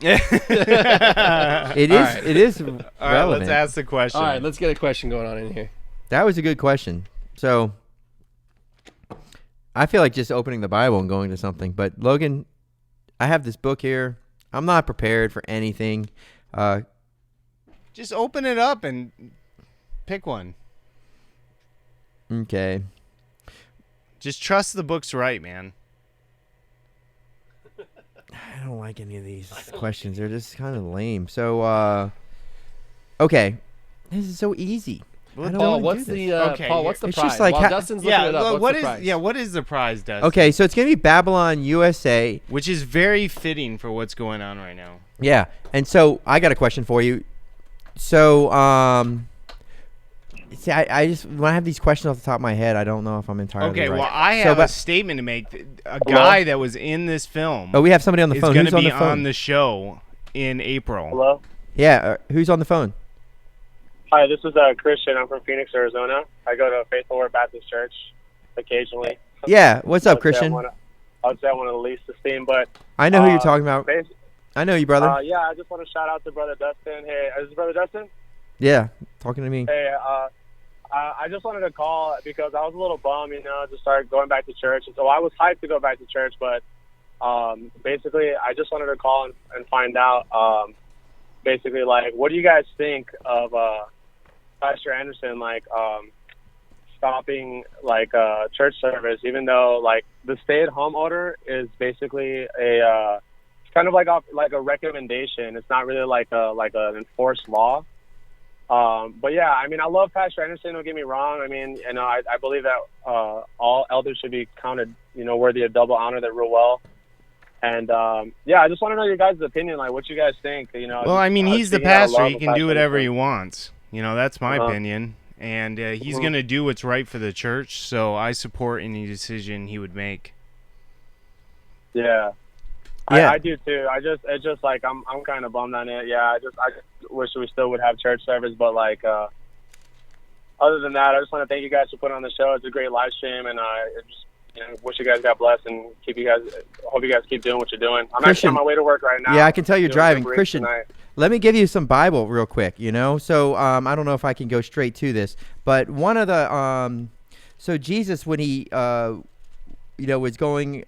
It is relevant. All right, let's ask the question. All right, let's get a question going on in here. That was a good question. So, I feel like just opening the Bible and going to something. But Logan, I have this book here. I'm not prepared for anything. Just open it up and pick one. Okay. Just trust the book's right, man. I don't like any of these questions. They're just kind of lame. So, okay. This is so easy. I don't Paul, wanna what's do this. the Paul? What's the It's prize? just like While ha- Dustin's looking it up, what's the prize? What is the prize, Dustin? Okay, so it's gonna be Babylon USA, which is very fitting for what's going on right now. Yeah, and so I got a question for you. So, see, I just when I have these questions off the top of my head, I don't know if I'm entirely Okay, right. well, I have a statement to make. A guy that was in this film. Oh, we have somebody on the phone. Is going Who's to on be the phone? on the show in April. Hello? Yeah, who's on the phone? Hi, this is Christian. I'm from Phoenix, Arizona. I go to Faithful Word Baptist Church occasionally. Yeah, what's up, I would say Christian? I would say I'm one of the least esteemed, but I know who you're talking about. I know you, brother. Yeah, I just want to shout out to Brother Dustin. Hey, is this Brother Dustin? Yeah, talking to me. Hey, I just wanted to call because I was a little bummed, to start going back to church. And so I was hyped to go back to church, but basically I just wanted to call and find out, basically, like, what do you guys think of Pastor Anderson, like, stopping, like, church service, even though, like, the stay-at-home order is basically a kind of like a recommendation. It's not really like an enforced law. But yeah, I mean, I love Pastor Anderson. Don't get me wrong. I mean, I believe that all elders should be counted, worthy of double honor that rule well. And yeah, I just want to know your guys' opinion, like what you guys think. Well, I mean, he's the pastor. He can do whatever he wants. That's my opinion. And he's going to do what's right for the church. So I support any decision he would make. Yeah. Yeah. I do too. It's just like I'm kind of bummed on it. Yeah, I just wish we still would have church service, but like other than that, I just want to thank you guys for putting on the show. It's a great live stream, and I just wish you guys got blessed and hope you guys keep doing what you're doing. I'm actually on my way to work right now. Yeah, I can tell you're Doing driving, Uber Eats Christian. tonight. Let me give you some Bible real quick. So I don't know if I can go straight to this, but one of the so Jesus, when he was going.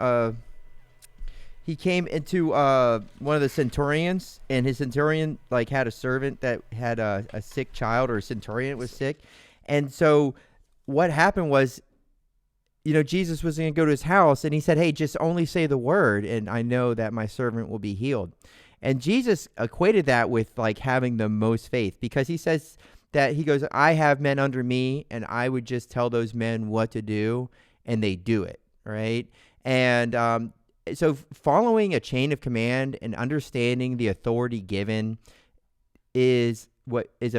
He came into one of the centurions, and his centurion had a servant that had a sick child, or a centurion was sick. And so what happened was, Jesus was going to go to his house, and he said, hey, just only say the word, and I know that my servant will be healed. And Jesus equated that with having the most faith, because he says that he goes, I have men under me, and I would just tell those men what to do, and they do it, right? And so following a chain of command and understanding the authority given is it's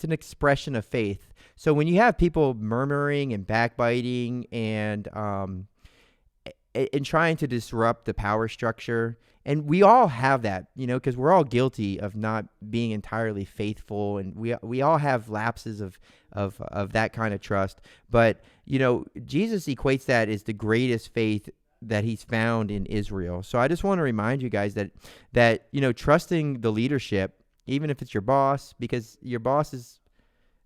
an expression of faith. So when you have people murmuring and backbiting and trying to disrupt the power structure, and we all have that, because we're all guilty of not being entirely faithful, and we all have lapses of that kind of trust. But Jesus equates that as the greatest faith that he's found in Israel. So I just want to remind you guys that trusting the leadership, even if it's your boss, because your boss is,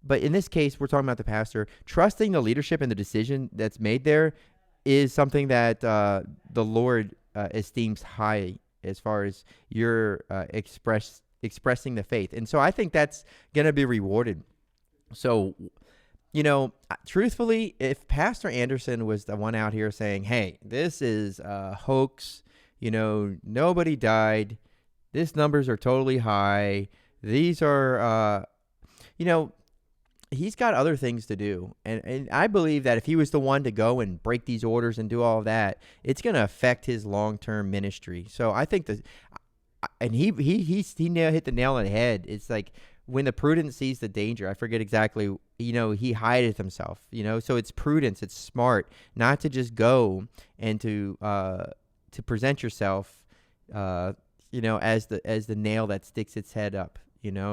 but in this case, we're talking about the pastor, trusting the leadership and the decision that's made there is something that the Lord esteems high as far as your expressing the faith. And so I think that's going to be rewarded. So truthfully, if Pastor Anderson was the one out here saying, hey, this is a hoax, nobody died, these numbers are totally high, these are, he's got other things to do. And I believe that if he was the one to go and break these orders and do all of that, it's going to affect his long-term ministry. So I think and he hit the nail on the head. It's like, when the prudent sees the danger, I forget exactly, he hideth himself, so it's prudence, it's smart not to just go and to present yourself, as the nail that sticks its head up,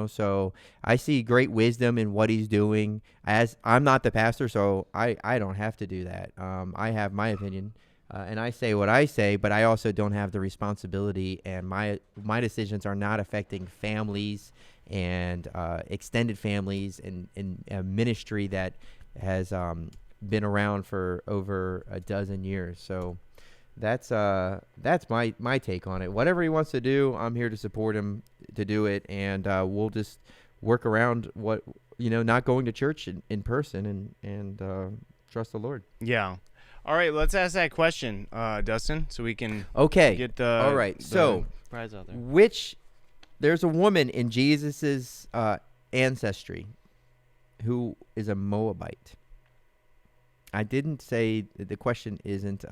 so I see great wisdom in what he's doing. As I'm not the pastor, so I don't have to do that. I have my opinion. And I say what I say, but I also don't have the responsibility, and my decisions are not affecting families and extended families and a ministry that has been around for over a dozen years. So that's my take on it. Whatever he wants to do, I'm here to support him to do it, and we'll just work around what not going to church in person and trust the Lord. Yeah. All right, let's ask that question, Dustin, so we can get the all right. So prize out there. There's a woman in Jesus's ancestry who is a Moabite. I didn't say the question isn't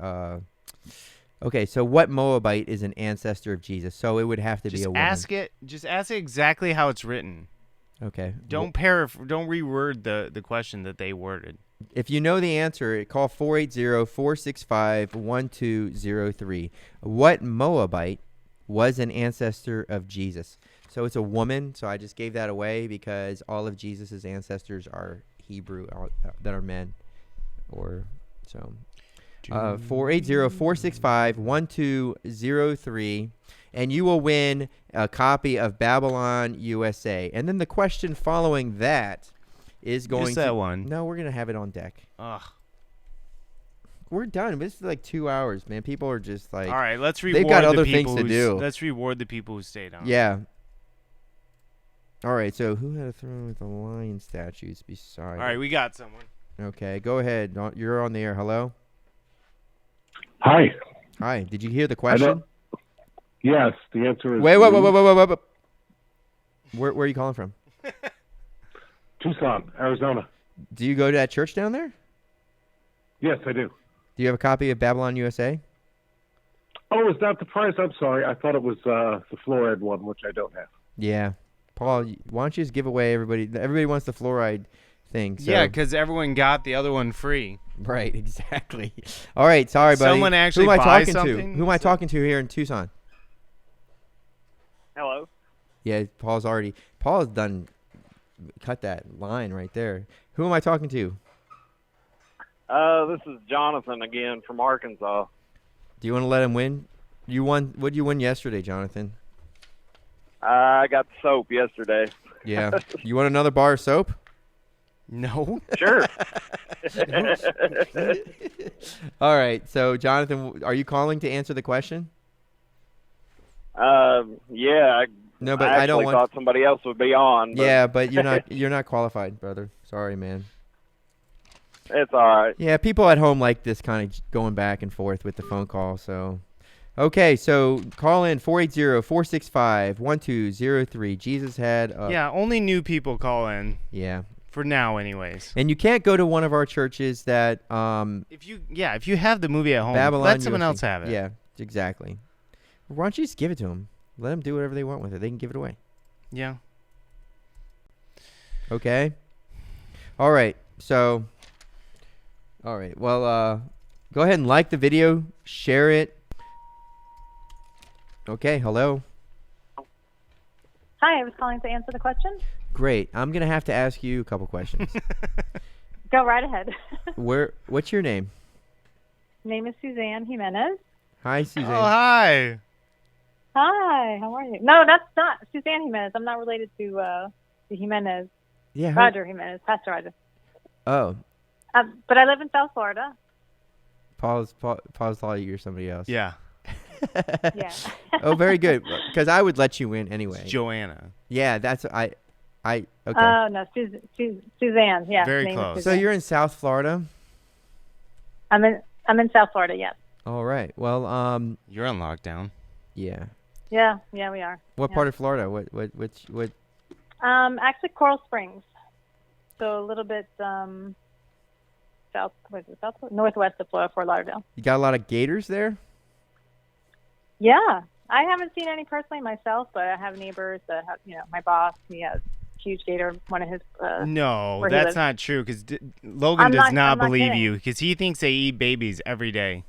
okay, so what Moabite is an ancestor of Jesus? So it would have to be a woman. Just ask it exactly how it's written. Okay. Don't reword the question that they worded. If you know the answer, call 480-465-1203. What Moabite was an ancestor of Jesus? So it's a woman, so I just gave that away because all of Jesus' ancestors are Hebrew, that are men. 480-465-1203, and you will win a copy of Babylon USA. And then the question following that is going Just that one. No, we're going to have it on deck. Ugh. We're done. This is like 2 hours, man. People are just like, all right, let's reward they've got other the things people to do. Let's reward the people who stayed on. Yeah. All right, so who had a throne with the lion statues beside? All right, we got someone. Okay, go ahead. You're on the air. Hello? Hi. Hi. Did you hear the question? Yes, the answer is... Wait. Where are you calling from? Tucson, Arizona. Do you go to that church down there? Yes, I do. Do you have a copy of Babylon USA? Oh, is that the prize? I'm sorry. I thought it was the fluoride one, which I don't have. Yeah. Paul, why don't you just give away everybody? Everybody wants the fluoride thing. So. Yeah, because everyone got the other one free. Right, exactly. All right, sorry, buddy. Someone actually Who am I buy talking something? to? Who am I talking to here in Tucson? Hello. Yeah, Paul has done cut that line right there. Who am I talking to? This is Jonathan again from Arkansas. Do you want to let him win? What did you win yesterday, Jonathan? I got the soap yesterday. Yeah. You want another bar of soap? No. Sure. All right. So, Jonathan, are you calling to answer the question? Yeah. No, but I I don't actually want. thought somebody else would be on. But Yeah, but you're not qualified, brother. Sorry, man. It's all right. Yeah, people at home like this kind of going back and forth with the phone call. So, okay, so call in 480-465-1203. Jesus had. Yeah, only new people call in. Yeah. For now, anyways. And you can't go to one of our churches that. If you have the movie at home, Babylon let someone USA. else have it. Yeah, exactly. Why don't you just give it to them? Let them do whatever they want with it. They can give it away. Yeah. Okay. All right. So. All right. Well, go ahead and like the video, share it. Okay. Hello. Hi, I was calling to answer the question. Great. I'm gonna have to ask you a couple questions. Go right ahead. What's your name? Name is Suzanne Jimenez. Hi, Suzanne. Oh, hi. Hi, how are you? No, that's not Suzanne Jimenez. I'm not related to Jimenez. Yeah. Roger Jimenez, Pastor Roger. Oh. But I live in South Florida. Pause thought you're somebody else. Yeah. Yeah. Oh, very good. Because I would let you win anyway. It's Joanna. Yeah, that's okay. Oh no, Suzanne. Yeah. Very name is close. So Suzanne. you're in South Florida? I'm in South Florida. Yes. All right. Well, you're on lockdown. Yeah. Yeah, we are. What Yeah. part of Florida? What? Actually, Coral Springs. So a little bit northwest of Florida, Fort Lauderdale. You got a lot of gators there? Yeah, I haven't seen any personally myself, but I have neighbors that have. My boss, he has huge gator. One of his. No, where he that's lives. not true. Because Logan I'm does not not believe kidding. you. Because he thinks they eat babies every day.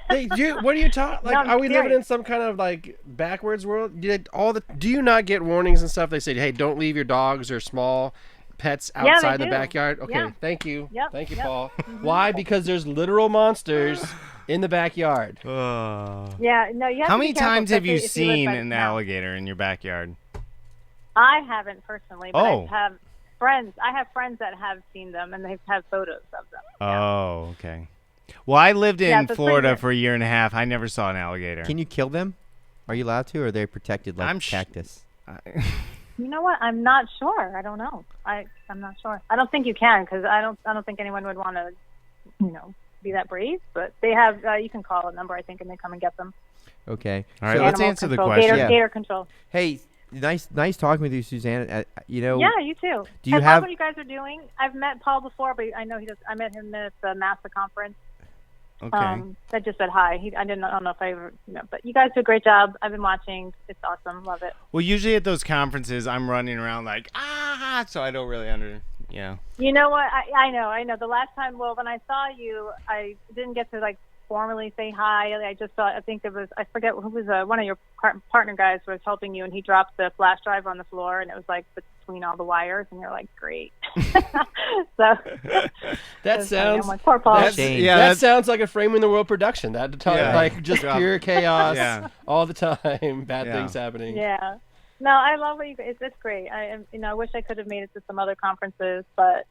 Hey, what are you talking? Like, No, I'm are we living serious. in some kind of like backwards world? Do you not get warnings and stuff? They say, hey, don't leave your dogs or small pets Yeah, they outside the do. backyard. Okay, Yeah. thank you. Yep, Thank you, yep. Paul. Mhm. Why? Because there's literal monsters in the backyard. Yeah, no, you have How to be many careful, times have you especially if you live seen by- an no. alligator in your backyard? I haven't personally, but Oh. I have friends. I have friends that have seen them, and they've had photos of them. Oh, okay. Well, I lived Yeah, in so it's Florida pretty for a year and a half. I never saw an alligator. Can you kill them? Are you allowed to, or are they protected like cactus? You know what? I'm not sure. I don't know. I'm not sure. I don't think you can, because I don't think anyone would want to, be that brave. But they have. You can call a number, I think, and they come and get them. Okay. All right, let's answer the question. Gator control. Hey, nice talking with you, Suzanne. Yeah, you too. Do you I have? love what you guys are doing. I've met Paul before, but I know he does. I met him at the NASA conference. Okay. I just said hi. I don't know if I ever, but you guys do a great job. I've been watching. It's awesome. Love it. Well, usually at those conferences, I'm running around like, so I don't really You know what? I know. The last time, when I saw you, I didn't get to formally say hi. I just saw. I think it was. I forget who was. One of your partner guys was helping you, and he dropped the flash drive on the floor, and it was between all the wires, and you're like, great. So that sounds. Like, poor Paul. That sounds like a Framing the World production. That just pure chaos all the time. Bad things happening. Yeah. No, I love what you guys. It's great. I wish I could have made it to some other conferences, but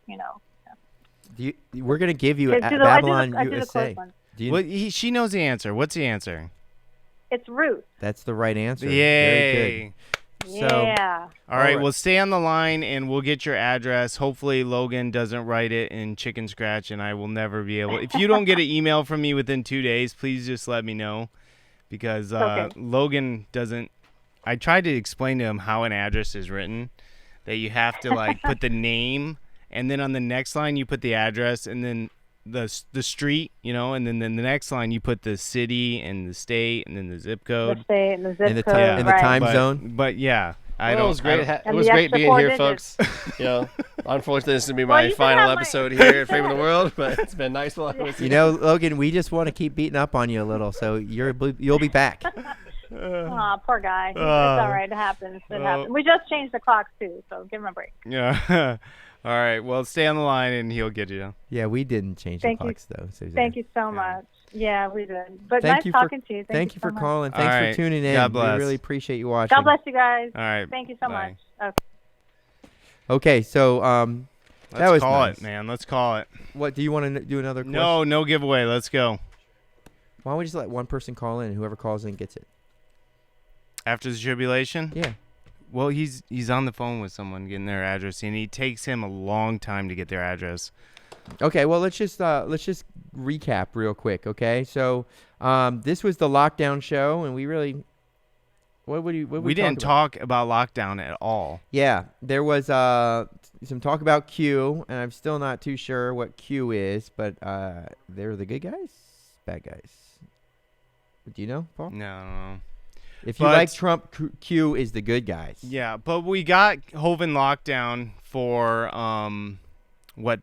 We're gonna give you I do Babylon the USA. close one. she knows the answer. What's the answer? It's Ruth. That's the right answer. Yay. Very good. Yeah. All right, well, stay on the line, and we'll get your address. Hopefully, Logan doesn't write it in Chicken Scratch, and I will never be able. If you don't get an email from me within 2 days, please just let me know, because Logan doesn't. I tried to explain to him how an address is written, that you have to put the name, and then on the next line you put the address, and then the street, and then the next line you put the city and the state, and then the zip code. The state and the zip code, and the time zone. But yeah, It was great. It was great being here, folks. Unfortunately, this is gonna be my final episode here at Framing the World, but it's been nice talking with you. Logan, we just want to keep beating up on you a little, so you'll be back. Aw, poor guy. It's all right. It happens. It happens. We just changed the clocks too, so give him a break. Yeah. All right. Well, stay on the line, and he'll get you. Yeah, we didn't change the clocks though. Suzanne. Thank you so much. Yeah, we did. But nice talking to you. Thank you for so much. calling. Thanks for tuning in. God bless. We really appreciate you watching. God bless you guys. All right. Thank you so much. Okay, so that was call nice. it, man. Let's call it. What do you want to do? Another question? No giveaway. Let's go. Why don't we just let one person call in, and whoever calls in gets it? After the tribulation? Yeah. Well, he's on the phone with someone getting their address, and it takes him a long time to get their address. Okay, well let's just recap real quick. Okay, so this was the lockdown show, and we really we didn't talk about lockdown at all. Yeah, there was some talk about Q, and I'm still not too sure what Q is, but they're the good guys, bad guys. Do you know, Paul? No. If you like Trump, Q is the good guys. Yeah, but we got Hov in lockdown for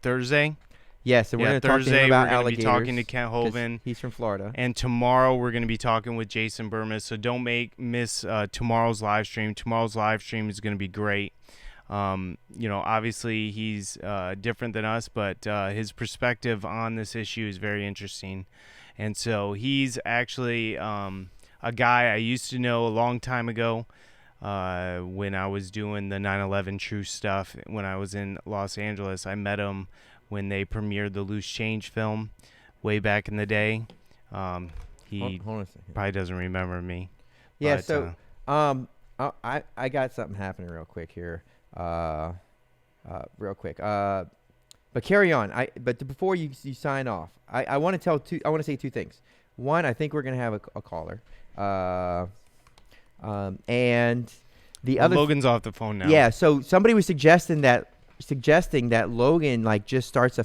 Thursday? Yes, and we're going to talk to him about alligators. We're going to be talking to Kent Hovind. He's from Florida. And tomorrow we're going to be talking with Jason Burmis. So don't miss tomorrow's live stream. Tomorrow's live stream is going to be great. Obviously he's different than us, but his perspective on this issue is very interesting. And so he's actually a guy I used to know a long time ago when I was doing the 9/11 True stuff. When I was in Los Angeles, I met him when they premiered the Loose Change film way back in the day. He hold on a second. Probably doesn't remember me. Yeah, but, I got something happening real quick here. But carry on. But before you sign off, I want to say two things. One, I think we're gonna have a caller. And the other. Logan's off the phone now. Yeah. So somebody was suggesting that Logan just starts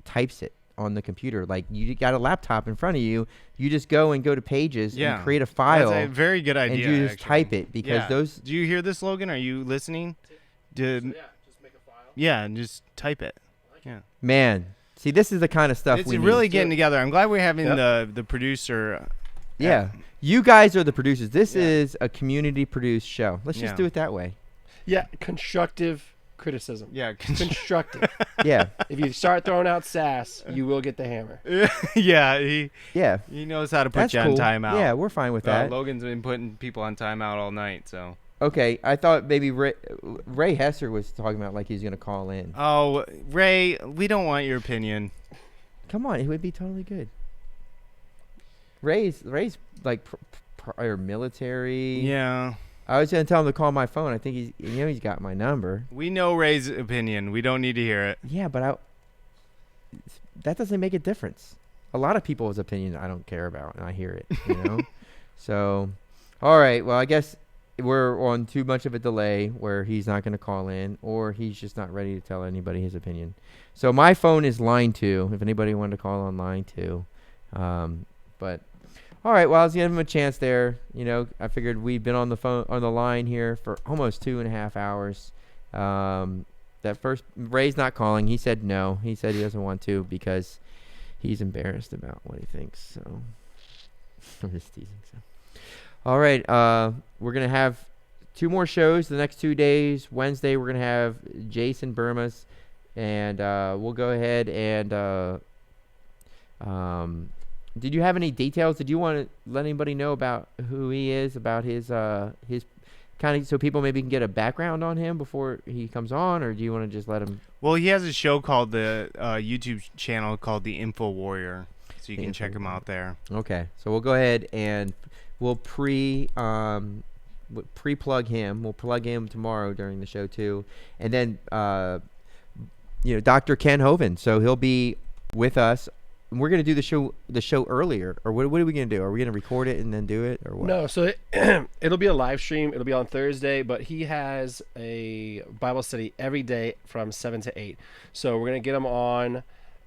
types it on the computer. Like, you got a laptop in front of you, you just go to Pages and create a file. That's a very good idea. And you just type it because those. Do you hear this, Logan? Are you listening? Just make a file. Yeah, and just type it. Yeah. Man, see, this is the kind of stuff it's we really need. getting together. I'm glad we're having the producer. Yeah. You guys are the producers. This is a community-produced show. Let's just do it that way. Yeah, constructive criticism. Yeah, constructive. Yeah. If you start throwing out sass, you will get the hammer. He knows how to put you on timeout. Yeah, we're fine with that. Logan's been putting people on timeout all night, so. Okay, I thought maybe Ray Hesser was talking about like he's going to call in. Oh, Ray, we don't want your opinion. Come on, it would be totally good. Ray's like prior military. Yeah. I was going to tell him to call my phone. I think he's got my number. We know Ray's opinion. We don't need to hear it. Yeah, but that doesn't make a difference. A lot of people's opinion I don't care about, and I hear it, you know? So, all right, well, I guess we're on too much of a delay where he's not going to call in, or he's just not ready to tell anybody his opinion. So my phone is line 2, if anybody wanted to call on line 2. But all right, well, I was giving him a chance there. You know, I figured we've been on the line here for almost 2.5 hours. That first, Ray's not calling. He said no. He said he doesn't want to because he's embarrassed about what he thinks. So I'm just teasing. So. All right, we're going to have 2 more shows the next 2 days. Wednesday, we're going to have Jason Burmas, and we'll go ahead and did you have any details? Did you want to let anybody know about who he is, about his kind of, so people maybe can get a background on him before he comes on, or do you want to just let him? Well, he has a show called the YouTube channel called The Info Warrior, so you can check him out there. Okay, so we'll go ahead and we'll pre-plug him. We'll plug him tomorrow during the show too, and then Dr. Ken Hovind. So he'll be with us. We're gonna do the show earlier, or what are we gonna do? Are we gonna record it and then do it, or what? No, so it'll be a live stream. It'll be on Thursday, but he has a Bible study every day from 7 to 8. So we're gonna get him on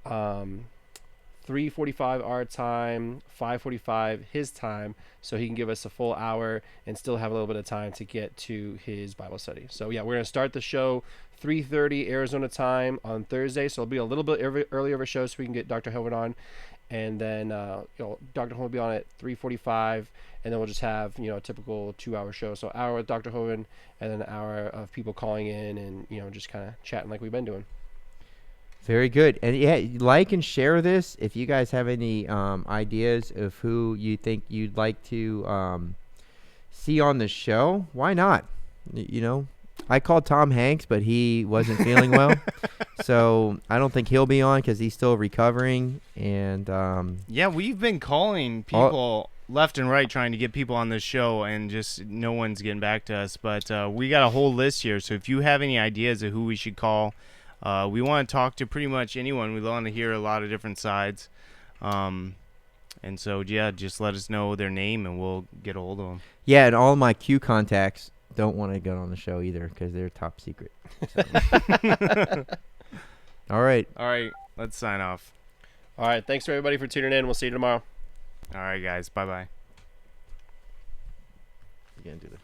3:45 our time, 5:45 his time, so he can give us a full hour and still have a little bit of time to get to his Bible study. So yeah, we're gonna start the show 3:30 Arizona time on Thursday, so it'll be a little bit earlier of a show so we can get Dr. Hovind on, and then Dr. Hovind will be on at 3:45, and then we'll just have a typical 2-hour show. So hour with Dr. Hovind, and then an hour of people calling in and just kind of chatting like we've been doing. Very good. And yeah, like and share this if you guys have any ideas of who you think you'd like to see on the show. Why not? I called Tom Hanks, but he wasn't feeling well, so I don't think he'll be on because he's still recovering. And yeah, we've been calling people left and right trying to get people on this show, and just no one's getting back to us. But we got a whole list here, so if you have any ideas of who we should call, we want to talk to pretty much anyone. We want to hear a lot of different sides. And so, yeah, just let us know their name, and we'll get a hold of them. Yeah, and all my Q contacts don't want to go on the show either because they're top secret. So. All right. Let's sign off. All right, thanks to everybody for tuning in. We'll see you tomorrow. All right, guys. Bye-bye. You gonna do this?